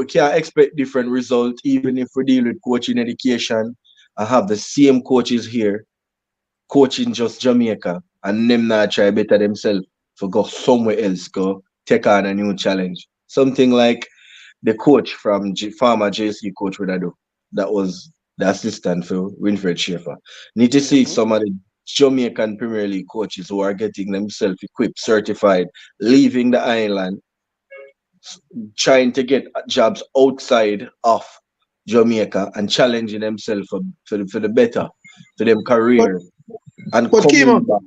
can't expect different results, even if we deal with coaching education, I have the same coaches here coaching just Jamaica and them not try better themselves for go somewhere else, go take on a new challenge. Something like the coach from former JC coach would I do. That was the assistant for Winfred Schaefer. Need to see some of the Jamaican Premier League coaches who are getting themselves equipped, certified, leaving the island, trying to get jobs outside of Jamaica and challenging themselves for the better, for them But career and but Kimo, coming back.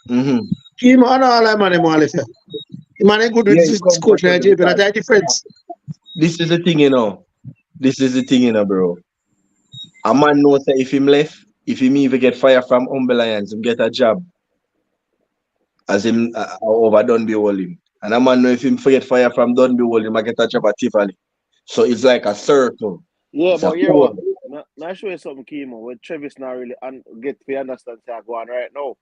Mm-hmm. Kimo, I know all I'm on more or less. Man, I good with Yeah, this it's coach in comfortable JPL. because That's the difference. this is the thing, you know. This is the thing, you know, bro. A man knows that if him left, if him even get fired from Humble Lions, him get a job as him over Dunby Hall him. And a man know if him forget fire from Dunby Hall, him I get a job at Tivoli. So it's like a circle. Yeah, It's a but you know core. what? Now show you something, Kimo. When Travis not really get to understand what's going on right now.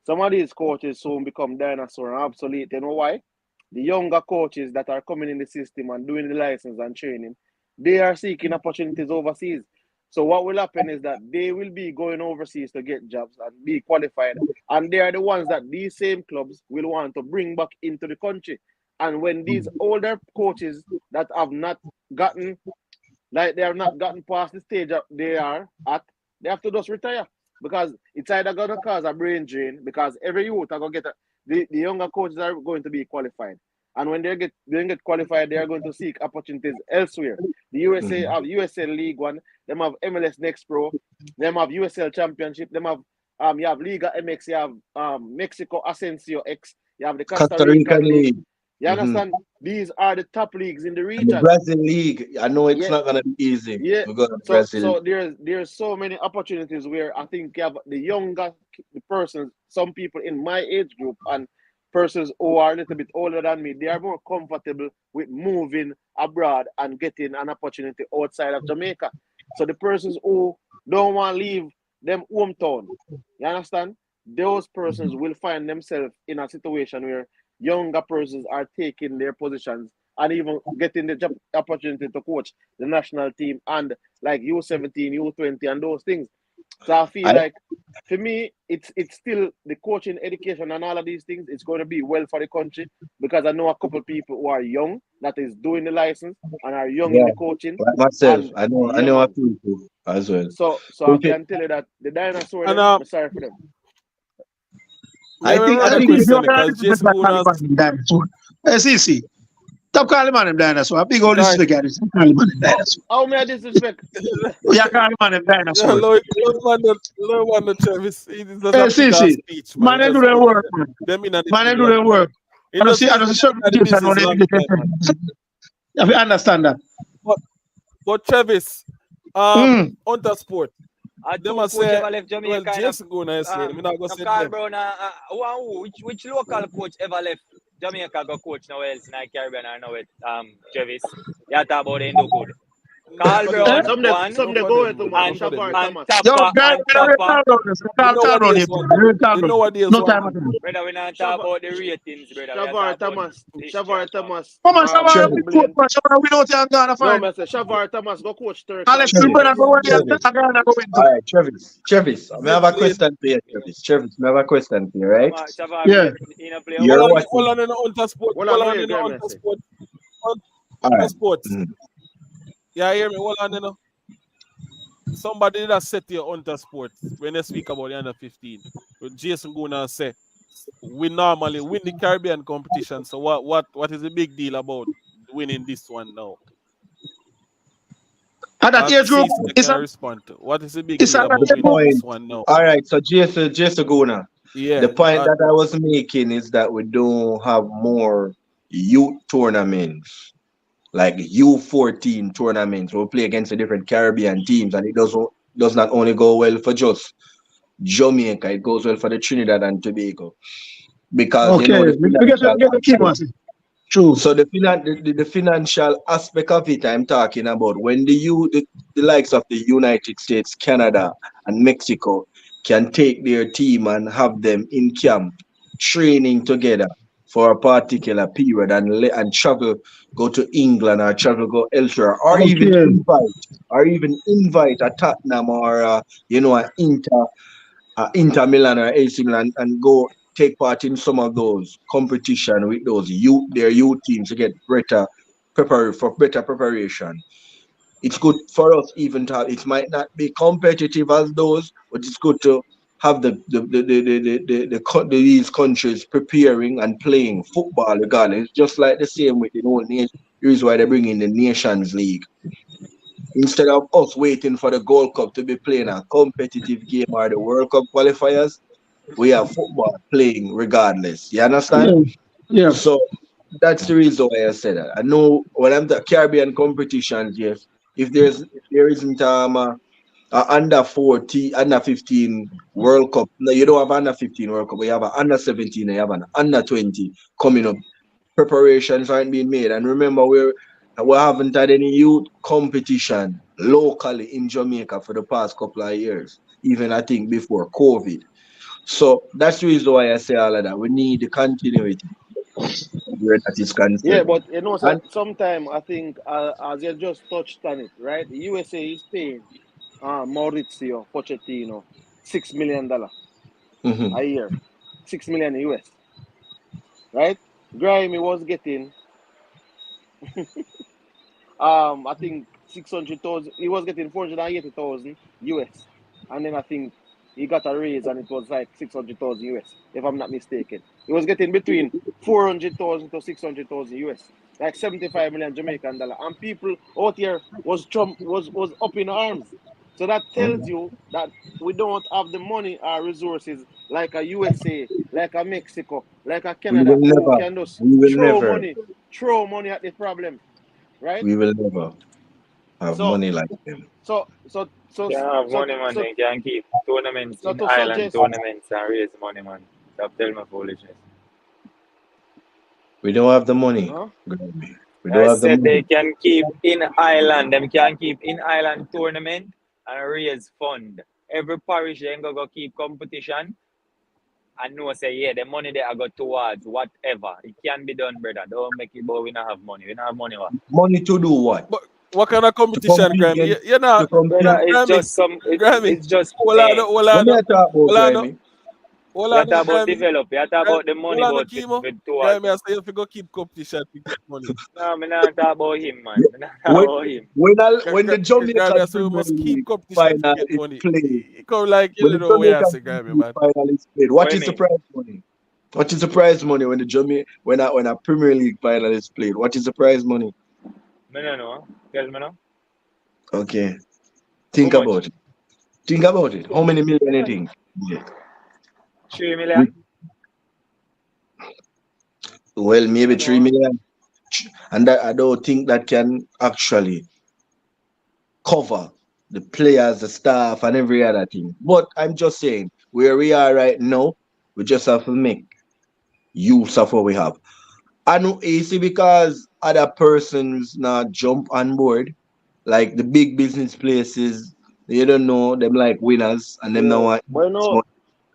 Some of these coaches soon become dinosaur and obsolete. You know why? The younger coaches that are coming in the system and doing the license and training, they are seeking opportunities overseas. So what will happen is that they will be going overseas to get jobs and be qualified. And they are the ones that these same clubs will want to bring back into the country. And when these older coaches that have not gotten, like they have not gotten past the stage that they are at, they have to just retire. Because it's either going to cause a brain drain, because every youth are going to get the younger coaches are going to be qualified. And when they get qualified, they are going to seek opportunities elsewhere. The USA have USL League One, them have MLS Next Pro, them have USL Championship, them have you have Liga MX, you have Mexico Ascenso X, you have the Costa Costa Rican Rican League. League. You understand? These are the top leagues in the And the region. Brazil League. I know it's Yeah, not gonna be easy. yeah. We're gonna So Brazil. there's so many opportunities where I think you have the younger persons, some people in my age group and persons who are a little bit older than me, they are more comfortable with moving abroad and getting an opportunity outside of Jamaica. So the persons who don't want to leave them hometown, you understand? Those persons will find themselves in a situation where younger persons are taking their positions and even getting the job opportunity to coach the national team and like U17, U20 and those things. So I feel I like for me, it's still the coaching, education, and all of these things. It's going to be well for the country because I know a couple of people who are young that is doing the license and are young in yeah, the coaching. like myself. And I yeah, know a man. few people as well. So I Okay. can tell you that the dinosaur And them, I'm sorry for them. me have I another think if question you're going because to Jason Gunas, Taliban dinosaur. SEC. Stop calling man them dinosaur. Big old guys, disrespect at this. Taliban them dinosaur. How may I disrespect? You call man them dinosaur. Lord man, the Travis, he just a figure of SEC. speech, man. Man, He they do just their put work, man. them in the Man, they thing do long their time. work. He I don't just see been in the certification on business long time, man. You have to understand that. But Travis, Mm. Hunter Sport, I them two a coach say, ever left well, Jamaica and Jason Gunas say, me not go no say Carl them. Brown which local coach ever left Jamaica go coach now else in the Caribbean or now with Travis. You talk about they do good. Carl None of them, Eh? Brown, man. one, Some Enough they of go them, into man. man, Enough of them. Shavar and Thomas. Yo, Tapper, guys, and we Tapper. call on him. Nowadays one. Nowadays No one. time at all. Brother, we not talk Shavar, about the ratings, brother. We are Shavar talking about Thomas. history Shavar and stuff. Thomas. Come on, Sabar, Travis. we coach, Blame. man. Sabar, we know what you're going to No, find. man, say Shavar Thomas go coach Turkey and Alex, we better Cyprus. go where you're Travis. going to go into. All right, Travis, I have a Explain. question for you, Travis. Travis, I have a question for you, right? Shavar Yeah. in a play You're overseas. Hold watching. on in the Hunter Sport. Hold on, Hold go on ahead, in the grab Hunter message. Sport. All Hunter right. Sports. Mm. Yeah, hear me? Hold on, you know. Somebody that set your Hunter Sports when they speak about the under 15. But Jason Guna say we normally win the Caribbean competition. So what is the big deal about winning this one now? At that age group, CC it's can a, respond to. What is the big it's deal a about Good winning group. this point. one now? All right, so Jason Guna. Yeah. The point that I was making is that we don't have more youth tournaments, like U14 tournaments. We play against the different Caribbean teams, and it does not only go well for just Jamaica, it goes well for the Trinidad and Tobago. Because you Okay, know the we get financial the key aspect. one. True. So the financial aspect of it I'm talking about, when the likes of the United States, Canada, and Mexico can take their team and have them in camp training together for a particular period and travel, go to England or travel go elsewhere, or even Okay. invite a Tottenham or a Inter Milan or AC Milan and go take part in some of those competition with their youth teams to get better preparation. It's good for us even to have, it might not be competitive as those, but it's good to have these countries preparing and playing football regardless. It's just like the same with the whole nation. The reason why they bring in the Nations League. Instead of us waiting for the Gold Cup to be playing a competitive game or the World Cup qualifiers, we have football playing regardless. You understand? Yeah. Yeah. So that's the reason why I said that. I know when I'm the Caribbean competitions, yes. If there isn't a under 40, under 15 World Cup. No, you don't have under 15 World Cup, but you have an under 17 and you have an under 20 coming up. Preparations aren't being made. And remember, we haven't had any youth competition locally in Jamaica for the past couple of years, even I think before COVID. So that's the reason why I say all of that. We need the continuity where that is Yeah, concerned. but you know, so And sometime I think as you just touched on it, right? The USA is paying Maurizio Pochettino $6 million mhm. a year, 6 million US, right? Grimy was getting I think 600,000. He was getting 480,000 US, and then I think he got a raise and it was like 600,000 US, if I'm not mistaken. He was getting between 400,000 to 600,000 US, like 75 million Jamaican dollar, and people out here was up in arms. So that tells you that we don't have the money or resources like a USA, like a Mexico, like a we Canada, will who never, can just we will never, throw money at the problem, right? we will never have So money like them. so so so Can't have so money, man. so They can keep tournaments so in to island suggest tournaments and raise money, man. Stop telling me foolishness. We don't have the money. huh? Grammy. We don't I have the said they money. can keep in island. Them can keep in island tournament and raise fund. Every parish then go keep competition and know say yeah the money they are go towards whatever. It can be done, brother. Don't make it but we not have money. We not have money what? Money to do what? But what kind of To competition, compete Grammy? against, You know, to compete. Brother, it's Grammy, just some Grammy. it's just Hold on, play. hold When on, I talk about hold on, Grammy, hold You on, talk about Grammy. develop, you talk about the money Hold on, about Chemo. with towards. Grammy, I say if you go keep competition to get money. No, me not talk about him, man. Me not talk when about him. when the Grammy, I Jamaican say we Premier must keep League competition to final get is money. played, It come like you when the little way I Jamaican say, Premier Grammy, League man. final is played, What what you is the mean? prize money? What is the prize money when the when a Premier League final is played? What is the prize money? Me no know. Tell me now. Okay, How think much? about it. Think about it. How many million you Yeah. think? Yeah. 3 million? Well, I maybe don't three know. million, and I don't think that can actually cover the players, the staff, and every other thing. But I'm just saying, where we are right now, we just have to make use of what we have. And you see, because other persons not jump on board, like the big business places, you don't know them like winners, and them now Yeah, want but you know,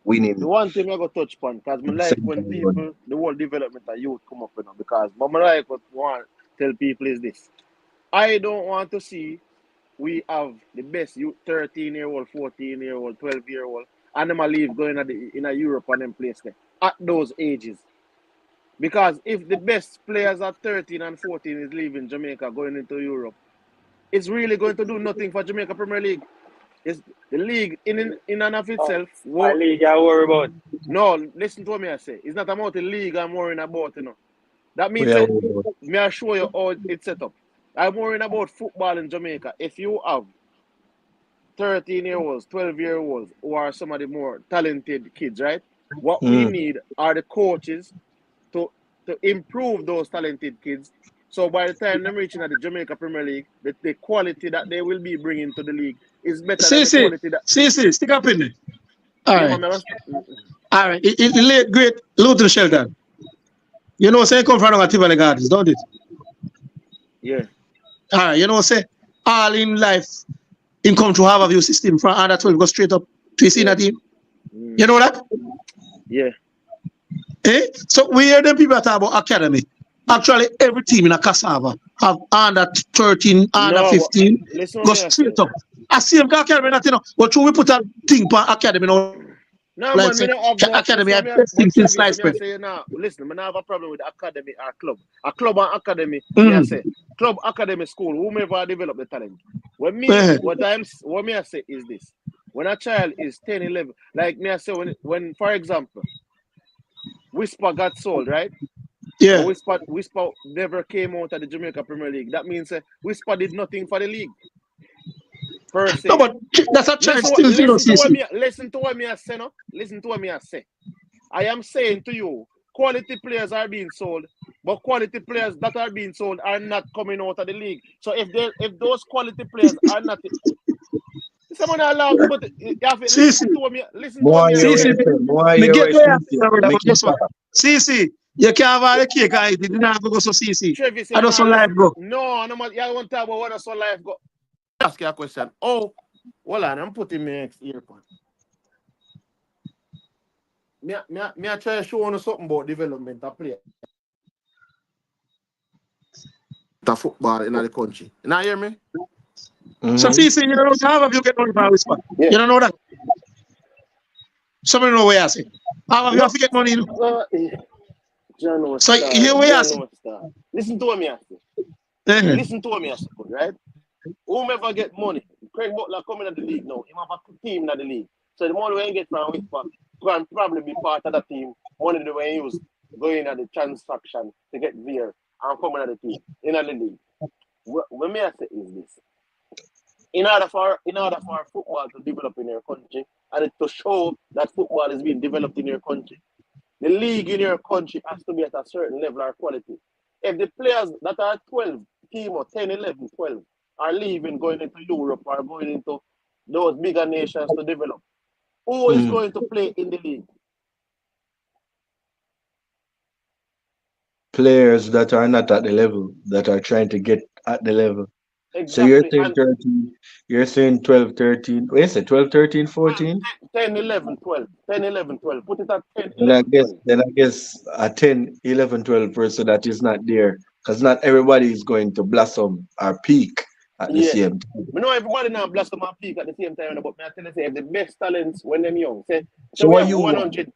winning the one thing I got touch upon, because I at the like same when time. people, the whole development of youth come up, because but I like what I want to tell people is this. I don't want to see we have the best youth 13-year-old, 14-year-old, 12-year-old, and them a leave going in a Europe and them place there at those ages. Because if the best players at 13 and 14 is leaving Jamaica going into Europe, it's really going to do nothing for Jamaica Premier League. It's the league in and of Oh, itself. my league I worry about. No, listen to what me I say. It's not about the league I'm worrying about. That We means are, me I show you how it's set up. I'm worrying about football in Jamaica. If you have 13-year-olds, 12-year-olds who are some of the more talented kids, right? What we need are the coaches to improve those talented kids. So by the time them reaching at the Jamaica Premier League, the quality that they will be bringing to the league is better than the quality that. See, stick up in there. All Yeah, right. man, All right. The late, great Luton Shelton. You know, say come from Tivoli Gardens, don't it? yeah. All right. You know, say all in life, in come to Harborview system from under 12, go straight up to a senior team. You know that? Yeah. Eh? So we hear them people talk about academy. Actually, every team in a Cassava have under 13, under No, 15, listen go what me I say. straight up. I see them academy, that, you know, but we put a thing for academy now. No, Like man, me say, not have no. academy, I Listen, best thing but since Travis, sliced me I bread. say now. Listen, me not have a problem with academy or club. A club and academy, me I Mm. say club, academy, school, whomever develop the talent. When me, Eh. what me I say is this: when a child is 10, 11, like me I say when for example, Whisper got sold, right? Yeah. But Whisper never came out of the Jamaica Premier League. That means Whisper did nothing for the league. Per se. No, but that's a child still, you know, Listen to what me I say, no? Listen to what me I say. I am saying to you, quality players are being sold, but quality players that are being sold are not coming out of the league. So if those quality players are not, someone allowed, but you have to listen to what me. Listen to what me I say. Me get where but guess what? See, you can't have all the cake and eat it. You don't have to go so see. Travis, I don't so life go. No, I don't want to talk about what I saw life go. Ask you a question. Oh, hold on, I'm putting my next earphone. Me I try to show you something about development of player. The football in the country. You not hear me? So see, you don't have you get money from Whisper. Yeah. You don't know that. Somebody know where I say. How have you have to get money? You know? So here we are. Listen to what me I say. Listen to what me I say, right? Whomever get money, Craig Butler coming at the league now. He have a team in the league. So the money we get from Whisper can probably be part of the team. Money the way he use going at the transaction to get there and coming at the team in the league. What me I say is this. In order for football to develop in your country and to show that football is being developed in your country, the league in your country has to be at a certain level of quality. If the players that are 12, team or 10, 11, 12 are leaving, going into Europe or going into those bigger nations to develop, who is going to play in the league? Players that are not at the level, that are trying to get at the level. Exactly. So you're saying 13, you're saying 12, 13, what is it, 12, 13, 14? 10, 11, 12. 10, 11, 12. Put it at 10, And 11, 12. then I guess a 10, 11, 12 person that is not there. Because not everybody is going to blossom or peak at the same time. I know everybody now blossom and peak at the same time, but I tell you, if the best talents when they're young. So what you 100.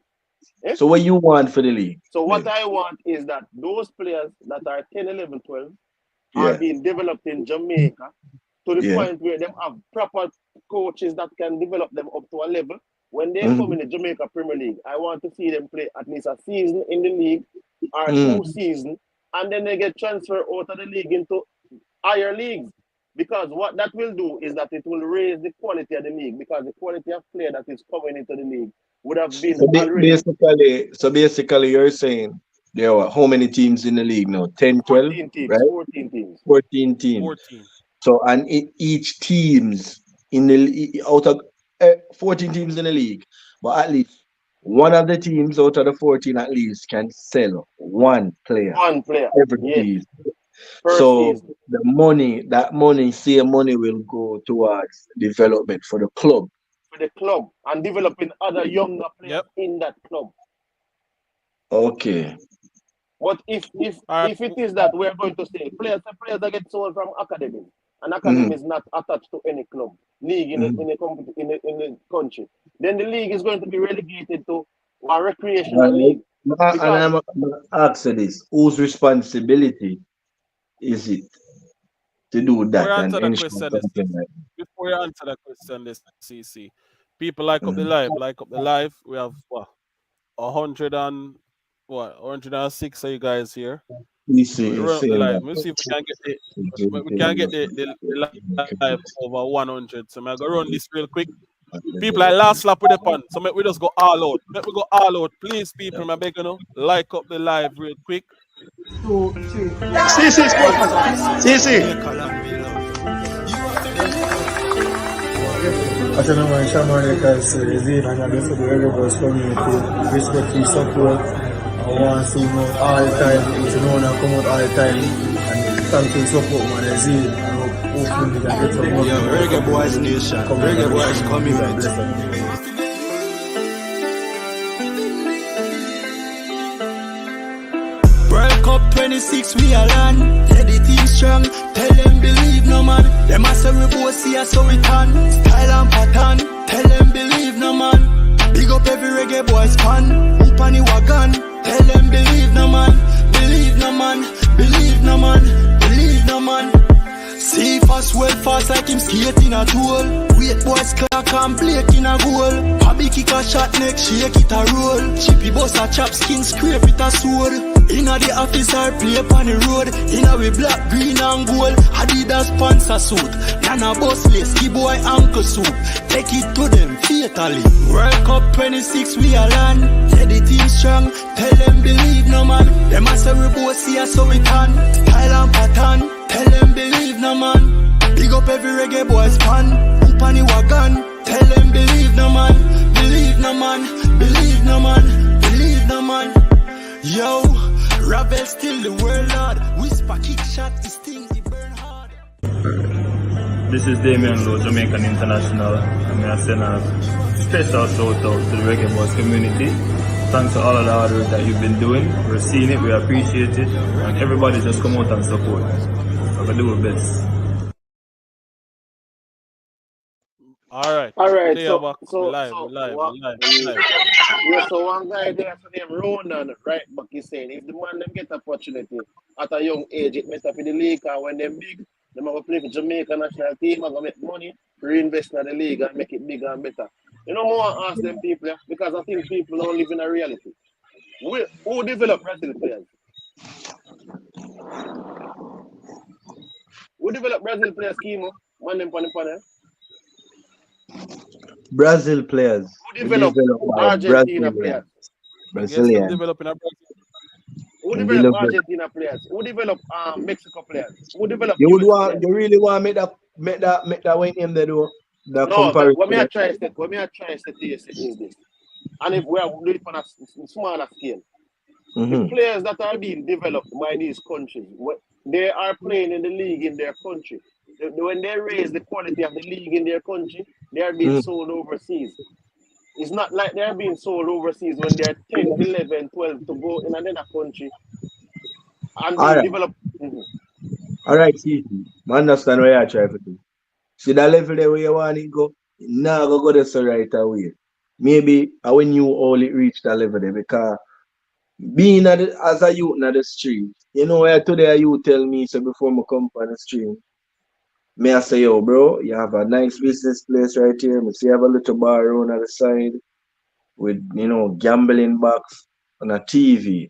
Want? So what you want for the league? So what I want is that those players that are 10, 11, 12 are being developed in Jamaica to the point where they have proper coaches that can develop them up to a level. When they come in the Jamaica Premier League, I want to see them play at least a season in the league or 2 seasons, and then they get transferred out of the league into higher leagues. Because what that will do is that it will raise the quality of the league, because the quality of player that is coming into the league would have been already. So basically you're saying there are how many teams in the league now? 10, 12? 14 teams, right? 14 teams. 14 teams. 14. So, and each teams in the out of 14 teams in the league, but at least one of the teams out of the 14 at least can sell one player. One player. Every season. So season. That money will go towards development for the club. For the club and developing other younger players in that club. Okay. But if it is that we're going to say players that get sold from academy, and academy is not attached to any club league in the country, then the league is going to be relegated to a recreational league. And I'm going to ask you this: whose responsibility is it to do that and ensure something like that? Before you answer that question, this CC, people like up the live. We have 106 of you guys here. We see the live. Let's see if we can get the live over 100. So I'm gonna run this real quick. People like last slap with the pan. So make we just go all out. Make we go all out. Please, people, my beg you know. Like up the live real quick. CC Sports. CC. I don't know why Shaman because Zane and I for the Reggae Boys community. Respect for support. I want to see more all the time. It's known and come out all the time. And thank you for support, man. Zane. Hopefully we can get some more. Reggae Boys Nation. Reggae Boys community. World Cup 26 we are land. Yeah, the team strong. Tell them believe no man. Them a say we both see us so we can. Style and pattern. Tell them believe no man. Big up every reggae boys fan. Up on the wagon. Tell them believe no man. Believe no man. Believe no man. Believe no man. See fast, well fast like him skating a tool. Wait boys clock and Blake in a goal. Bobby kick a shot next, shake it a roll. Chippy boss a chop skin, scrape it a sword. Inna the office or play upon the road. Inna we black, green and gold. Adidas sponsor suit. Nana bossless, key boy ankle suit. Take it to them fatally. World Cup 26 we are land. Yeah, the team strong. Tell them believe no man. Them a say we both see us so we can. Style and pattern. Tell them believe no man. Big up every reggae boys fan. Up on the wagon. Tell them believe no man. Believe no man. Believe no man. Believe no man. Yo, Ravel still the world lord. Whisper kick shot, this thing it burn hard. This is Damian Lowe, Jamaican International, and I send a special shout out to the Reggae Boys community. Thanks to all of the hard work that you've been doing. We're seeing it, we appreciate it, and everybody just come out and support. So we do our best. Alright. So live. Yeah, so one guy there for them Ronan, right back is saying if the man them get opportunity at a young age, it better for the league and when they're big, they might play for Jamaica national team and go make money, reinvest in the league and make it bigger and better. You know what I ask them people, yeah? Because I think people don't live in a reality. Who develop Brazil players? Who develop Brazil players, Kimo? Man them pan the panel. Brazil players. Who develop Argentina players? Brazilian. Who develop Argentina players? Who develop Mexico players? Who develop You really want to make that win him there though? The comparison. What me I try to say is this. And if we are doing it on a smaller scale, the players that are being developed by these countries, they are playing in the league in their country. When they raise the quality of the league in their country, they are being sold overseas. It's not like they're being sold overseas when they're 10, 11, 12 to go in another country and being developed. All right, see, I understand what you're trying to do. See that level there where you want it go, now go there so right away. Maybe when you only reach that level there, because being as a youth in the street, you know where today you tell me so before I come on the stream. May I say, yo, bro, you have a nice business place right here. Me see you have a little bar around on the side with, gambling box on a TV.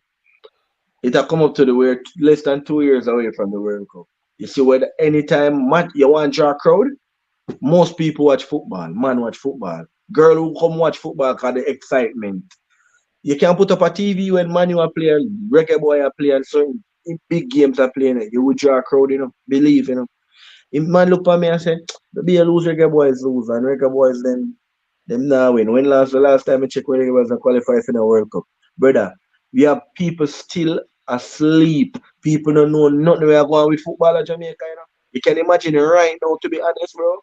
It'll come up to the World less than 2 years away from the World Cup. You see, whether anytime you want to draw a crowd, most people watch football. Man watch football. Girl who come watch football because the excitement. You can put up a TV when Man U are playing, Reggae Boy are playing, so big games are playing. You would draw a crowd, believe, If man look at me and say, be a lose, Reggae Boys lose, and Reggae Boys them now win. When the last time I check when Reggae Boys are qualified for the World Cup? Brother, we have people still asleep. People don't know nothing we are going with football at Jamaica, You can imagine right now, to be honest, bro.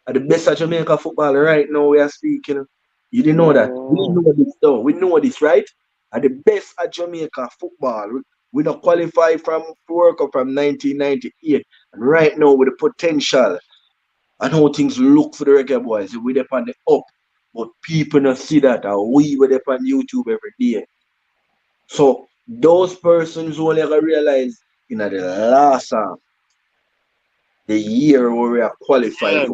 At the best of Jamaica football right now we are speaking. You didn't know that. We know this though. We know this, right? At the best of Jamaica football. We don't qualify from World Cup from 1998. And right now with the potential and how things look for the Reggae Boys, we're up on the up. But people don't see that. And we were up on YouTube every day. So those persons only ever realize in the last the year where we are qualified.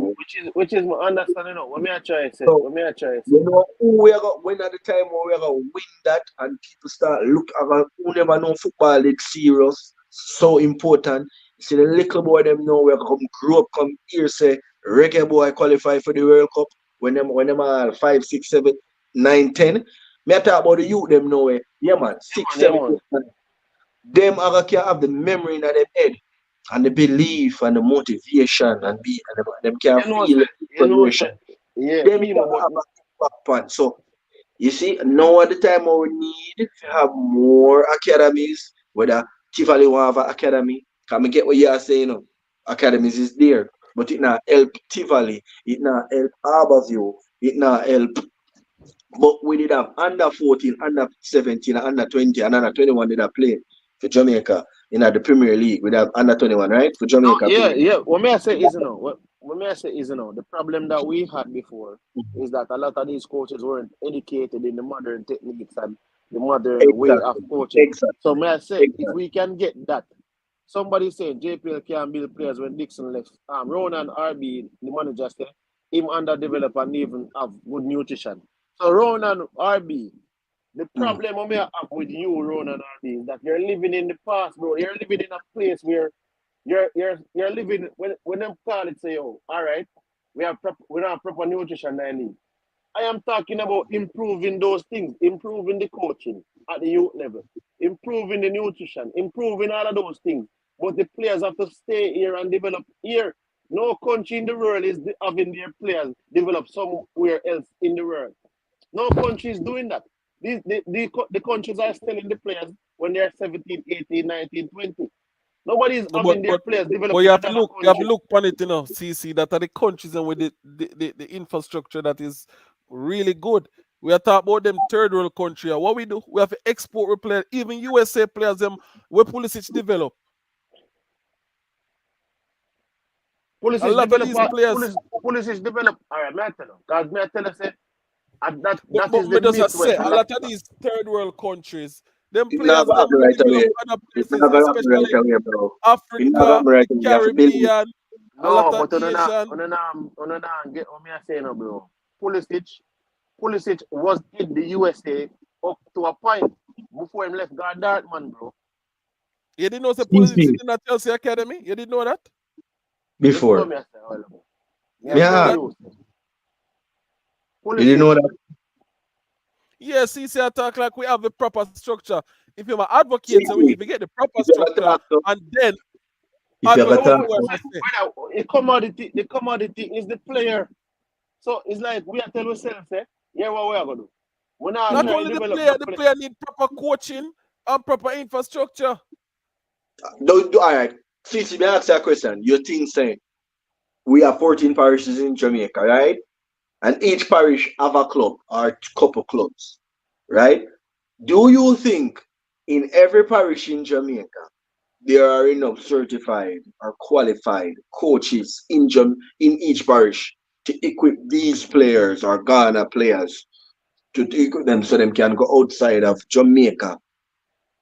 Which is my understanding now. What me I try to say? You know who we are when at the time where we are gonna win that and people start look at who never know football it's serious, so important. See the little boy them know we're come grow up, come here, say Reggae Boy qualify for the World Cup. when them are 5, 6, 7, 9, 10. Me I talk about the youth them know it. Yeah man, 6, Yeah, 7, man. 8, them are can have the memory in their head and the belief and the motivation and them can You know, feel sir. the You know, inspiration. sir. Yeah, Them Pima, can but have an impact on. So you see, now at the time we need to have more academies, whether Tivoli want have an academy. Can me get what you are saying? Academies is there, but it not help Tivoli, it not help Harborview, it not help. But we did have under 14, under 17, under 20, and under 21 did have play for Jamaica in the Premier League. We have under 21, right? For no, Jamaica yeah, Premier yeah. What may I say is, what may I say is, the problem that we had before is that a lot of these coaches weren't educated in the modern techniques and the modern way of Exactly. coaching. So Exactly. may I say, if Exactly. we can get that, somebody saying JPL can build players when Dixon left. Ronan RB, the manager said, him underdeveloped and even have good nutrition. So Ronan RB, the problem we have with you, Ronan RB, is that you're living in the past, bro. You're living in a place where you're living when them call it say, oh, all right, we don't have proper nutrition I need. I am talking about improving those things, improving the coaching at the youth level, improving the nutrition, improving all of those things. But the players have to stay here and develop here. No country in the world is having their players develop somewhere else in the world. No country is doing that. The countries are selling the players when they're 17, 18, 19, 20. Nobody is No, having their players but develop in another you have to country. look upon it, CC, that are the countries and with the infrastructure that is really good. We are talking about them third world country. And what we do, we have to export we players, even USA players, them where Pulisic develop. A Pulisic lot of develop, these players, Pulisic develop. All right, may I tell you? Because may I tell you, say, and that but is the me just a myth where say, a a lot. lot of these third world countries, them It's not players, gonna them happen we right develop away. other It's places, not gonna happen right especially away, bro. It's not gonna Africa, happen right the away. You have to build it. Caribbean, a lot No, of but Asian. get what me I say no, bro. Pulisic was in the USA up to a point before he left God Dartman, bro. You didn't know the Pulisic CC in the Chelsea Academy? You didn't know that? Listen to before. me, I say, all of it. Me You I didn't know tell Yeah, that? you, you didn't know Pulisic, that. Yeah, CC talk like we have the proper structure. If you're my advocate, so we CC, need to get the proper if you ever structure talk to, and then if you add ever no, whatever talk but we to, want to say. brother, the commodity is the player. So it's like we are telling ourselves, yeah, what we are gonna do. We're not Not trying only to develop the the player. player need proper coaching and proper infrastructure. all right. CC, me ask you a question. You think saying we have 14 parishes in Jamaica, right? And each parish have a club or couple clubs, right? Do you think in every parish in Jamaica there are enough certified or qualified coaches in each parish to equip these players or Ghana players to equip them so them can go outside of Jamaica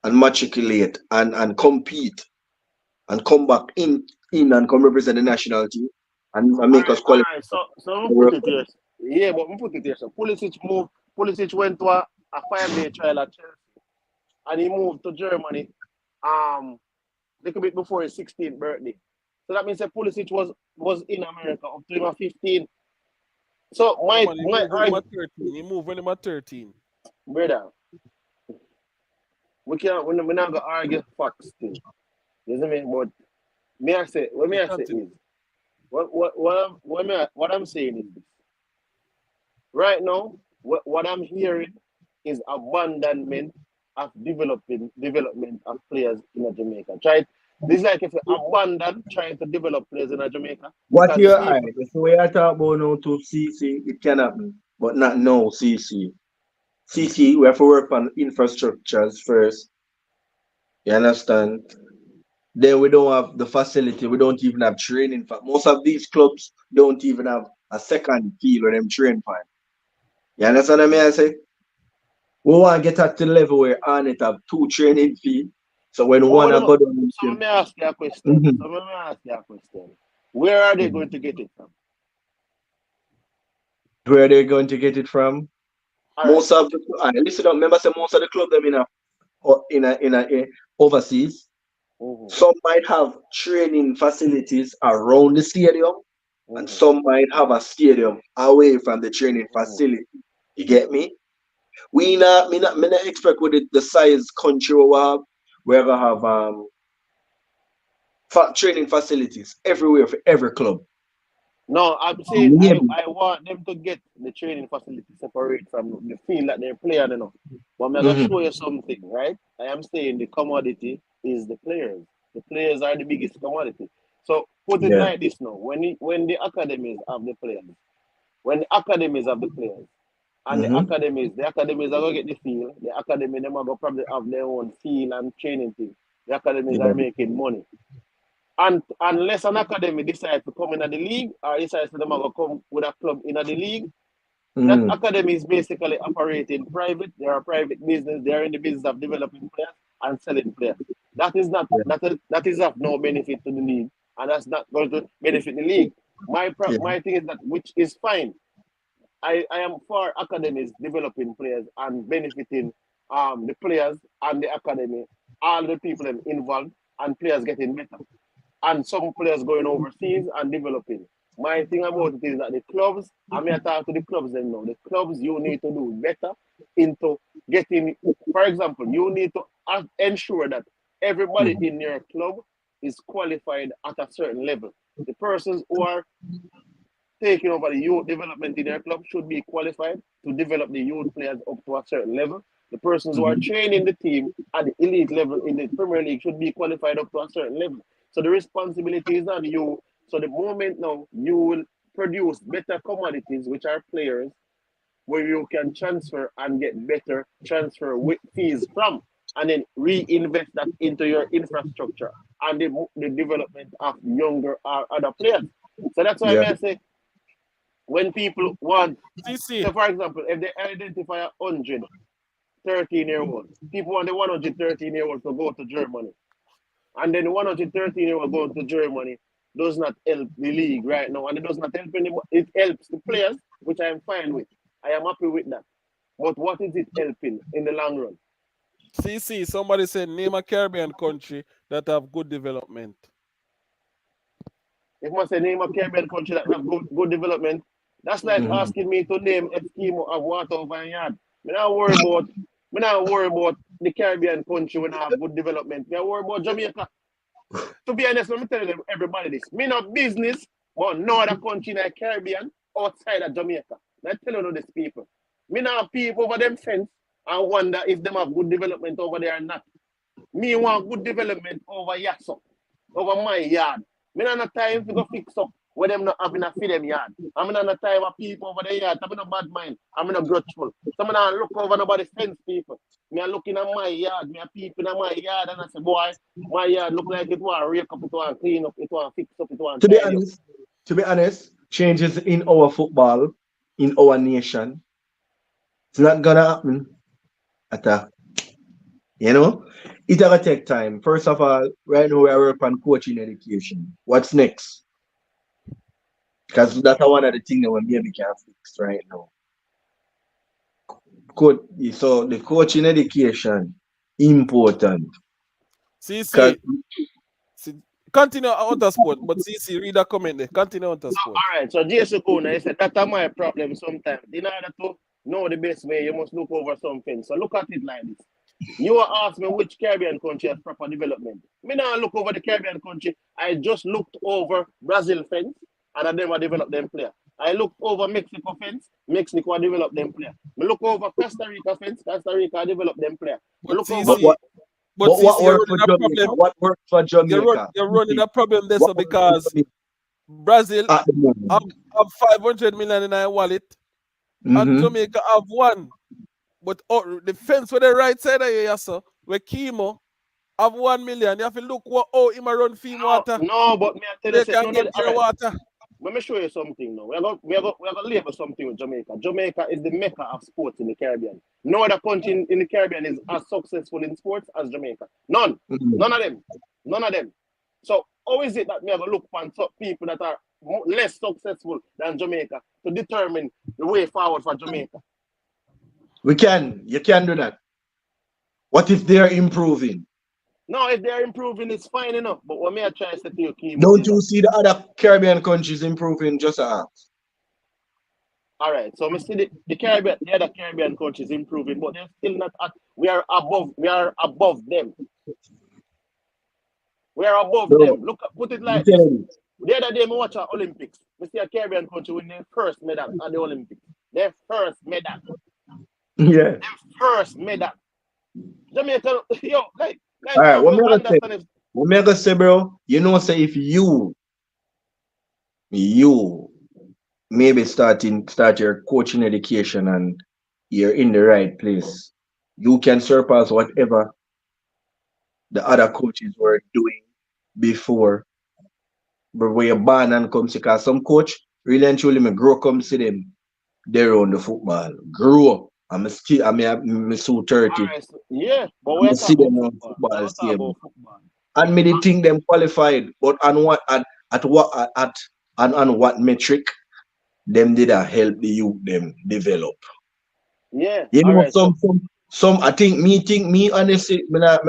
and matriculate and compete and come back in and come represent the national team and make us All qualify right. So for we World put it Cup? here. Yeah, but we put it here. So Pulisic went to a 5-day trial at Chelsea, and he moved to Germany. Little bit before his 16th birthday. So that means that Pulisic was in America up to him 15. So No my man, he my moved when he was 13. He moved when he was 13. brother, we not gonna argue facts still. You know what I mean? But what You may I say continue. is what I'm saying is this. Right now, what I'm hearing is abandonment of development of players in Jamaica. This is like if you abandon trying to develop players in Jamaica What because the you I people. the way I talk about now to CC, it can happen. But not now, CC. CC, we have to work on infrastructures first. You understand? Then we don't have the facility. We don't even have training. Most of these clubs don't even have a second field where them train for. You understand what I mean? I say we want to get at the level where on it have two training fields. So when But one I go down so let the me ask you a question. Mhm. So let me ask you a question. Where are they Mhm. going to get it from? Where they going to get it from? All right. Most of the listen up, remember say most of the club them in a overseas. Mm-hmm. Some might have training facilities around the stadium, and some might have a stadium away from the training facility. You get me? Me not expect with the size country we're gonna have training facilities everywhere for every club. No, I'm saying I want them to get the training facility separate from the field that they're playing, you know. But I'm gonna show you something, right? I am saying the commodity is the players. The players are the biggest commodity. So put it like this now. When the academies have the players, and the academies are gonna get the field, the academy them are gonna probably have their own field and training team. The academies are making money. And unless an academy decides to come in the league or decides to them to come with a club in the league, that academy is basically operating private. They are a private business. They are in the business of developing players and selling players. That is of no benefit to the league, and that's not going to benefit the league. My thing is that, which is fine. I am for academies developing players and benefiting the players and the academy, all the people involved, and players getting better. And some players going overseas and developing. My thing about it is that the clubs, I mean, I talk to the clubs then now. The clubs, you need to do better into getting, for example, you need to ensure that everybody in your club is qualified at a certain level. The persons who are taking over the youth development in their club should be qualified to develop the youth players up to a certain level. The persons who are training the team at the elite level in the Premier League should be qualified up to a certain level. So the responsibility is on you. So the moment now you will produce better commodities, which are players, where you can transfer and get better transfer fees from, and then reinvest that into your infrastructure and the development of younger or other players. So that's why I say, when people want, so for example, if they identify 100 13-year-olds, people want the 113-year-olds to go to Germany. And then the 113-year-old going to Germany does not help the league right now. And it does not help anybody. It helps the players, which I am fine with. I am happy with that. But what is it helping in the long run? CC, somebody said name a Caribbean country that have good development. If I say name a Caribbean country that have good development, that's like asking me to name Eskimo of water over yard. I'm not worry about the Caribbean country when I have good development. I worry about Jamaica. To be honest, let me tell everybody this. Me not business, but no other country in the Caribbean outside of Jamaica. I tell you this, people. Me not people over them fence and wonder if them have good development over there or not. Me want good development over Yasso, over my yard. Me not have time to go fix up where them not having a feed them yard. I'm not have time of people over the yard. I'm not bad mind. I'm not grudgeful. So I'm not look over nobody's fence, people. Me are looking at my yard. Me are peeping at my yard and I say, boy, my yard look like it want rake up, it want clean up, it want fix up, it want to be honest, changes in our football, in our nation, it's not gonna happen at a, you know, it's gonna take time. First of all, right now we are working on coaching education. What's next? Because that's one of the things that we maybe can fix right now. So the coaching education important. CC, continue outer sport, but CC read a comment there. Continue outer sport. All right, so Jason Kuna, he said that's my problem sometimes. In order to know the best way, you must look over something. So look at it like this. You are asking me which Caribbean country has proper development. Me now look over the Caribbean country. I just looked over Brazil fence and I never developed them player. I looked over Mexico fence, Mexico developed them player. I look over Costa Rica fence, Costa Rica developed them player. Look over what worked for Jamaica? You're running a problem there, so because Brazil have 500 million in their wallet and Jamaica have one. But the fence with the right side of here, so where Chemo have 1 million. You have to look how him run feed water. No, but me I tell you, they can get your water. Let me show you something now. We're going to label something with Jamaica. Jamaica is the mecca of sports in the Caribbean. No other country in the Caribbean is as successful in sports as Jamaica. None. None of them. None of them. So how is it that we have to look for people that are less successful than Jamaica to determine the way forward for Jamaica? You can do that. What if they're improving? No, if they're improving, it's fine enough. But what me I try to say to you, Kimo, Don't is you that see the other Caribbean countries improving just a all right? So me see the Caribbean, the other Caribbean countries improving, but they're still not at. We are above. We are above them. We are above Bro, them. Look, put it I'm like this. telling you. The other day, me watch the Olympics. We see a Caribbean country win their first medal at the Olympics. Their first medal. Yeah. First medal. Jamaica, yo, All right, man, what we me go gonna say? understand it. What me gonna say, bro? You know, say if you maybe start your coaching education and you're in the right place, you can surpass whatever the other coaches were doing before. But where you born and come see, cause some coach really and truly me grow come see them there on the football. Grow up. I'm so 30. All right, so, yeah, but I'm we're see talking them about on football. football We're talking stadium. about football. And me the think them qualified, but on what at what at and on what metric them did a help the youth them develop. Yeah, You all know, right, so some I think me honestly, me not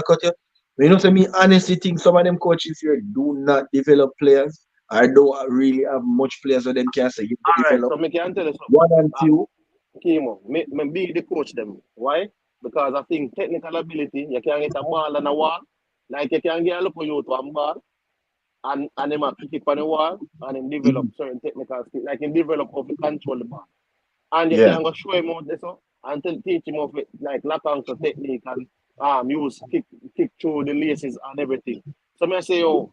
cut you. You know, say me honestly think some of them coaches here do not develop players. I don't really have much players so them can say you all right, develop. so me can tell you something. One and two. Kimo, me be the coach them. Why? Because I think technical ability, you can get a ball on a wall, like you can get a look you to a ball, and them a kick it on the wall, and then develop Mhm. certain technical skills, like him develop how to control the ball. And you Yeah. can go show him out this and teach him of it, like lock onto technique and use kick through the laces and everything. So I say, oh,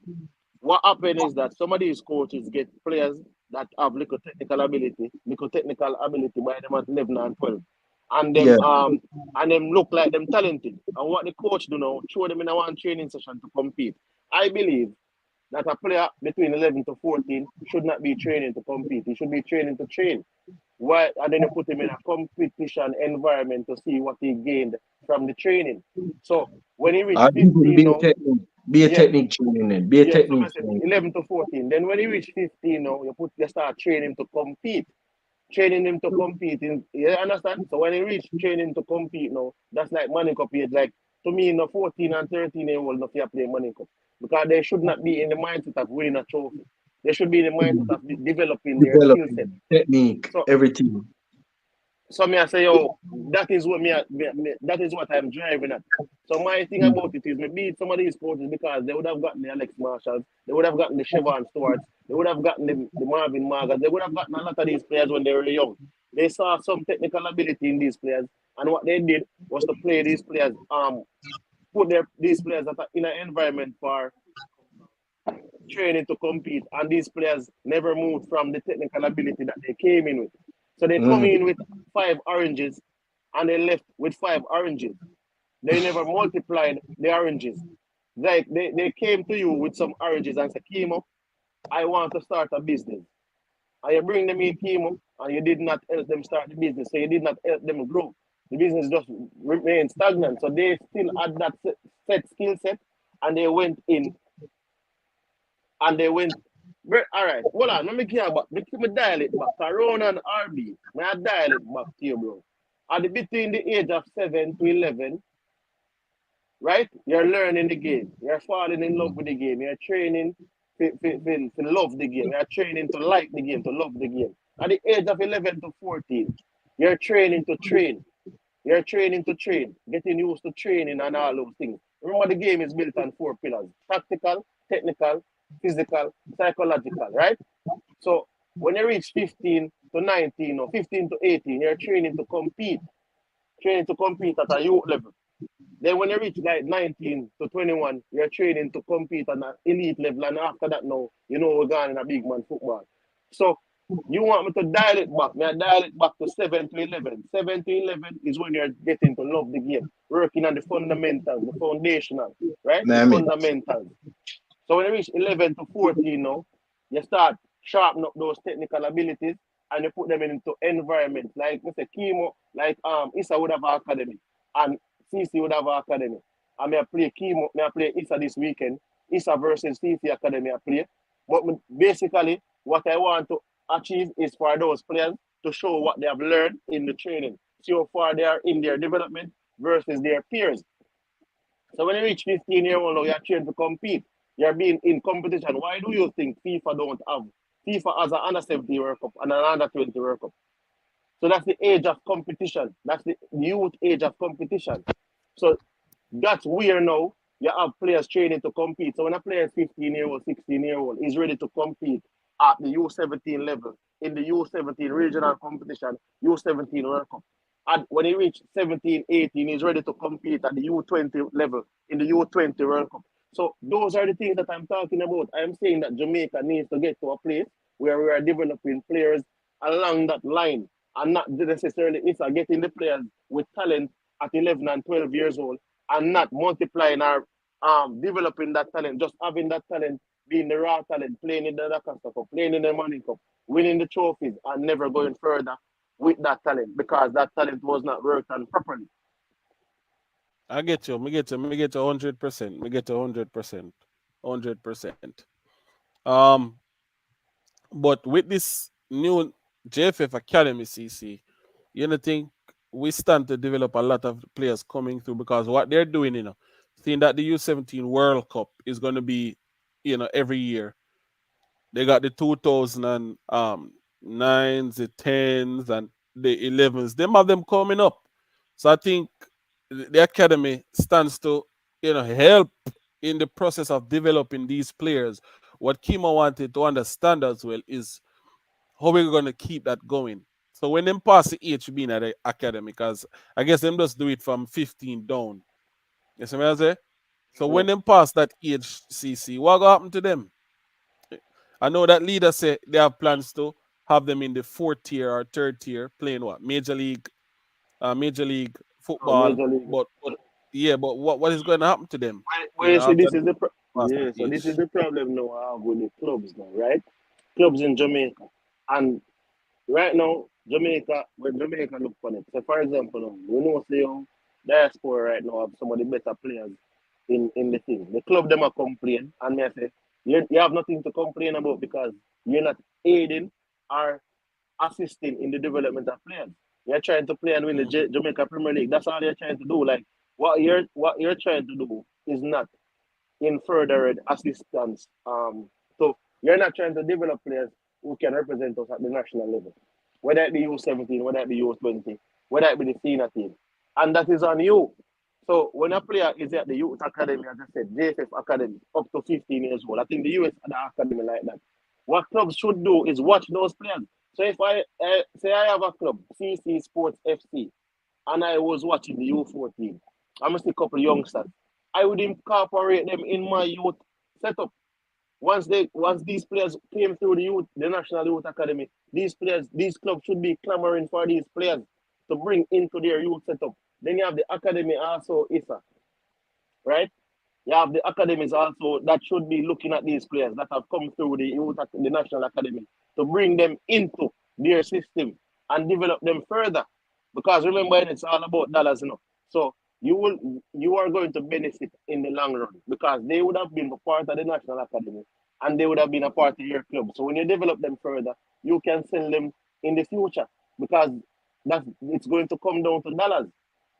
what happened is that some of these coaches get players that have little technical ability by them at 11 and 12. Yeah. And them look like them talented. And what the coach do now, throw them in a one training session to compete. I believe that a player between 11 to 14 should not be training to compete. He should be training to train. Why? And then you put him in a competition environment to see what he gained from the training. So when he reach I give him 15 now, be a yeah, technique training then. Be a yeah, so I technique said training. 11 to 14. Then when he reach 15 now, you start training to compete. Training him to compete. You understand? So when he reach training to compete now, that's like money cup age. Like to me, no 14 and 13-year-old not here play money cup. Because they should not be in the mindset of winning a trophy. They should be in the mindset of developing their skill set. Developing technique, So everything. so me I say, yo, that is what that is what I'm driving at. So my thing about it is me beat some of these coaches because they would have gotten the Alex Marshalls, they would have gotten the Chevron Stewarts, they would have gotten the Marvin Margas, they would have gotten a lot of these players when they were young. They saw some technical ability in these players, and what they did was to play these players, put these players in an environment for training to compete, and these players never moved from the technical ability that they came in with. So they come Mhm. in with 5 oranges and they left with 5 oranges. They never multiplied the oranges. Like they came to you with some oranges and said, Kimo, I want to start a business. And you bring them in, Kimo, and you did not help them start the business. So you did not help them grow. The business just remained stagnant. So they still had that set skill set, and they went in and they went. All right, hold on. Let me care back. Me dial it back. Corona and RB. May I dial it back to you, bro? Between the age of 7 to 11, right? You're learning the game. You're falling in love with the game. You're training to love the game. You're training to like the game, to love the game. At the age of 11 to 14, you're training to train. You're training to train, getting used to training and all those things. Remember, the game is built on 4 pillars: tactical, technical, physical, psychological, right? So when you reach 15 to 19 or 15 to 18, you're training to compete at a youth level. Then when you reach like 19 to 21, you're training to compete at an elite level. And after that now, you know we're going in a big man football. So you want me to dial it back? May I dial it back to 7 to 11? 7 to 11 is when you're getting to love the game, working on the fundamentals, the foundational, right? The Nah, I mean, fundamentals. So when you reach 11 to 14 now, you start sharpen up those technical abilities and you put them into environments like Mr. Chemo, like Issa would have an academy and CC would have an academy. And I play Chemo, I play Issa this weekend. Issa versus CC Academy I play. But basically what I want to achieve is for those players to show what they have learned in the training. So far they are in their development versus their peers. So when you reach 15-year-old now, you're trained to compete. You're being in competition. Why do you think FIFA don't have? FIFA has an under 17 World Cup and an under 20 World Cup. So that's the age of competition. That's the youth age of competition. So that's where now you have players training to compete. So when a player is 15-year-old, 16-year-old, he's ready to compete at the U17 level, in the U17 regional competition, U17 World Cup. And when he reaches 17, 18, he's ready to compete at the U20 level, in the U20 World Cup. So those are the things that I'm talking about. I'm saying that Jamaica needs to get to a place where we are developing players along that line and not necessarily Issa getting the players with talent at 11 and 12 years old and not multiplying or developing that talent, just having that talent, being the raw talent, playing in the Dakar Cup, playing in the Money Cup, winning the trophies, and never going further with that talent because that talent was not worked on properly. I get you. Me get you 100%. Me get you 100%. 100%. Um, but with this new JFF Academy CC, you know, think we stand to develop a lot of players coming through because what they're doing, seeing that the U17 World Cup is going to be, every year. They got the 2009s, the 10s, and the 11s. Them have them coming up. So I think the academy stands to, help in the process of developing these players. What Kimo wanted to understand as well is how we're going to keep that going. So when them pass the age being at the academy, because I guess them just do it from 15 down. You see what I say? So when them pass that age, CC, what going to happen to them? I know that leaders say they have plans to have them in the fourth tier or third tier playing what? Major league Oh, football. Major League. But yeah, but what is going to happen to them? Well, you see, After this is the past that so this is age. the problem now I have with the clubs now, right? Clubs in Jamaica, and right now Jamaica, when Jamaica look for it. So for example, now, we know say diaspora right now have some of the better players in the thing. The club them are complain, and me I say you have nothing to complain about because you're not aiding or assisting in the development of players. You're trying to play and win the Jamaica Premier League. That's all you're trying to do. Like what you're trying to do is not in further assistance. So you're not trying to develop players who can represent us at the national level, whether it be U17, whether it be U20, whether it be the senior team, and that is on you. So when a player is at the youth academy, as I said, JFF Academy, up to 15 years old, I think the US had an academy like that. What clubs should do is watch those players. So if I say I have a club, CC Sports FC, and I was watching the U14, I must see a couple of youngsters. I would incorporate them in my youth setup. Once these players came through the National Youth Academy, these clubs should be clamoring for these players to bring into their youth setup. Then you have the academy also, Issa, right? You have the academies also that should be looking at these players that have come through the National Academy to bring them into their system and develop them further. Because remember, it's all about dollars. So you are going to benefit in the long run because they would have been a part of the National Academy and they would have been a part of your club. So when you develop them further, you can sell them in the future because it's going to come down to dollars.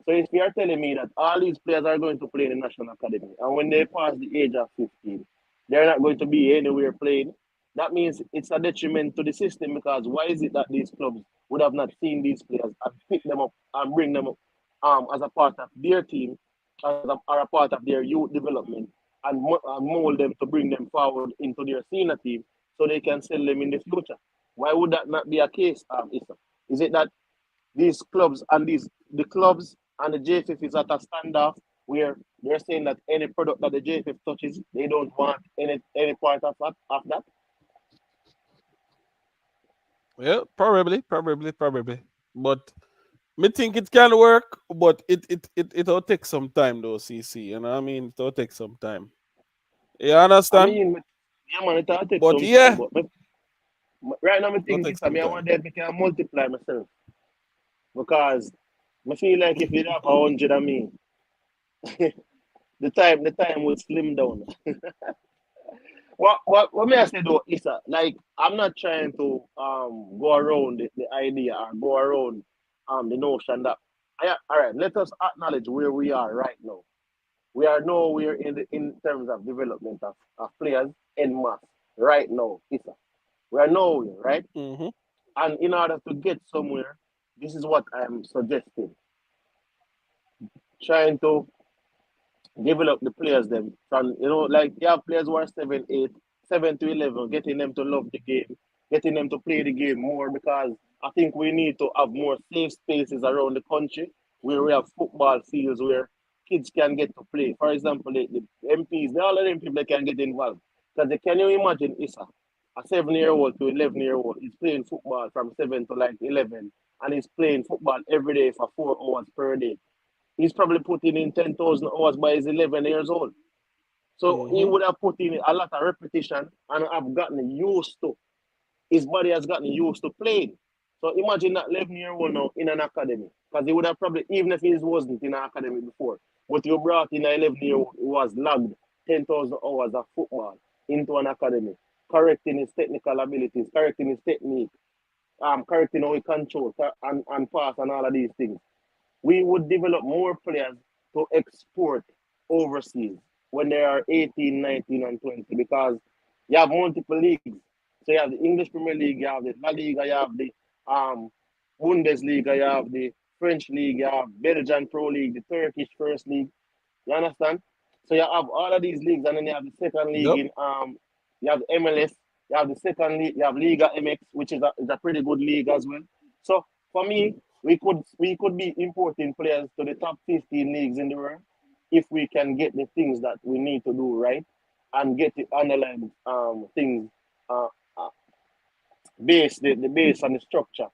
So if you are telling me that all these players are going to play in the National Academy and when they pass the age of 15, they're not going to be anywhere playing, that means it's a detriment to the system because why is it that these clubs would have not seen these players and pick them up and bring them up as a part of their team or a part of their youth development and mold them to bring them forward into their senior team so they can sell them in the future? Why would that not be a case, Issa? Is it that these clubs and the clubs and the JFF is at a standoff where they're saying that any product that the JFF touches, they don't want any part of that? Yeah, probably. But me think it can work, but it'll take some time though, CC. You know what I mean? It'll take some time. You I understand? mean, yeah, man, it'll take But some time, yeah, but right now, I it'll think take it's, I some mean, I time. want that I can multiply myself because I feel like if you have 100 of me, the time would slim down. What may I say though is that like I'm not trying to go around the idea or go around the notion that all right, let us acknowledge where we are right now. We are nowhere in terms of development of players en masse right now, Issa. We are nowhere, right? Mm-hmm. And in order to get somewhere, this is what I'm suggesting. Trying to develop the players them from like you have players who are 7, 8, 7 to 11, getting them to love the game, getting them to play the game more because I think we need to have more safe spaces around the country where we have football fields where kids can get to play. For example, the MPs, all of them people that can get involved. Because can you imagine Issa, a 7-year-old to 11-year-old is playing football from 7 to like 11 and he's playing football every day for 4 hours per day. He's probably putting in 10,000 hours by his 11 years old. So he Mm-hmm. would have put in a lot of repetition and have gotten used to. His body has gotten used to playing. So imagine that 11-year-old now in an academy. Because he would have probably, even if he wasn't in an academy before, but you brought in an 11-year-old who was logged 10,000 hours of football into an academy, correcting his technical abilities, correcting his technique, correcting how he controls and pass and all of these things. We would develop more players to export overseas when they are 18, 19, and 20 because you have multiple leagues. So you have the English Premier League, you have the La Liga, you have the um, Bundesliga, you have the French League, you have Belgian Pro League, the Turkish First League. You understand? So you have all of these leagues, and then you have the second league Yep. in you have the MLS, you have the second league, you have Liga MX, which is a pretty good league as well. So for me, we could be importing players to the top 15 leagues in the world if we can get the things that we need to do right and get the underlying things uh, uh, the base and the structure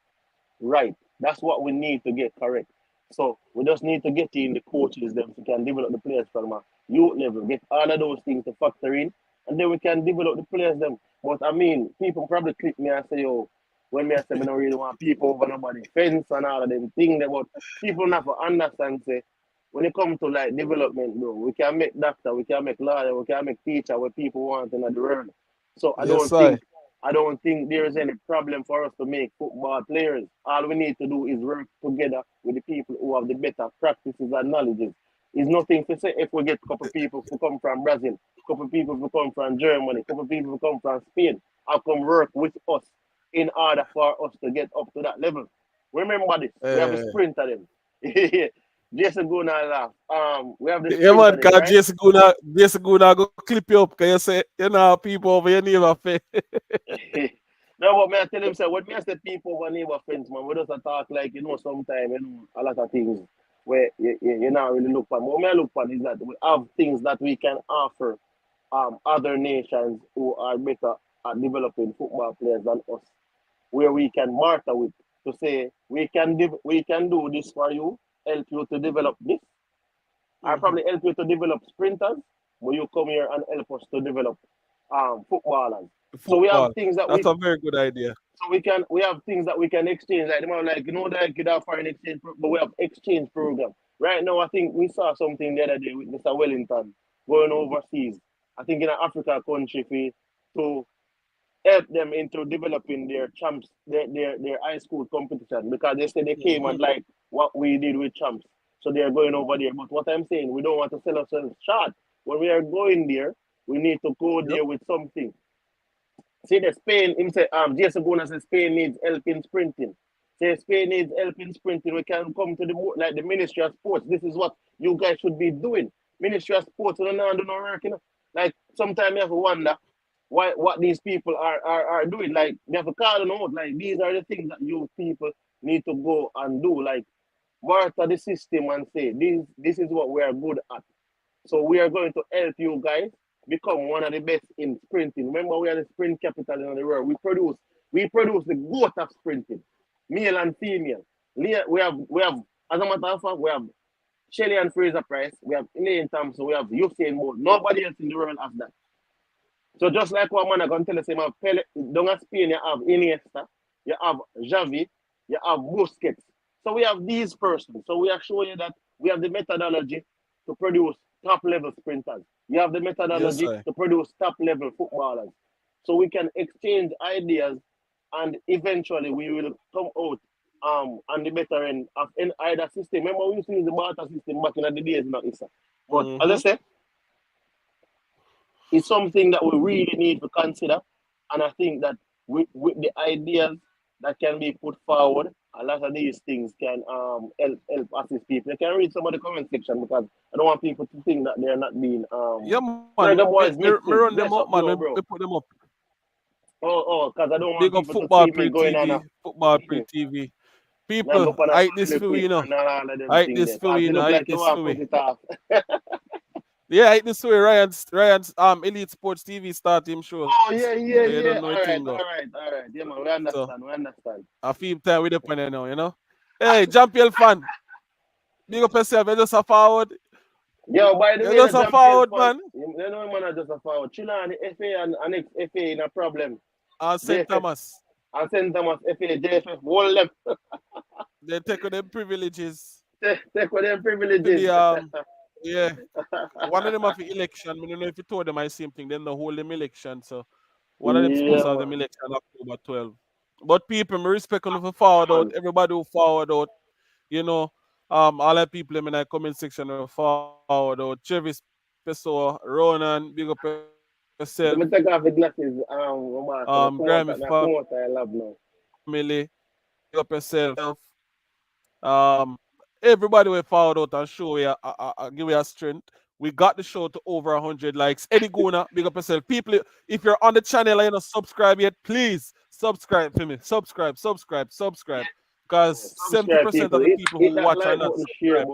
right. That's what we need to get correct. So we just need to get in the coaches them so we can develop the players from a youth level, get all of those things to factor in, and then we can develop the players them. But I mean, people probably click me and say, oh, when me I say I don't really want people over nobody fence and all of them things, but people not for understand say when it comes to like development, bro, we can make doctor, we can make lawyer, we can make teacher what people want in the world. So Yes, I. I don't think there is any problem for us to make football players. All we need to do is work together with the people who have the better practices and knowledges. It's nothing to say if we get a couple of people who come from Brazil, a couple of people who come from Germany, a couple of people who come from Spain, and come work with us in order for us to get up to that level. Remember this. We have a Uh, sprinter them. Jason Guna laugh. We have the yeah, sprinter man, them, because right? Jason Guna go clip you up because you say, you know, people over your neighbor face. No, but me I tell him, say, what me I say people over neighbor friends, man, we just a talk like, sometimes, a lot of things where you not really look for. What me I look for is that we have things that we can offer other nations who are better at developing football players than us, where we can barter with to say we can do this for you, help you to develop this. I Mm-hmm. probably help you to develop sprinters, but you come here and help us to develop footballers. So we have Football. things that That's a very good idea. we have things that we can exchange like like you have foreign exchange but we have exchange program. Right now I think we saw something the other day with Mr. Wellington going overseas. I think in an Africa country to help them into developing their champs, their high school competition because they said they came Mm-hmm. and like what we did with champs. So they're going over there. But what I'm saying, we don't want to sell ourselves short. When we are going there, we need to go Yep. there with something. See the Spain, him say, Jason Gona says Spain needs help in sprinting. Say Spain needs help in sprinting. We can come to like the Ministry of Sports. This is what you guys should be doing. Ministry of Sports, we don't do no work, Like sometimes you have to wonder why what these people are doing. Like they have to call them out. Like these are the things that you people need to go and do. Like monitor the system and say this is what we are good at. So we are going to help you guys become one of the best in sprinting. Remember, we are the sprint capital in the world. We produce the goat of sprinting, male and female. We have as a matter of fact, we have Shelley and Fraser Price, we have Elaine Thompson, we have Usain Bolt. Nobody else in the world has that. So just like what man I can tell us, you have Pele, down at Spain, you have Iniesta, you have Xavi, you have Busquets. So we have these persons. So we are showing you that we have the methodology to produce top level sprinters. You have the Yes, methodology I. to produce top level footballers. So we can exchange ideas and eventually we will come out on the better end of either system. Remember we used to use the barter system back in the days, not Issa. But as I say, it's something that we really need to consider. And I think that with the ideas that can be put forward, a lot of these things can help assist people. You can read some of the comment section because I don't want people to think that they're not being Yeah, man. the boys Me run them up, man. bro. We put them up. Because I don't want Big up people football to see me going on pre-TV. Football pre-TV. People, I hate this for you know. I hate this for you know. I hate this for you. Yeah, I hate this way. Ryan's Elite Sports TV start him show. Oh yeah. You don't know All a thing, right. though. Yeah, man, we understand. I feel time with the pen now, you know. Hey, JPL fan. Big up yourself, you're just a forward. Yo, by the way, You're just a forward, man. You know, man, just a forward. Chila and FA and ex-FA in a problem. And St. Thomas. And St. Thomas, FA, JFF, all them. They take on them privileges. Take on them privileges. Yeah. One of them have the election. I don't know if you told them the same thing. Then the whole them election. So one of them supposed to have them election October 12. But people, me respect them for forward out. Everybody who forward out, you know, all the people in the comment section are forward out. Travis, Pessoa, Ronan, big up yourself. Let me take off the glasses. Grammys family, big up yourself. Everybody will forward out and show you, give you a strength. We got the show to over 100 likes. Eddie Guna, big up yourself. People, if you're on the channel and you're not subscribed yet, please subscribe for me. Subscribe. Because 70% of the people who watch are not subscribed.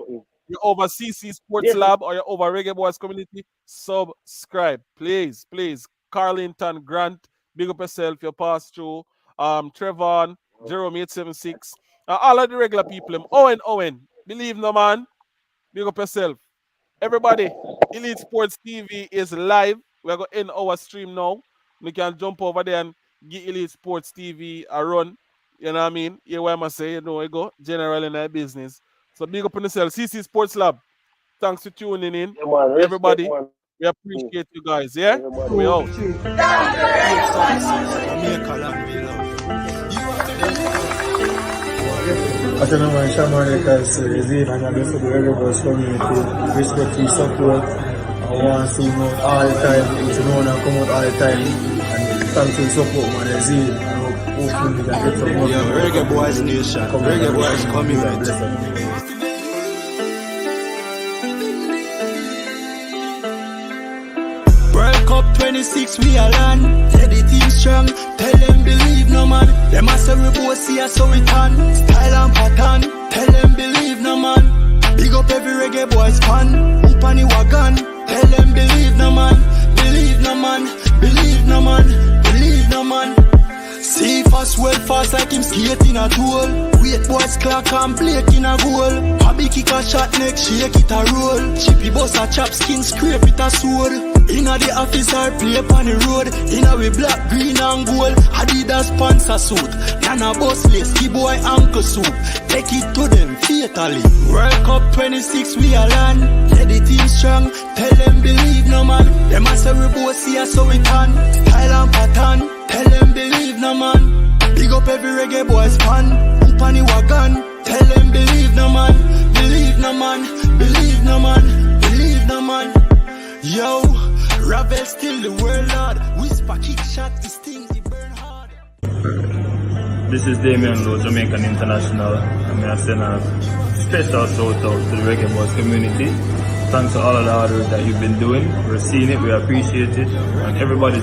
You're over CC Sports Lab or you're over Reggae Boys Community, subscribe. Please. Carlington, Grant, big up yourself. You pass through. Trevon, Jerome 876. All of the regular people. Owen. Believe no man. Big up yourself. Everybody, Elite Sports TV is live. We're going to end our stream now. We can jump over there and give Elite Sports TV a run. You know what I mean? Hear what I say, you know, we go general in our business. So big up on yourself. CC Sports Lab. Thanks for tuning in. Yeah, man, everybody. Man. We appreciate you guys, yeah? We out. I don't know why Shaman because Zane and I'm for the Reggae Boys community. Respect to support. I want to see you all the time. It's known and come out all the time. And thanks for the support, man. Zane. Hopefully we can get some more. Yeah, Reggae Boys Nation. Reggae Boys community. World Cup 26 we are land. Let the team strong. Tell them believe no man. Them a say we both see us so we can. Style and pattern. Tell them believe no man. Big up every Reggae Boys fan. Hoop on the wagon. Tell them believe no man. Believe no man. Believe no man. Believe no man. See fast, well fast like him skating a tool. Wait boys clock and Blake in a goal. Hobby kick a shot next, shake it a roll. Chippy boss a chop skin, scrape it a sword. Inna the office or play upon the road. Inna we black, green and gold. Adidas sponsor suit. Nana boss lace, key boy ankle soup. Take it to them fatally. World Cup 26 we are land. Let the team strong. Tell them believe no man. Them a say we both see us so we can. Style and pattern. Tell them believe no man. Big up every Reggae Boys fan. Hoop on the wagon. Tell them believe no man. Believe no man. Believe no man. Believe no man. Yo, Ravel still the world lord. Whisper kick shot, this thing it burn hard. This is Damian Lowe, Jamaican International, and I send a special shout out to the Reggae Boys community. Thanks to all of the hard work that you've been doing. We're seeing it, we appreciate it, and everybody just